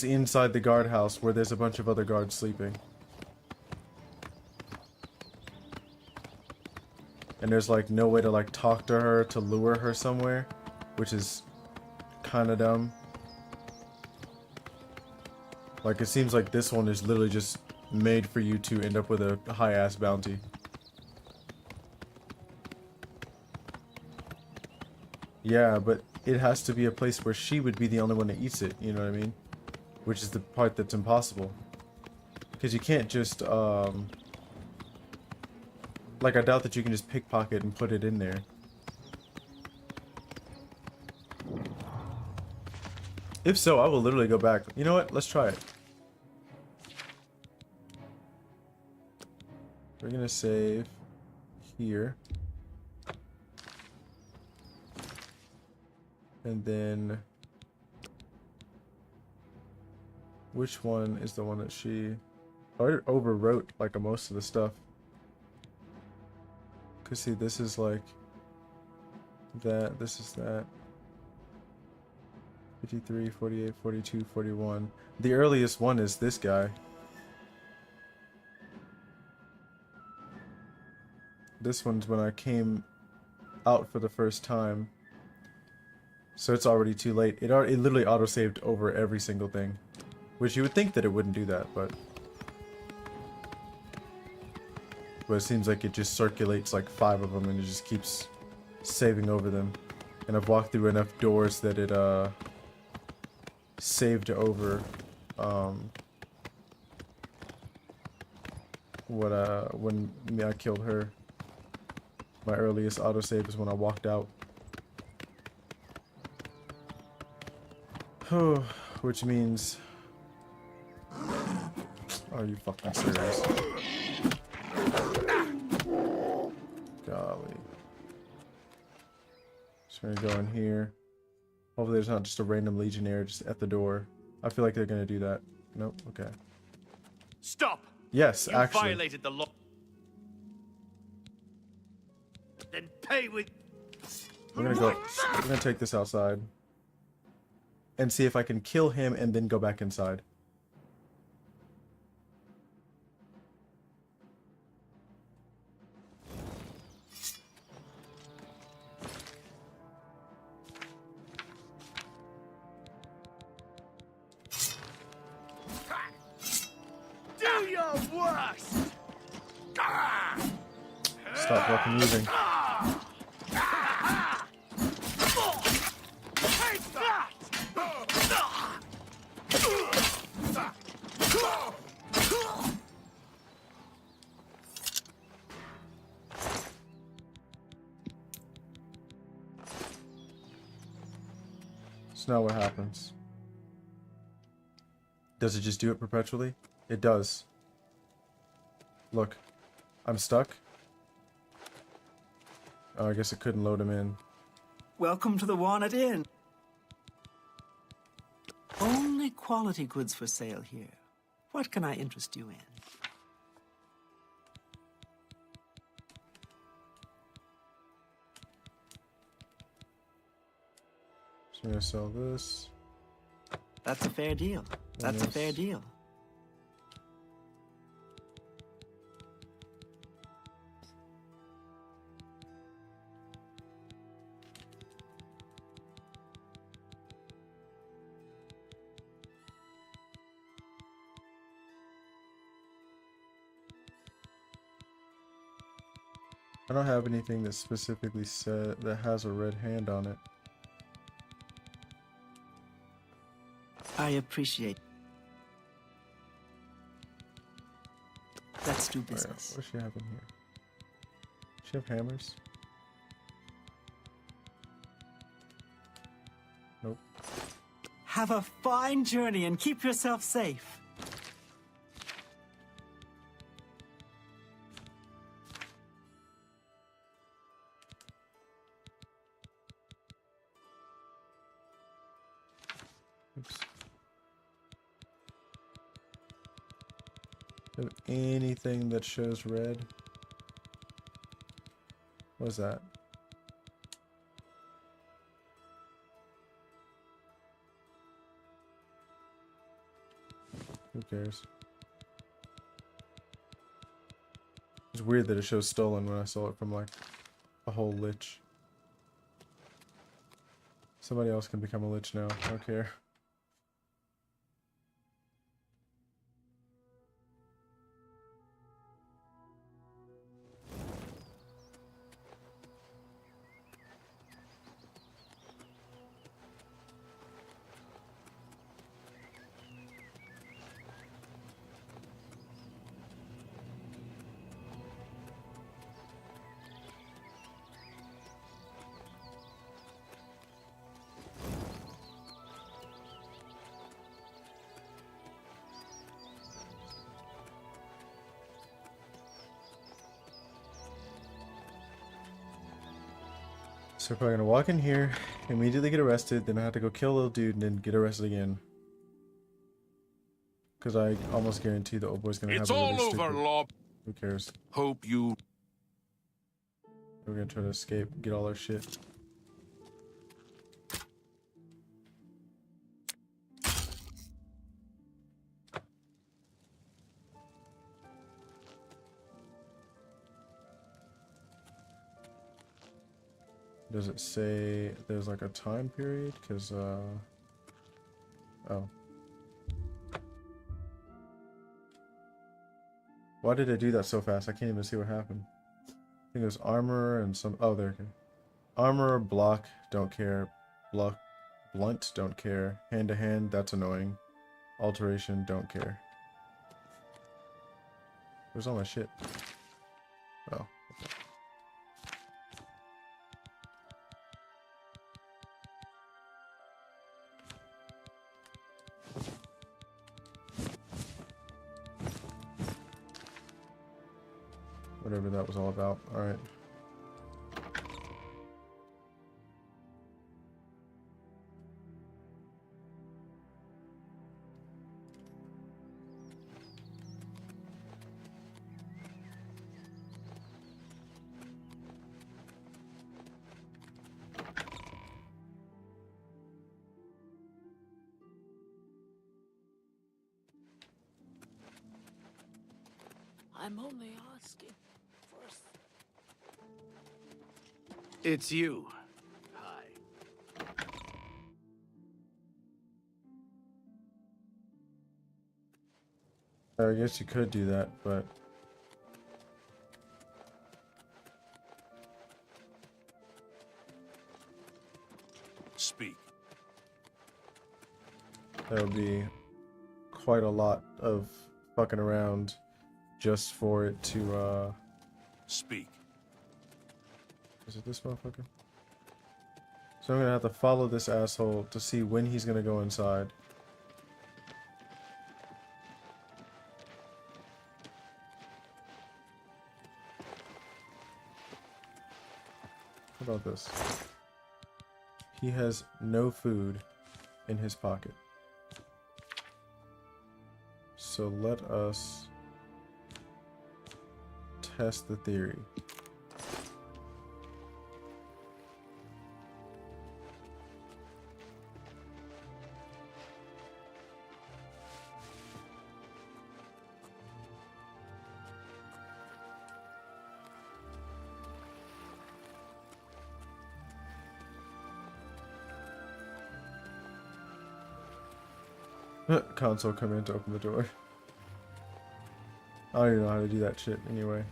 inside the guardhouse where there's a bunch of other guards sleeping. And there's, like, no way to, like, talk to her to lure her somewhere, which is kind of dumb. Like, it seems like this one is literally just made for you to end up with a high-ass bounty. Yeah, but it has to be a place where she would be the only one that eats it, you know what I mean? Which is the part that's impossible. Because you can't just, like, I doubt that you can just pickpocket and put it in there. If so, I will literally go back. You know what? Let's try it. We're gonna save here. And then... which one is the one that she... I overwrote, like, most of the stuff. Cause see, this is like... that, this is that. 53, 48, 42, 41. The earliest one is this guy. This one's when I came out for the first time. So it's already too late. It literally auto-saved over every single thing. Which you would think that it wouldn't do that, but... but it seems like it just circulates like 5 of them and it just keeps saving over them. And I've walked through enough doors that it, saved over when I killed her. My earliest autosave is when I walked out. Which means... are you fucking serious? Golly. Just gonna go in here. Hopefully there's not just a random legionnaire just at the door. I feel like they're gonna do that. Nope, okay. Stop! Yes, you actually. violated the law. Then pay with... We're gonna take this outside. And see if I can kill him and then go back inside. Do your worst! Stop fucking moving. So now what happens? Does it just do it perpetually? It does. Look. I'm stuck. Oh, I guess it couldn't load him in. Welcome to the Walnut Inn. Only quality goods for sale here. What can I interest you in? So I'm gonna sell this. That's a fair deal. That's a fair deal. I don't have anything that specifically said that has a red hand on it. I appreciate. Let's do business. Right, what does she have in here? Does she have hammers? Nope. Have a fine journey and keep yourself safe. Oops. Have anything that shows red? What's that? Who cares? It's weird that it shows stolen when I saw it from like a whole lich. Somebody else can become a lich now. I don't care. So we're probably gonna walk in here, immediately get arrested, then I have to go kill a little dude and then get arrested again. Because I almost guarantee the old boy's gonna have It's a really all over, stupid. Law. Who cares? Hope you... We're gonna try to escape, get all our shit. Does it say there's like a time period? Because, oh. Why did I do that so fast? I can't even see what happened. I think it was armor and some... Oh, there. Okay. Armor, block, don't care. Block, blunt, don't care. Hand to hand, that's annoying. Alteration, don't care. Where's all my shit? Oh. Whatever that was all about. Alright. I'm only asking for It's you. Hi. I guess you could do that, but... Speak. That would be quite a lot of fucking around just for it to, Speak. Is it this motherfucker? So I'm gonna have to follow this asshole to see when he's gonna go inside. How about this? He has no food in his pocket. So let us test the theory. Console command to open the door. I don't even know how to do that shit anyway.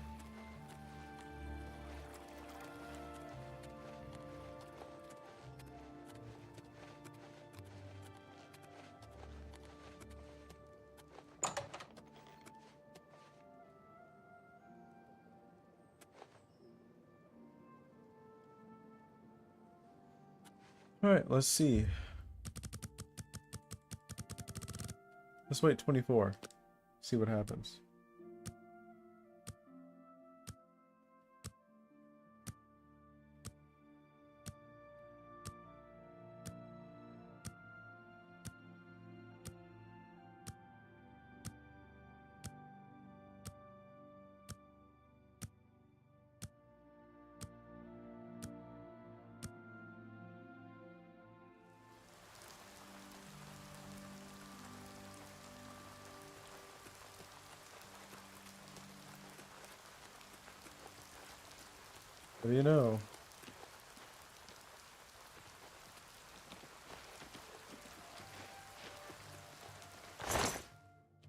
Alright, let's see. Let's wait 24. See what happens. What do you know?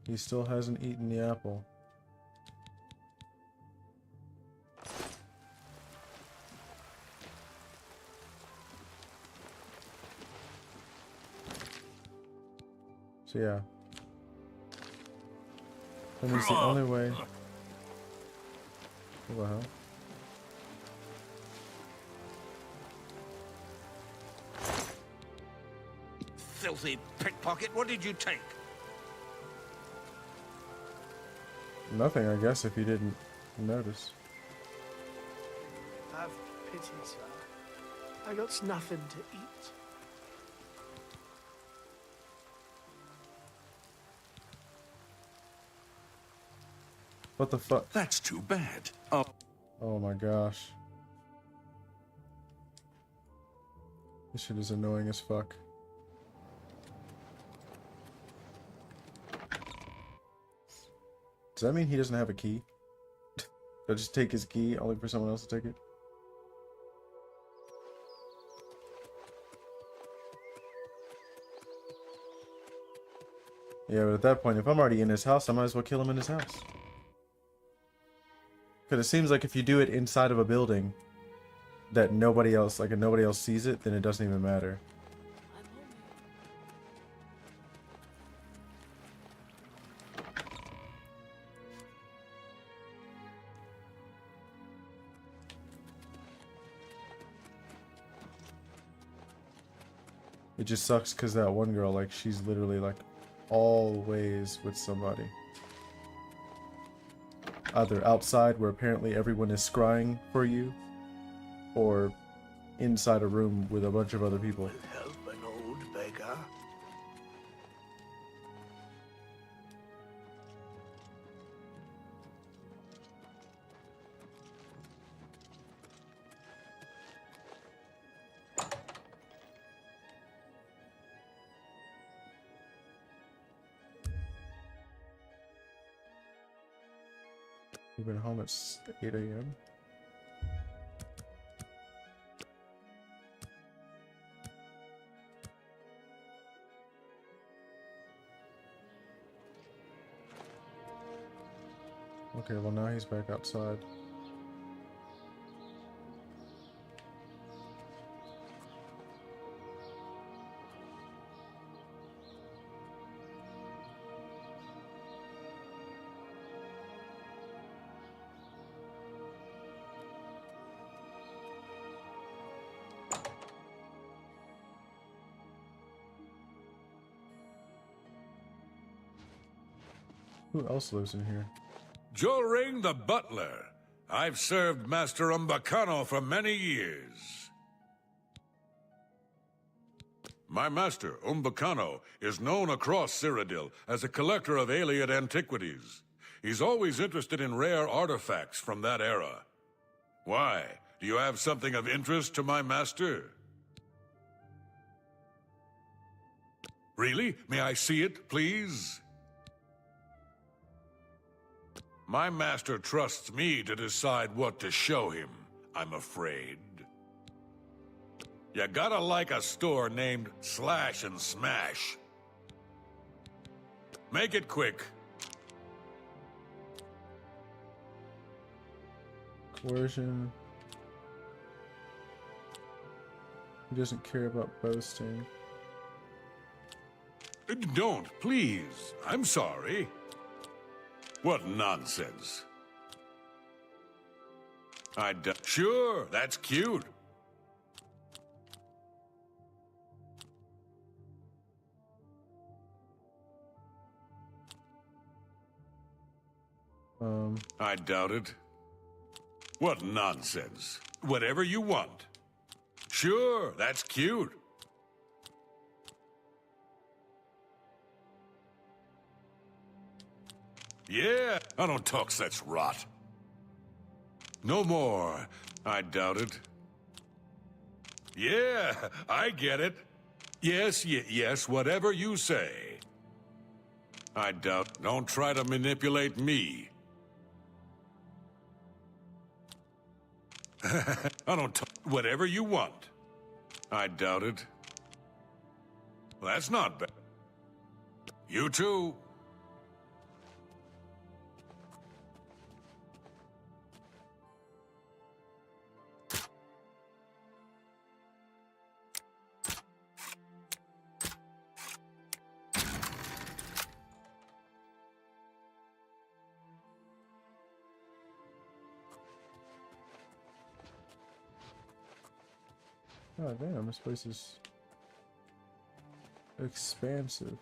He still hasn't eaten the apple. So yeah. That means the only way... What the hell? Filthy pickpocket, what did you take? Nothing, I guess, if you didn't notice. Have pity, sir. I got nothing to eat. What the fuck? That's too bad. Oh my gosh. This shit is annoying as fuck. Does that mean he doesn't have a key? They'll just take his key only for someone else to take it? Yeah, but at that point, if I'm already in his house, I might as well kill him in his house. Because it seems like if you do it inside of a building that nobody else, like if nobody else sees it, then it doesn't even matter. It just sucks because that one girl, like, she's literally, like, always with somebody. Either outside, where apparently everyone is scrying for you, or inside a room with a bunch of other people. Help an old beggar. You've been home at 8 a.m. Okay, well now he's back outside. Who else lives in here? Joring the butler. I've served Master Umbacano for many years. My master, Umbacano, is known across Cyrodiil as a collector of alien antiquities. He's always interested in rare artifacts from that era. Why? Do you have something of interest to my master? Really? May I see it, please? My master trusts me to decide what to show him, I'm afraid. You gotta like a store named Slash and Smash. Make it quick. Coercion. He doesn't care about boasting. Don't, please. I'm sorry. What nonsense. Sure, that's cute. I doubt it. What nonsense. Whatever you want. Sure, that's cute. Yeah, I don't talk such rot. No more. I doubt it. Yeah, I get it. Yes, yes, whatever you say. I doubt. Don't try to manipulate me. I don't talk. Whatever you want. I doubt it. That's not bad. You too. Oh damn, this place is expansive.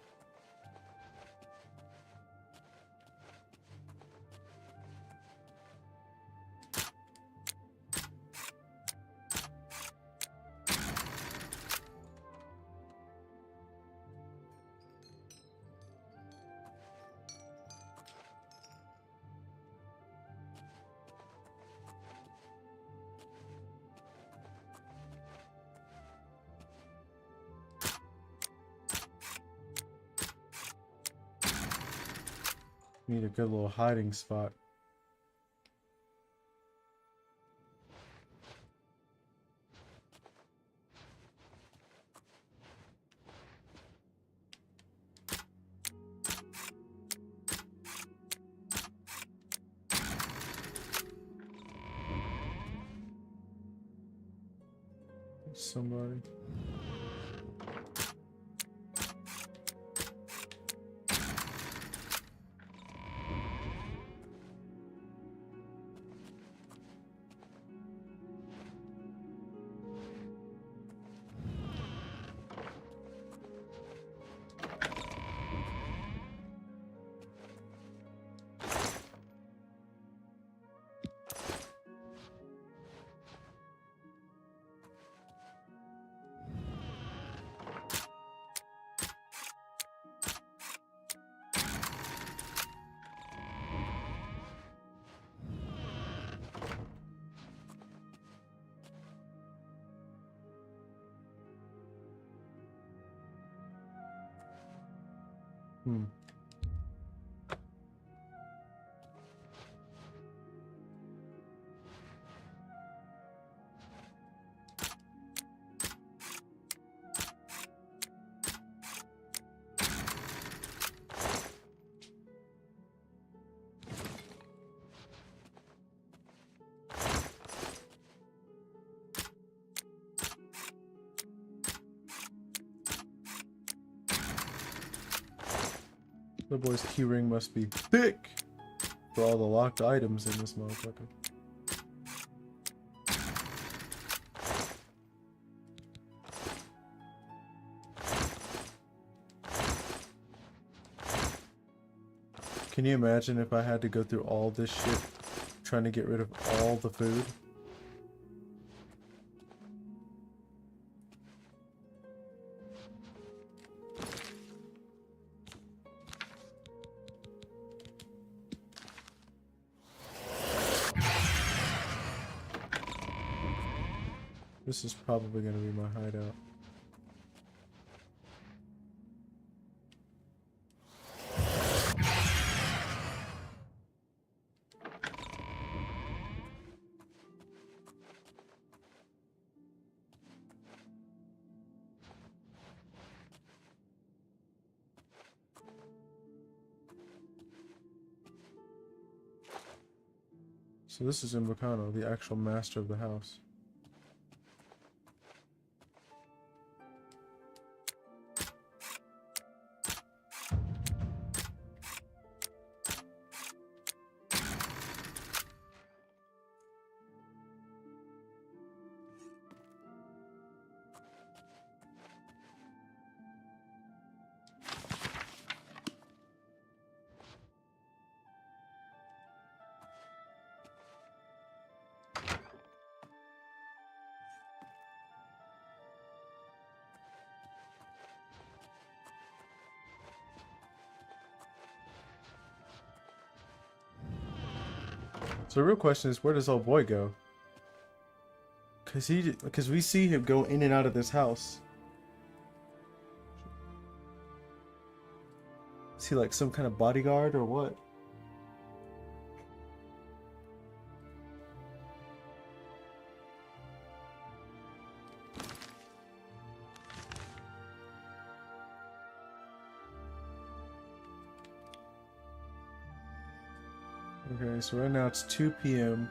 Need a good little hiding spot. Somebody. Hmm. The boy's keyring must be thick for all the locked items in this motherfucker. Can you imagine if I had to go through all this shit trying to get rid of all the food? This is probably going to be my hideout. So this is Umbacano, the actual master of the house. So the real question is, where does old boy go? Cause we see him go in and out of this house. Is he like some kind of bodyguard or what? Okay, so right now it's 2 p.m.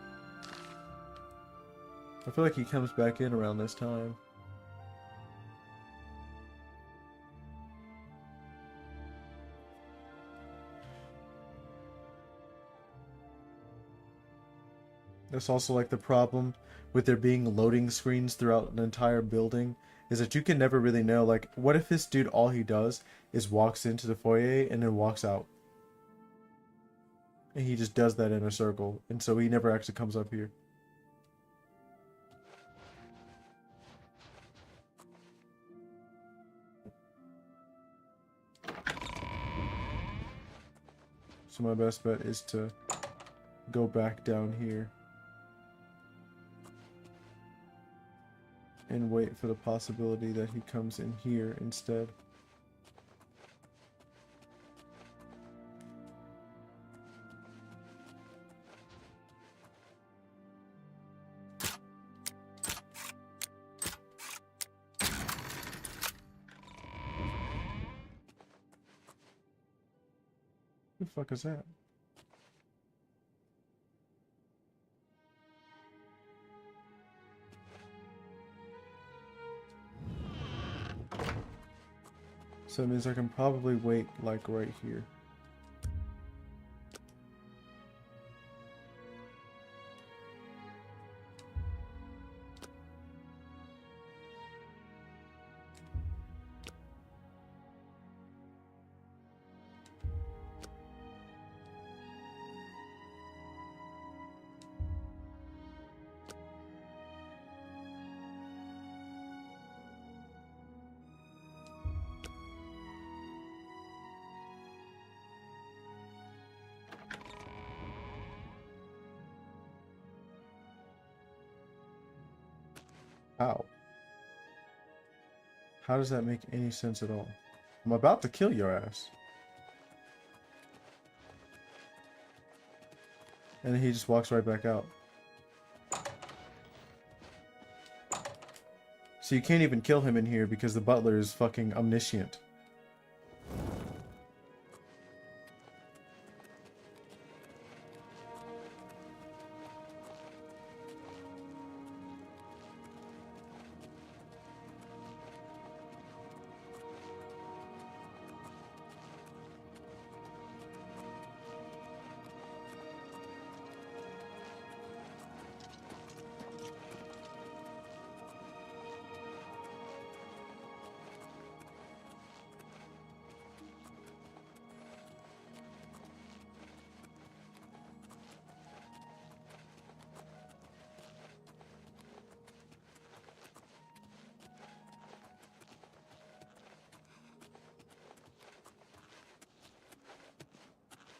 I feel like he comes back in around this time. That's also like the problem with there being loading screens throughout an entire building, is that you can never really know, like, what if this dude, all he does is walks into the foyer and then walks out? And he just does that in a circle, and so he never actually comes up here. So my best bet is to go back down here and wait for the possibility that he comes in here instead. Who the fuck is that? So it means I can probably wait like right here. How? How does that make any sense at all? I'm about to kill your ass. And then he just walks right back out. So you can't even kill him in here because the butler is fucking omniscient.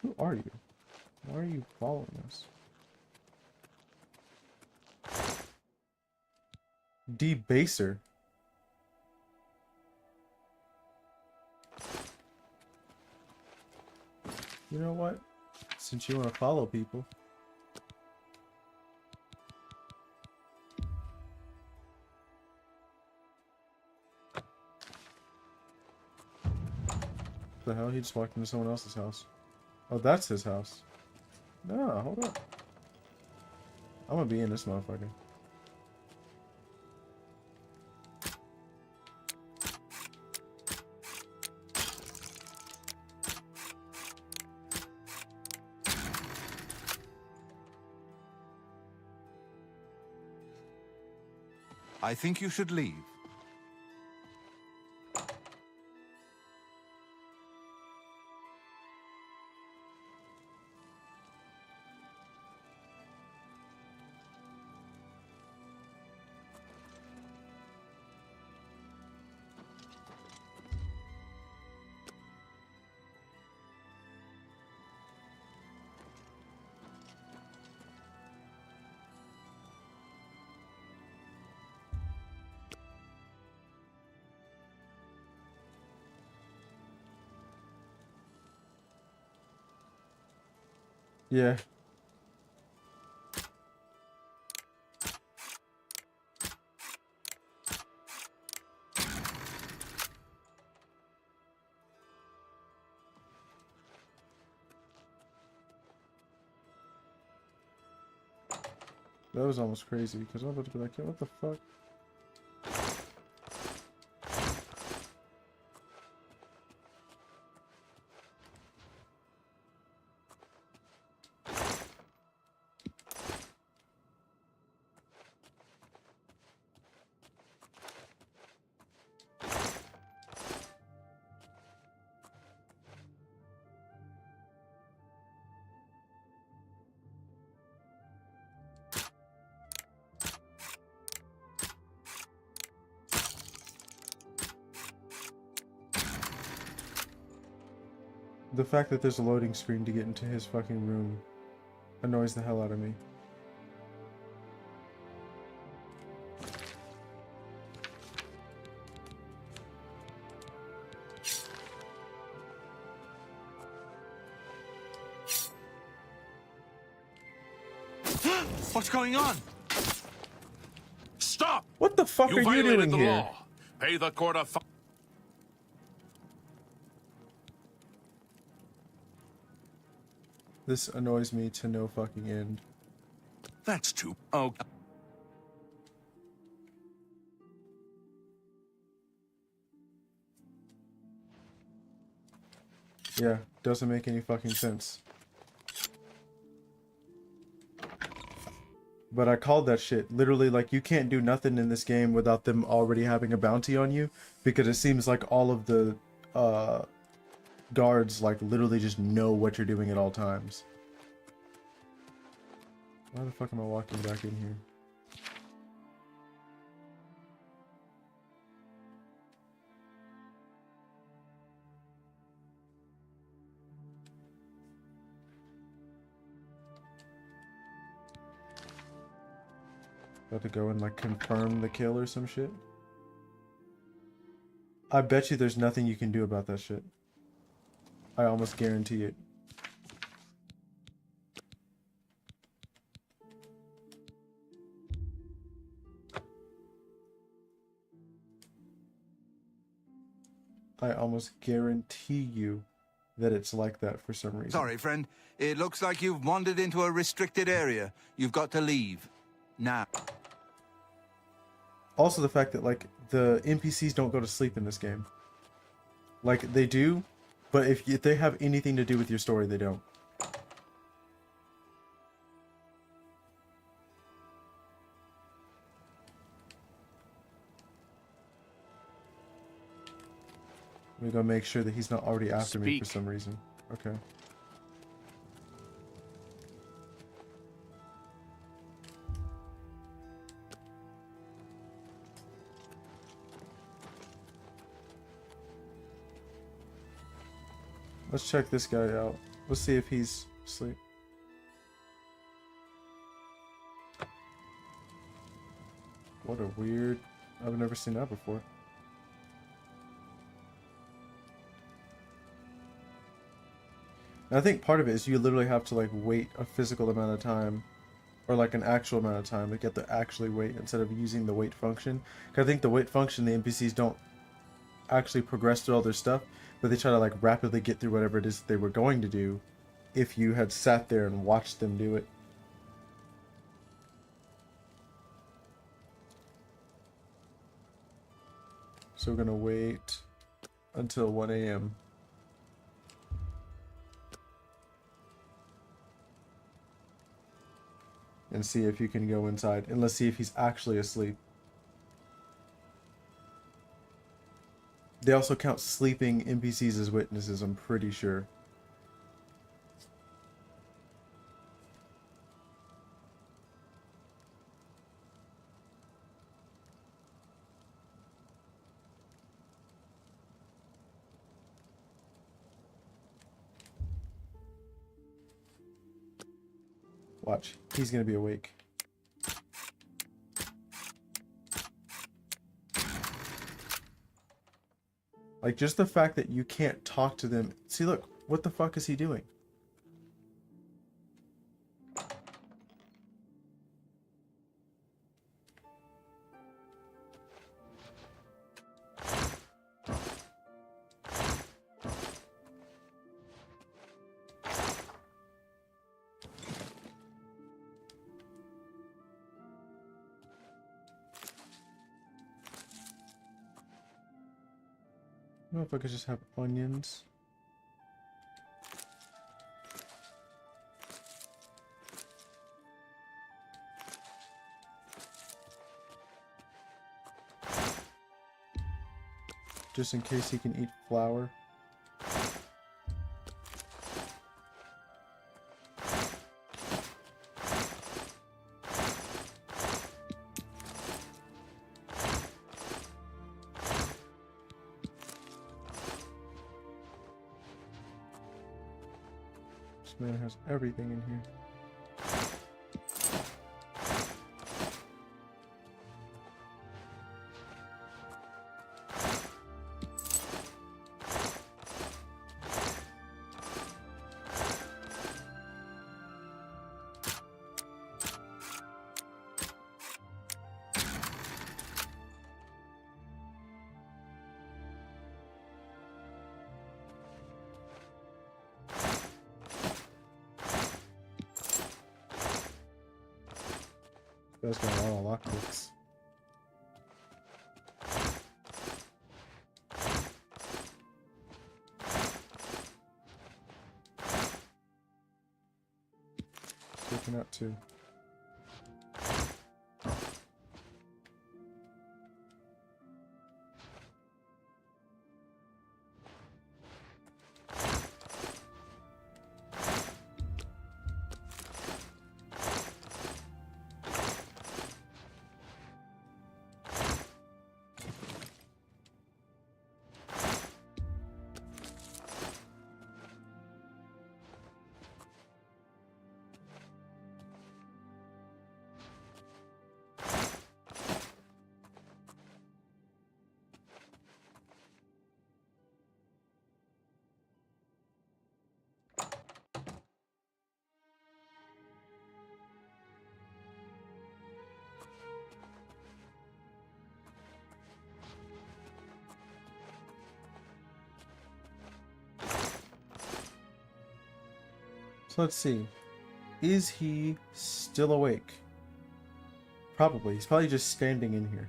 Who are you? Why are you following us? Debaser. You know what? Since you want to follow people. What the hell? He just walked into someone else's house. Oh, that's his house. No, hold up. I'm gonna be in this motherfucker. I think you should leave. Yeah. That was almost crazy, because I'm about to be like, yo, what the fuck? The fact that there's a loading screen to get into his fucking room annoys the hell out of me. What's going on? Stop! What the fuck You are you violated doing the here? law. Pay the court a fine. This annoys me to no fucking end. That's too. Oh. Yeah, doesn't make any fucking sense. But I called that shit. Literally, like, you can't do nothing in this game without them already having a bounty on you, because it seems like all of the guards, like, literally just know what you're doing at all times. Why the fuck am I walking back in here? About to go and, like, confirm the kill or some shit? I bet you there's nothing you can do about that shit. I almost guarantee it. I almost guarantee you that it's like that for some reason. Sorry, friend. It looks like you've wandered into a restricted area. You've got to leave. Now. Also the fact that, like, the NPCs don't go to sleep in this game. Like, they do, but if they have anything to do with your story, they don't. We're gonna make sure that he's not already after me for some reason. Okay. Let's check this guy out. Let's see if he's asleep. What a weird... I've never seen that before. And I think part of it is you literally have to, like, wait a physical amount of time, or like an actual amount of time to get to actually wait instead of using the wait function. Because I think the wait function, the NPCs don't actually progress through all their stuff, but they try to, like, rapidly get through whatever it is they were going to do if you had sat there and watched them do it. So we're gonna wait until 1 a.m. and see if you can go inside, and let's see if he's actually asleep. They also count sleeping NPCs as witnesses, I'm pretty sure. Watch, he's gonna be awake. Like, just the fact that you can't talk to them. See, look, what the fuck is he doing? don't know if I could just have onions. Just in case he can eat flour. This man has everything in here. That's got a lot of lockpicks. Looking out too. So let's see. Is he still awake? Probably. He's probably just standing in here.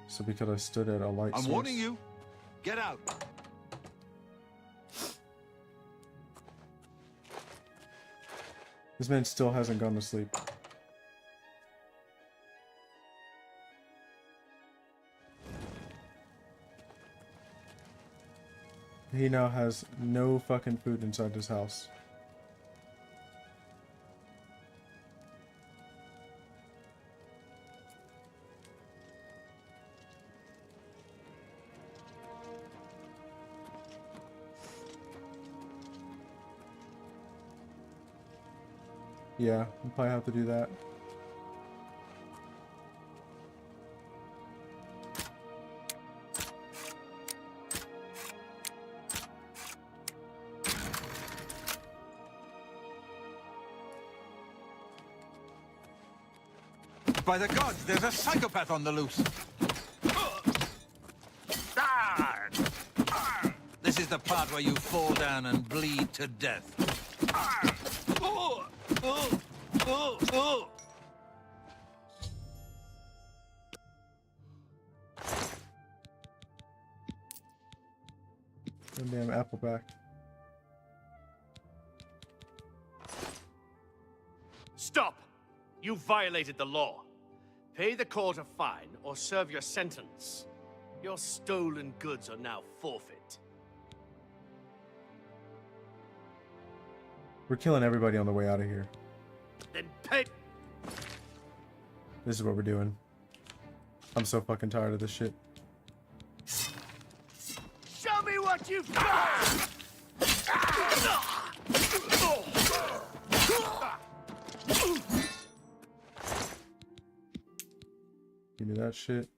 So because I stood at a light source. I'm warning you. Get out. This man still hasn't gone to sleep. He now has no fucking food inside this house. Yeah, we'll probably have to do that. By the gods, there's a psychopath on the loose. This is the part where you fall down and bleed to death. Damn Appleback. Stop! You violated the law. Pay the court a fine or serve your sentence. Your stolen goods are now forfeit. We're killing everybody on the way out of here. Then pay. This is what we're doing. I'm so fucking tired of this shit. Show me what you've got! Give me that shit.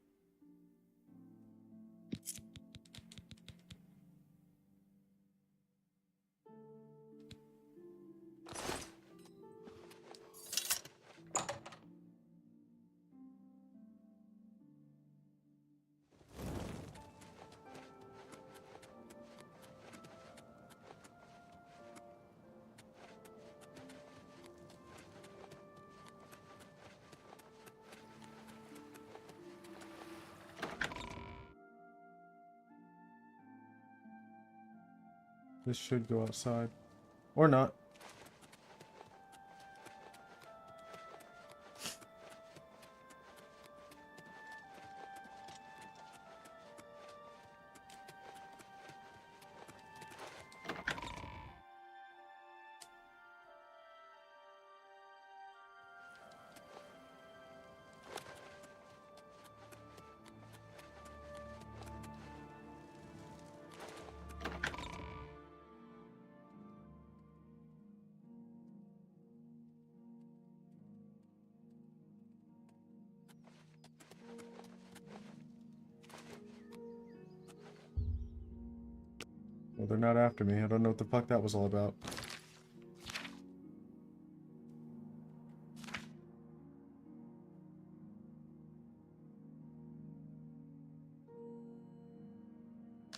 This should go outside. Or not. Well, they're not after me. I don't know what the fuck that was all about.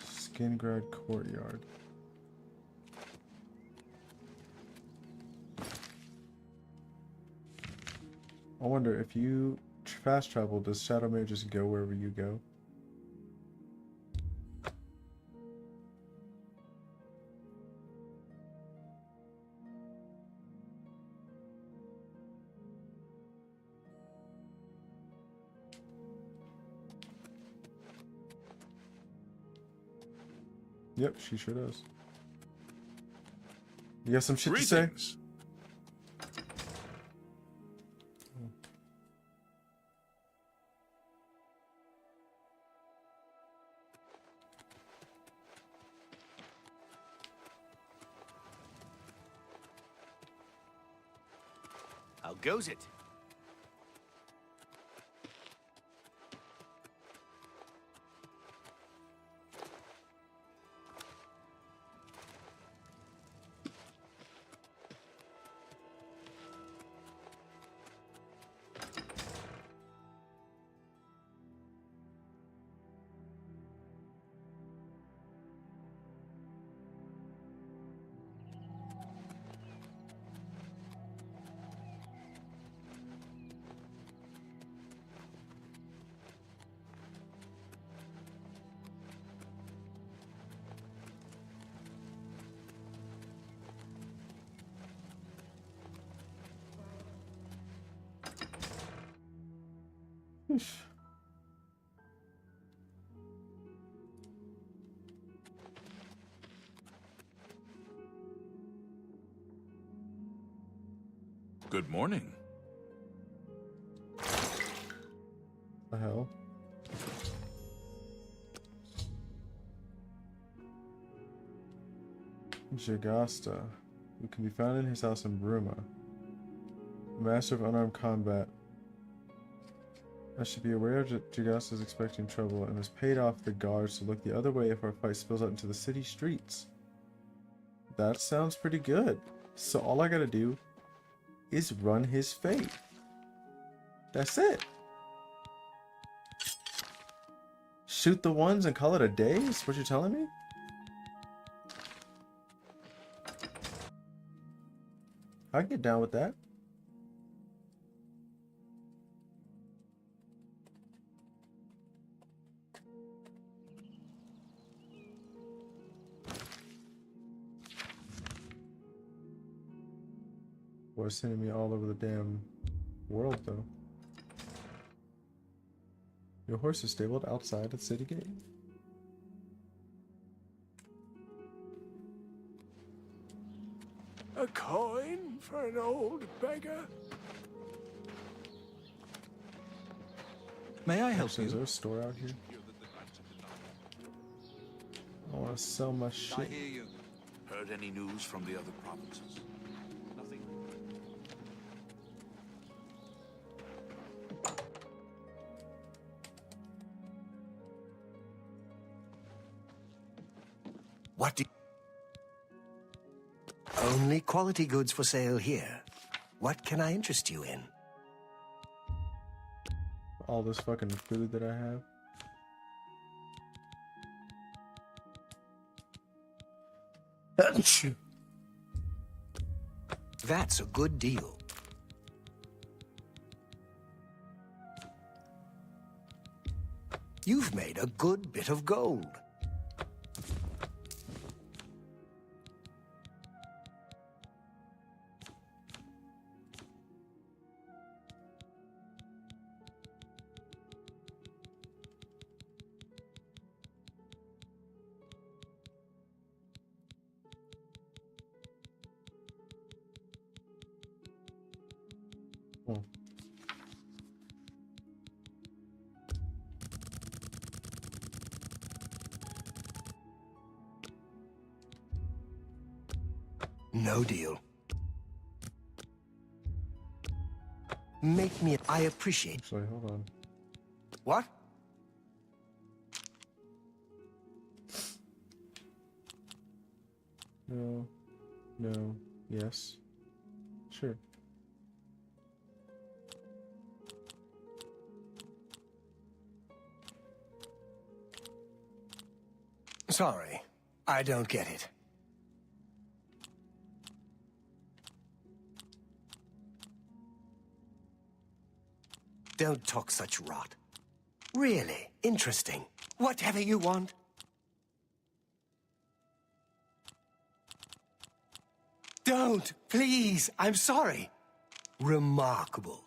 Skingrad Courtyard. I wonder if you fast travel, does Shadowmare just go wherever you go? Yep, she sure does. You got some shit to say? How goes it? Good morning. The hell? Jagasta, who can be found in his house in Bruma. Master of unarmed combat. I should be aware that Jagasta is expecting trouble and has paid off the guards to look the other way if our fight spills out into the city streets. That sounds pretty good. So all I gotta do is run his fate. That's it. Shoot the ones and call it a day? Is what you're telling me? I get down with that. Boy, sending me all over the damn world, though. Your horse is stabled outside the city gate. A coin for an old beggar? May I help Actually, you? is there a store out here? I want to sell my shit. I hear you. Heard any news from the other provinces? Nothing. What do Only quality goods for sale here. What can I interest you in? All this fucking food that I have. That's a good deal. You've made a good bit of gold. Hmm. No deal. Make me... I appreciate... Actually, hold on. What? No. No. Yes. Sure. Sorry. I don't get it. Don't talk such rot. Really interesting. Whatever you want. Don't, please. I'm sorry. Remarkable.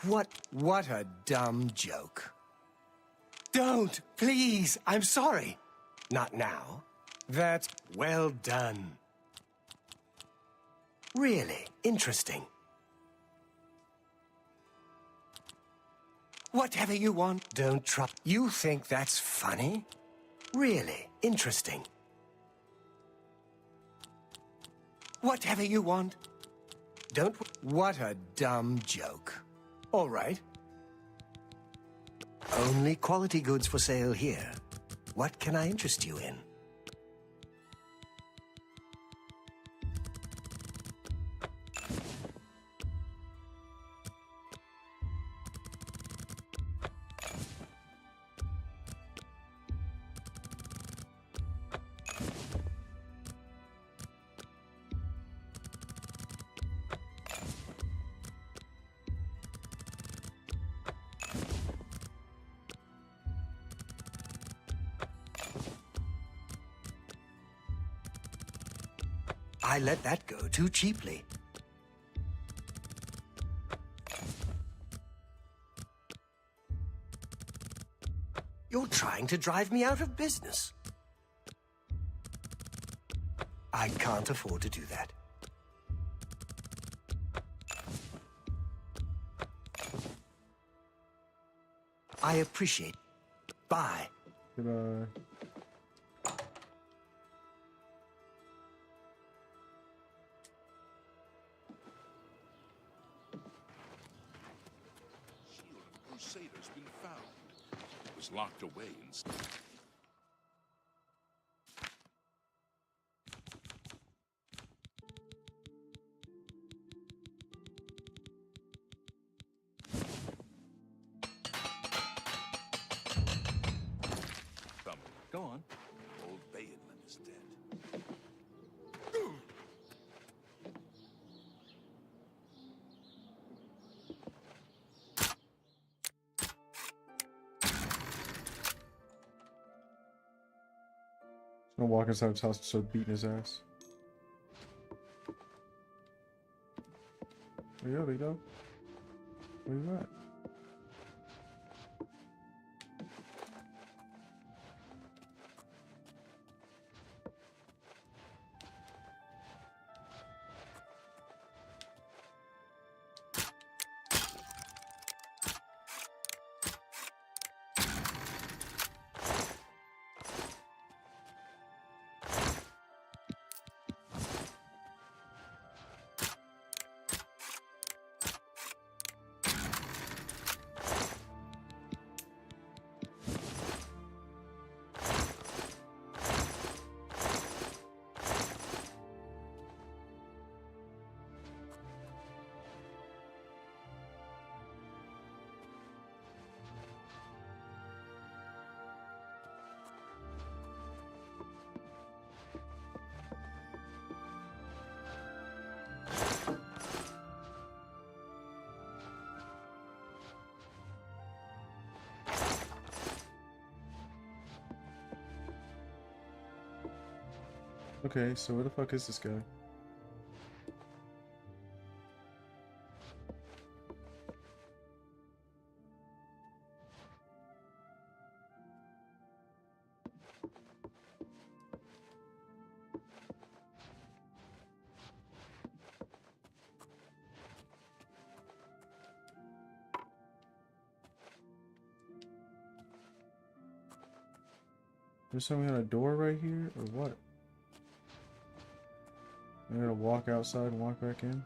What a dumb joke. Don't, please. I'm sorry. Not now. That's well done. Really interesting. Whatever you want, don't try. You think that's funny? Really interesting. Whatever you want. Don't... What a dumb joke. All right. Only quality goods for sale here. What can I interest you in? I let that go too cheaply. You're trying to drive me out of business. I can't afford to do that. I appreciate. Bye. Goodbye. Crusader's been found. It was locked away in... Go on. Old Bayanlin is dead. Gonna walk inside his house and start beating his ass. There you go, Lito. Where you at? Okay, so where the fuck is this guy? There's some kind of door right here, or what? I'm gonna walk outside and walk back in.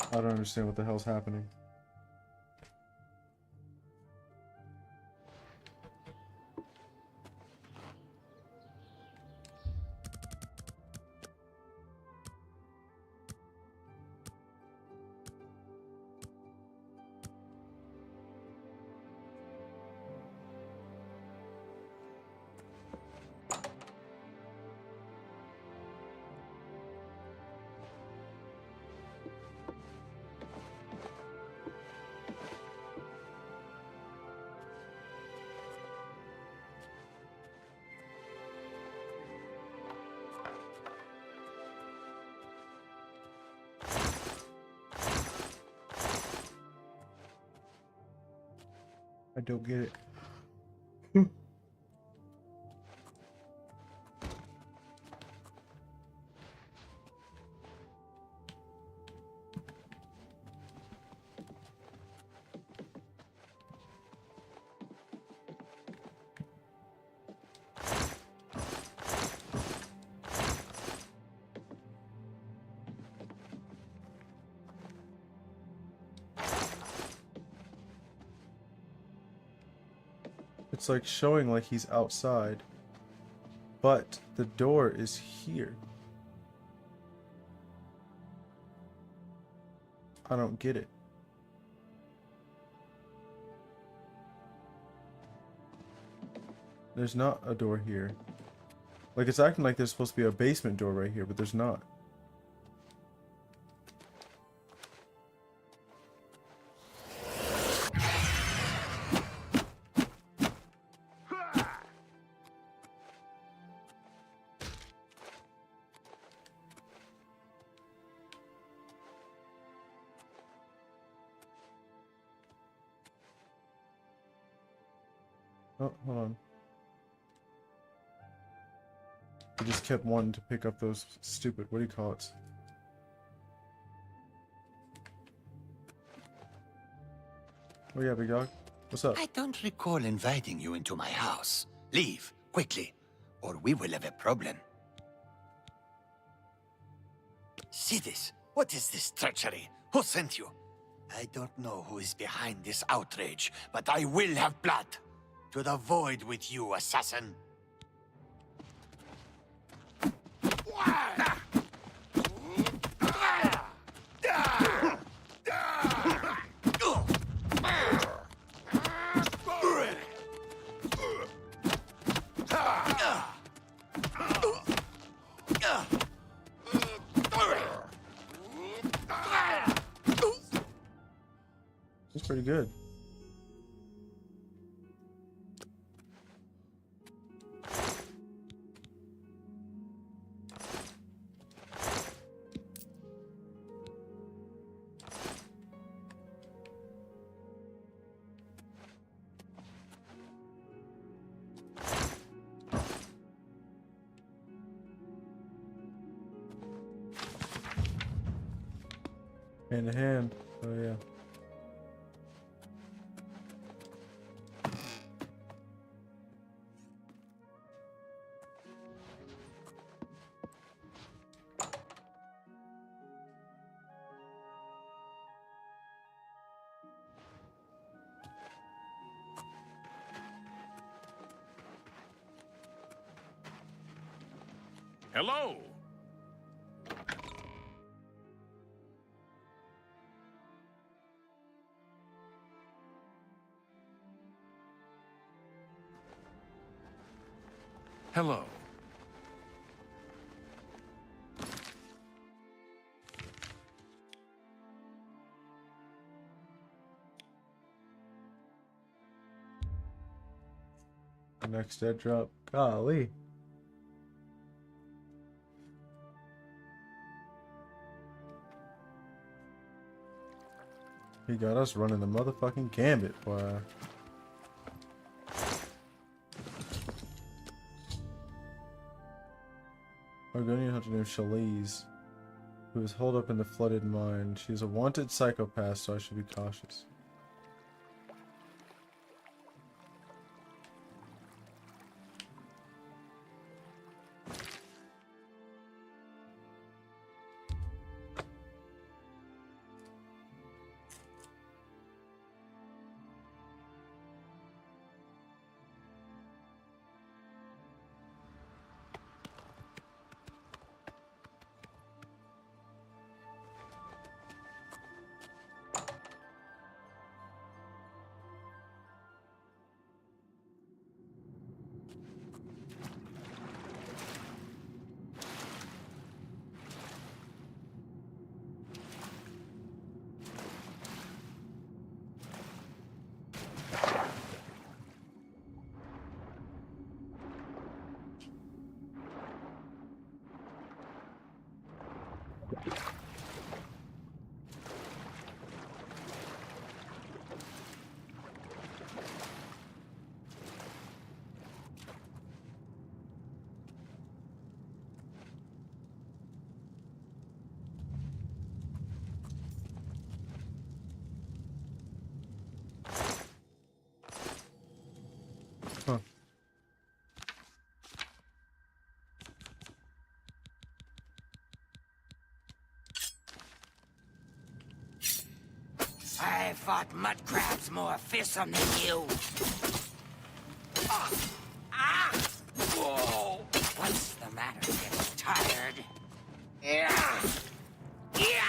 I don't understand what the hell's happening. I don't get it. It's like showing like he's outside, but the door is here. I don't get it. There's not a door here. Like, it's acting like there's supposed to be a basement door right here, but there's not. Oh, hold on. I just kept wanting to pick up those stupid, what do you call it? Oh yeah, big dog. What's up? I don't recall inviting you into my house. Leave, quickly, or we will have a problem. See this? What is this treachery? Who sent you? I don't know who is behind this outrage, but I will have blood. To the void with you, assassin. It's pretty good. Hand to hand. Oh yeah. Hello. Hello. Next dead drop. Golly. He got us running the motherfucking gambit, boy. Argonian hunter named Shalise, who is holed up in the flooded mine. She is a wanted psychopath, so I should be cautious. Huh. I fought mud crabs more fearsome than you. Whoa! What's the matter? Getting tired? Yeah! Yeah!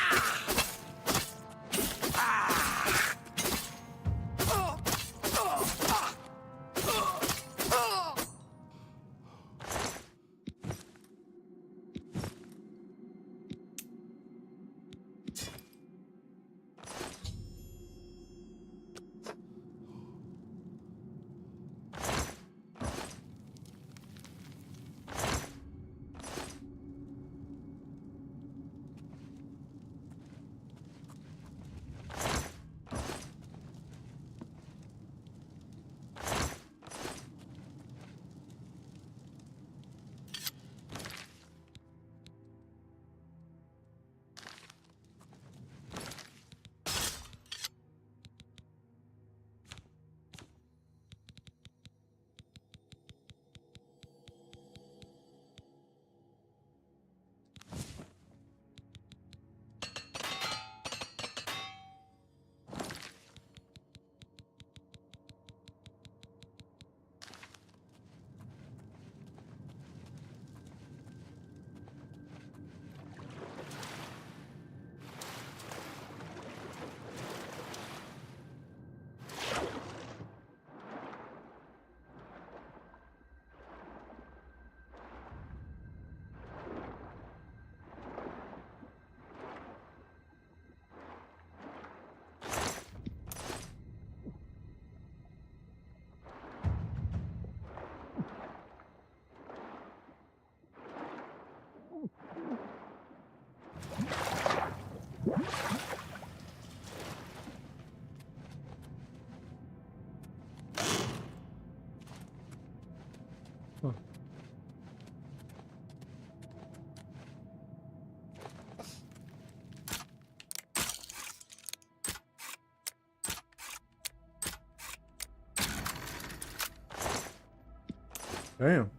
Damn.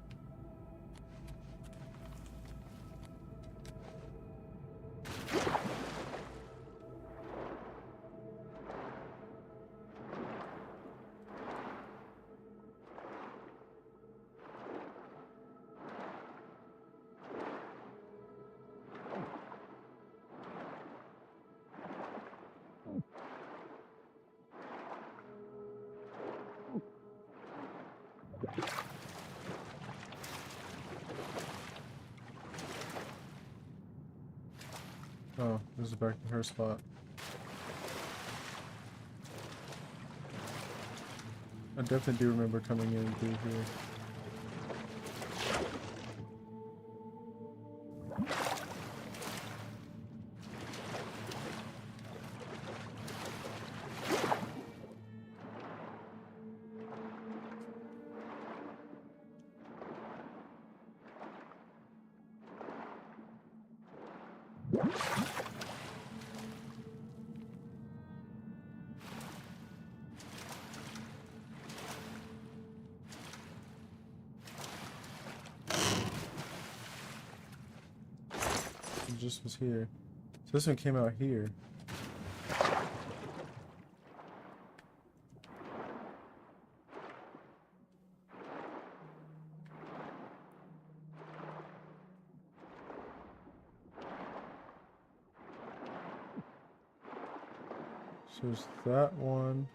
Oh, this is back to her spot. I definitely do remember coming in through here. It just was here. So this one came out here. So there's that one.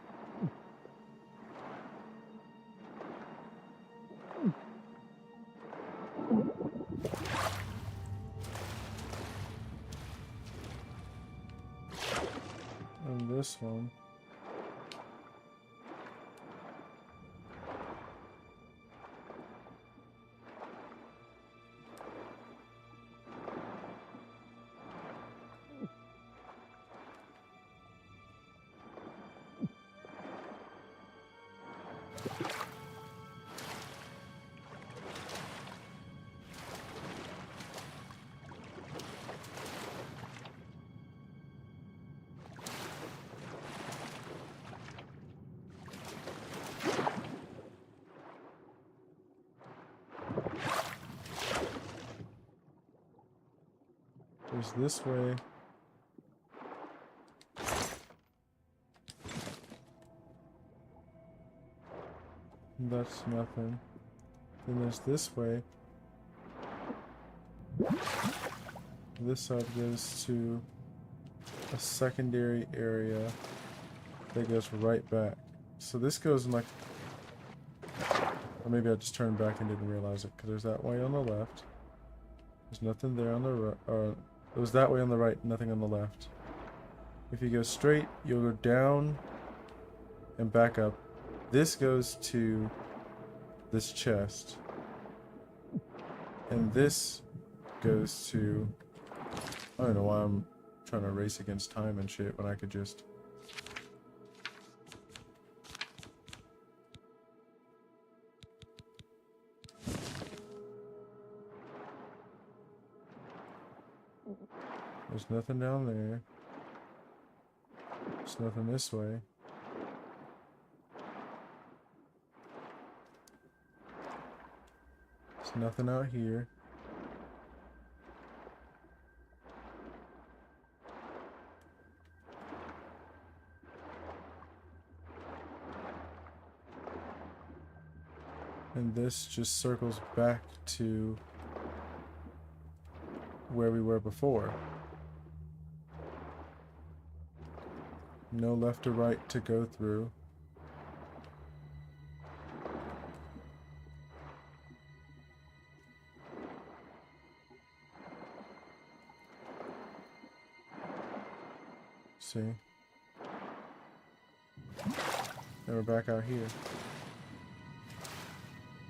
And this one. There's this way. That's nothing. Then there's this way. This side goes to a secondary area that goes right back. So this goes in like... Or maybe I just turned back and didn't realize it, because there's that way on the left. There's nothing there on the right. It was that way on the right, nothing on the left. If you go straight, you'll go down and back up. This goes to this chest. And this goes to... I don't know why I'm trying to race against time and shit when I could just... There's nothing down there. There's nothing this way. There's nothing out here. And this just circles back to where we were before. No left or right to go through. See? Now we're back out here.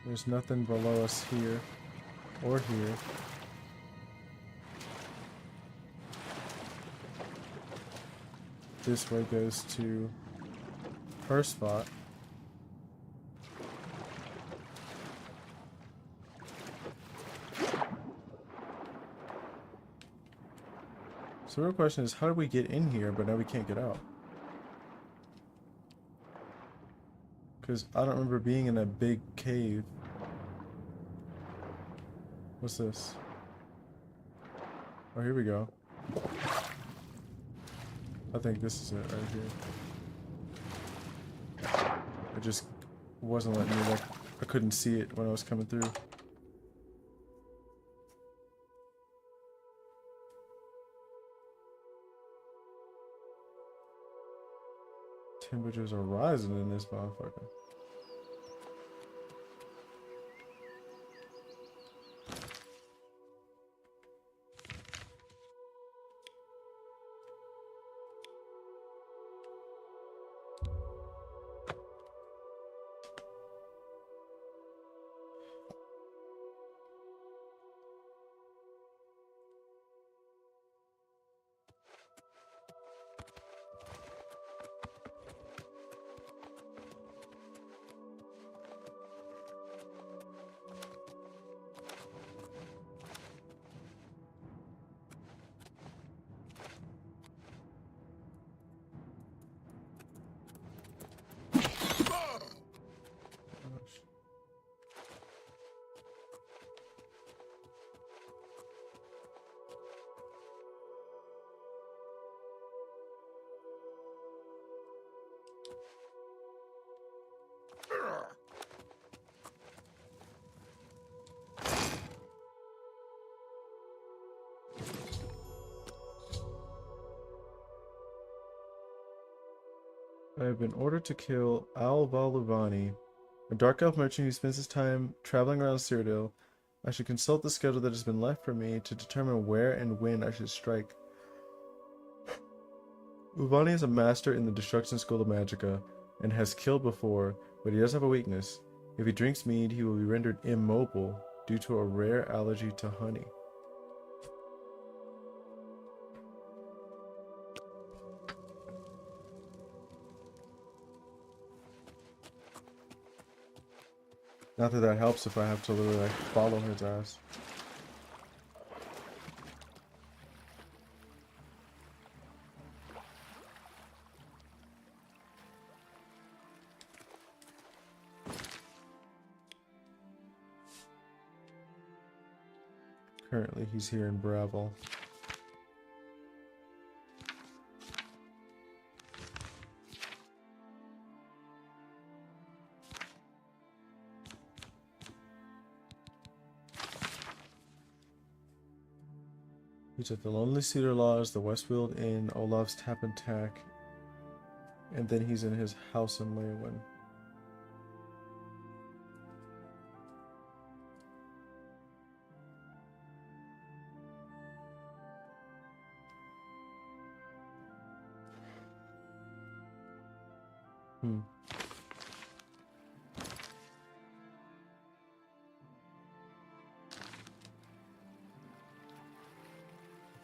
There's nothing below us here or here. This way goes to her spot. So the real question is, how did we get in here, but now we can't get out? Because I don't remember being in that big cave. What's this? Oh, here we go. I think this is it right here. It just wasn't letting me, like, I couldn't see it when I was coming through. Temperatures are rising in this motherfucker. I have been ordered to kill Al-Valuvani, a dark elf merchant who spends his time traveling around Cyrodiil. I should consult the schedule that has been left for me to determine where and when I should strike. Uvani is a master in the Destruction School of Magicka, and has killed before, but he does have a weakness. If he drinks mead, he will be rendered immobile due to a rare allergy to honey. Not that that helps if I have to literally like follow his ass. Currently, he's here in Bravel. He's at the Lonely Cedar Lodge, the Westfield Inn, Olaf's Tap and Tack, and then he's in his house in Leywin.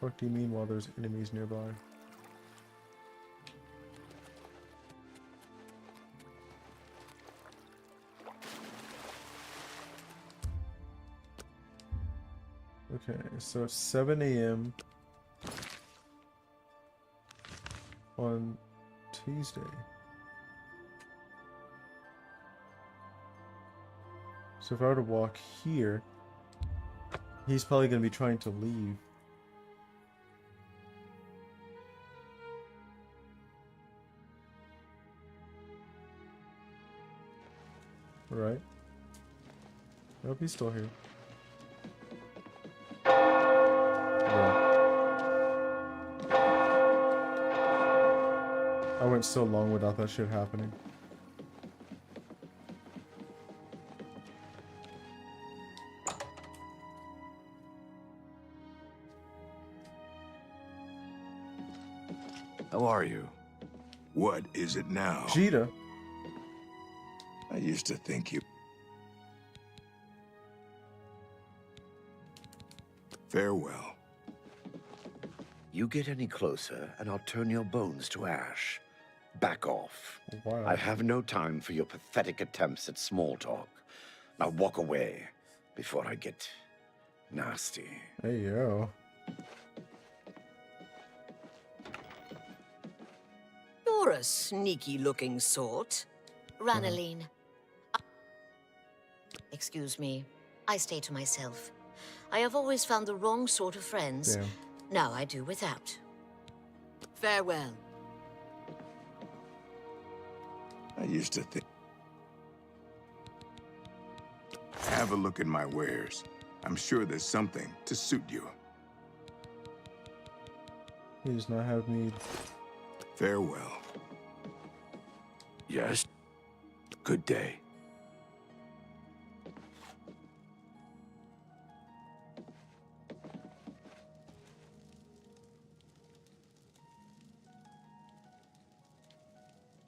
What do you mean while there's enemies nearby? Okay, so it's 7 a.m. on Tuesday. So if I were to walk here, he's probably going to be trying to leave. Right? Nope, he's still here. I went so long without that shit happening. How are you? What is it now? Cheetah. I used to think you... Farewell. You get any closer, and I'll turn your bones to ash. Back off. Wow. I have no time for your pathetic attempts at small talk. Now walk away before I get nasty. Hey, yo. You're a sneaky-looking sort. Ranaline. Excuse me. I stay to myself. I have always found the wrong sort of friends. Damn. Now I do without. Farewell. I used to think... Have a look at my wares. I'm sure there's something to suit you. He does not have mead. Farewell. Yes. Good day.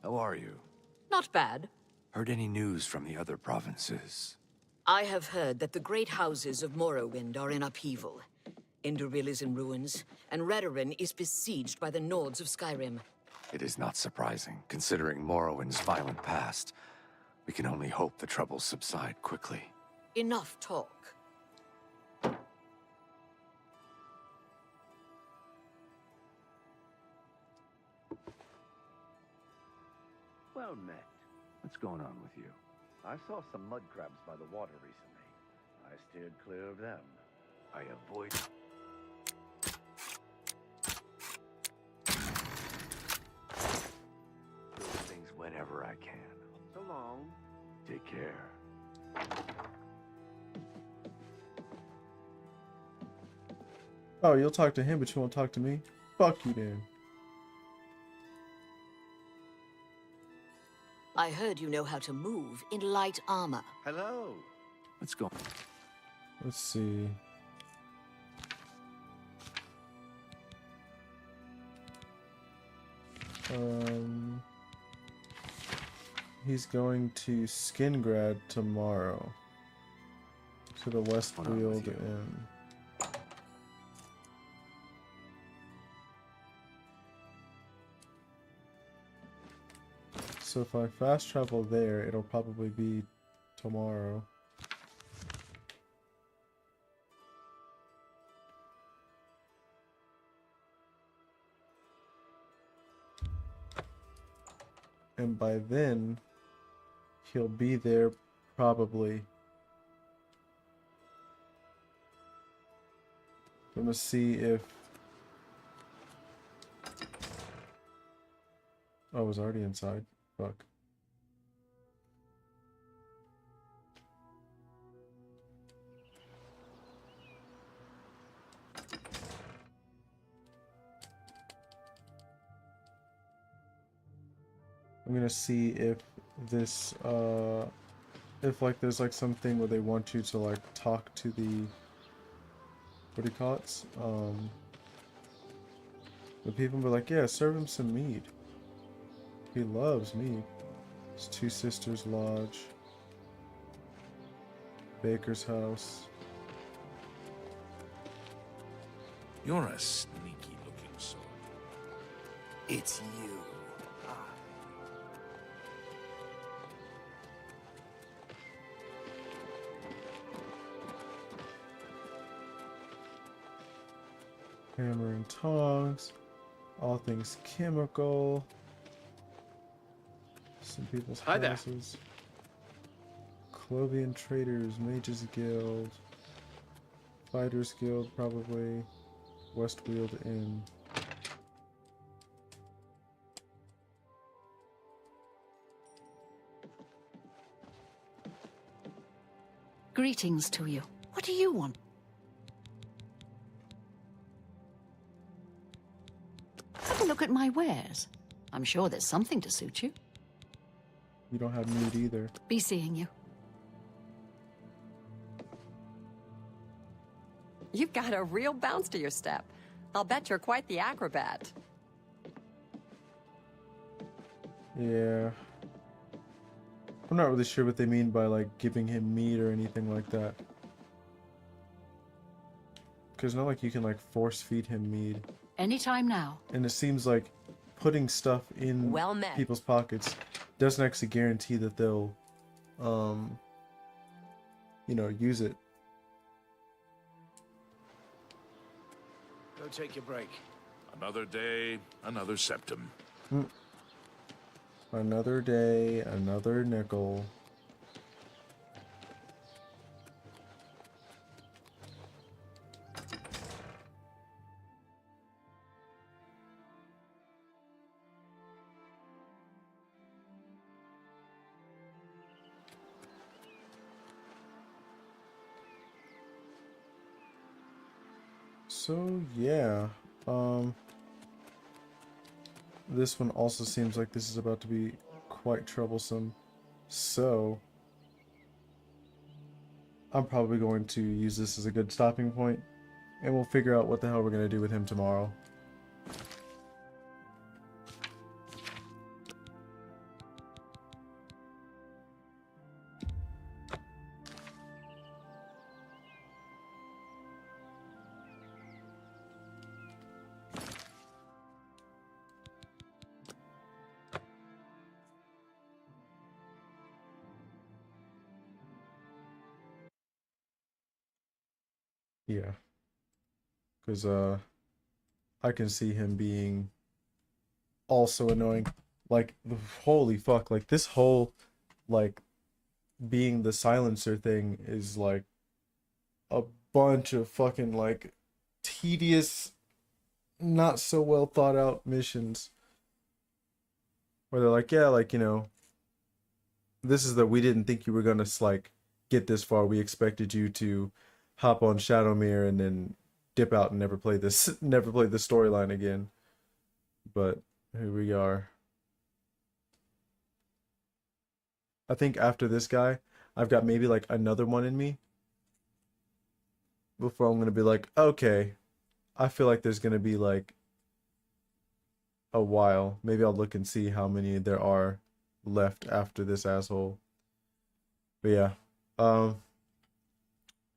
How are you? Not bad. Heard any news from the other provinces? I have heard that the great houses of Morrowind are in upheaval. Indoril is in ruins, and Redoran is besieged by the Nords of Skyrim. It is not surprising, considering Morrowind's violent past. We can only hope the troubles subside quickly. Enough talk. Well met. What's going on with you? I saw some mud crabs by the water recently. I steered clear of them. I avoid... those things whenever I can. So long. Take care. Oh, you'll talk to him, but you won't talk to me? Fuck you, then. I heard you know how to move in light armor. Hello. Let's go. Let's see. He's going to Skingrad tomorrow. To the Westfield Inn. So if I fast travel there, it'll probably be tomorrow. And by then, he'll be there probably. I'm gonna see if... Oh, I was already inside. Fuck. I'm gonna see if this, if like there's like something where they want you to like talk to the, what do you call it? The people were like, yeah, serve him some mead. He loves mead. It's Two Sisters Lodge. Baker's house. You're a sneaky looking sort. It's you. Hammer and tongs. All things chemical. Some people's Hi there. houses. Clovian Traders, Mages Guild. Fighters Guild, probably. Westfield Inn. Greetings to you. What do you want? Have a look at my wares. I'm sure there's something to suit you. You don't have meat either. Be seeing you. You've got a real bounce to your step. I'll bet you're quite the acrobat. Yeah. I'm not really sure what they mean by like giving him meat or anything like that. Because not like you can like force feed him mead. Anytime now. And it seems like putting stuff in Well met. people's pockets doesn't actually guarantee that they'll, you know, use it. Go take your break. Another day, another septum. Another day, another nickel. So yeah, this one also seems like this is about to be quite troublesome. So I'm probably going to use this as a good stopping point, and we'll figure out what the hell we're going to do with him tomorrow. Yeah. Because, I can see him being also annoying. Like, holy fuck, like, this whole, like, being the silencer thing is, like, a bunch of fucking, like, tedious, not so well thought out missions. Where they're like, yeah, like, you know, this is we didn't think you were gonna, like, get this far. We expected you to hop on Shadowmere and then dip out and never play the storyline again. But here we are. I think after this guy, I've got maybe like another one in me before I'm gonna be like, okay, I feel like there's gonna be like a while. Maybe I'll look and see how many there are left after this asshole. But yeah, I'm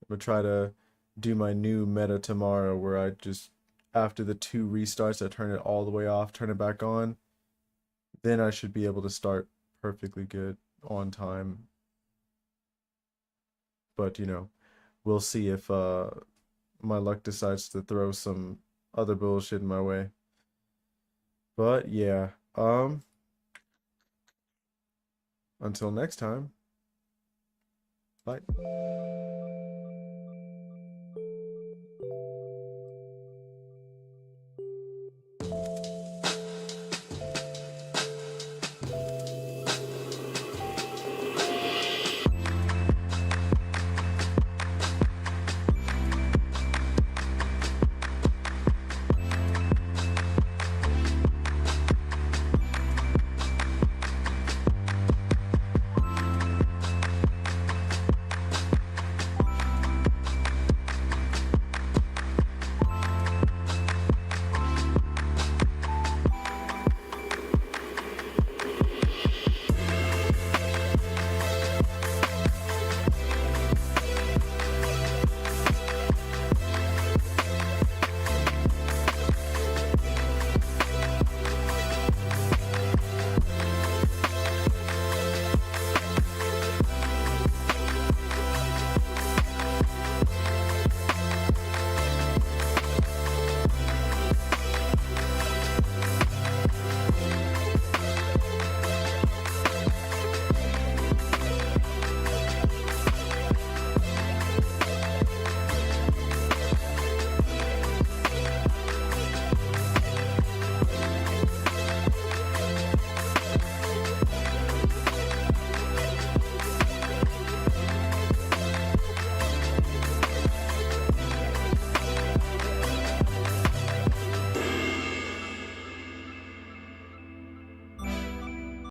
gonna try to do my new meta tomorrow where I just, after the 2 restarts, I turn it all the way off, turn it back on. Then I should be able to start perfectly good on time. But, you know, we'll see if my luck decides to throw some other bullshit in my way. But yeah, until next time. Bye.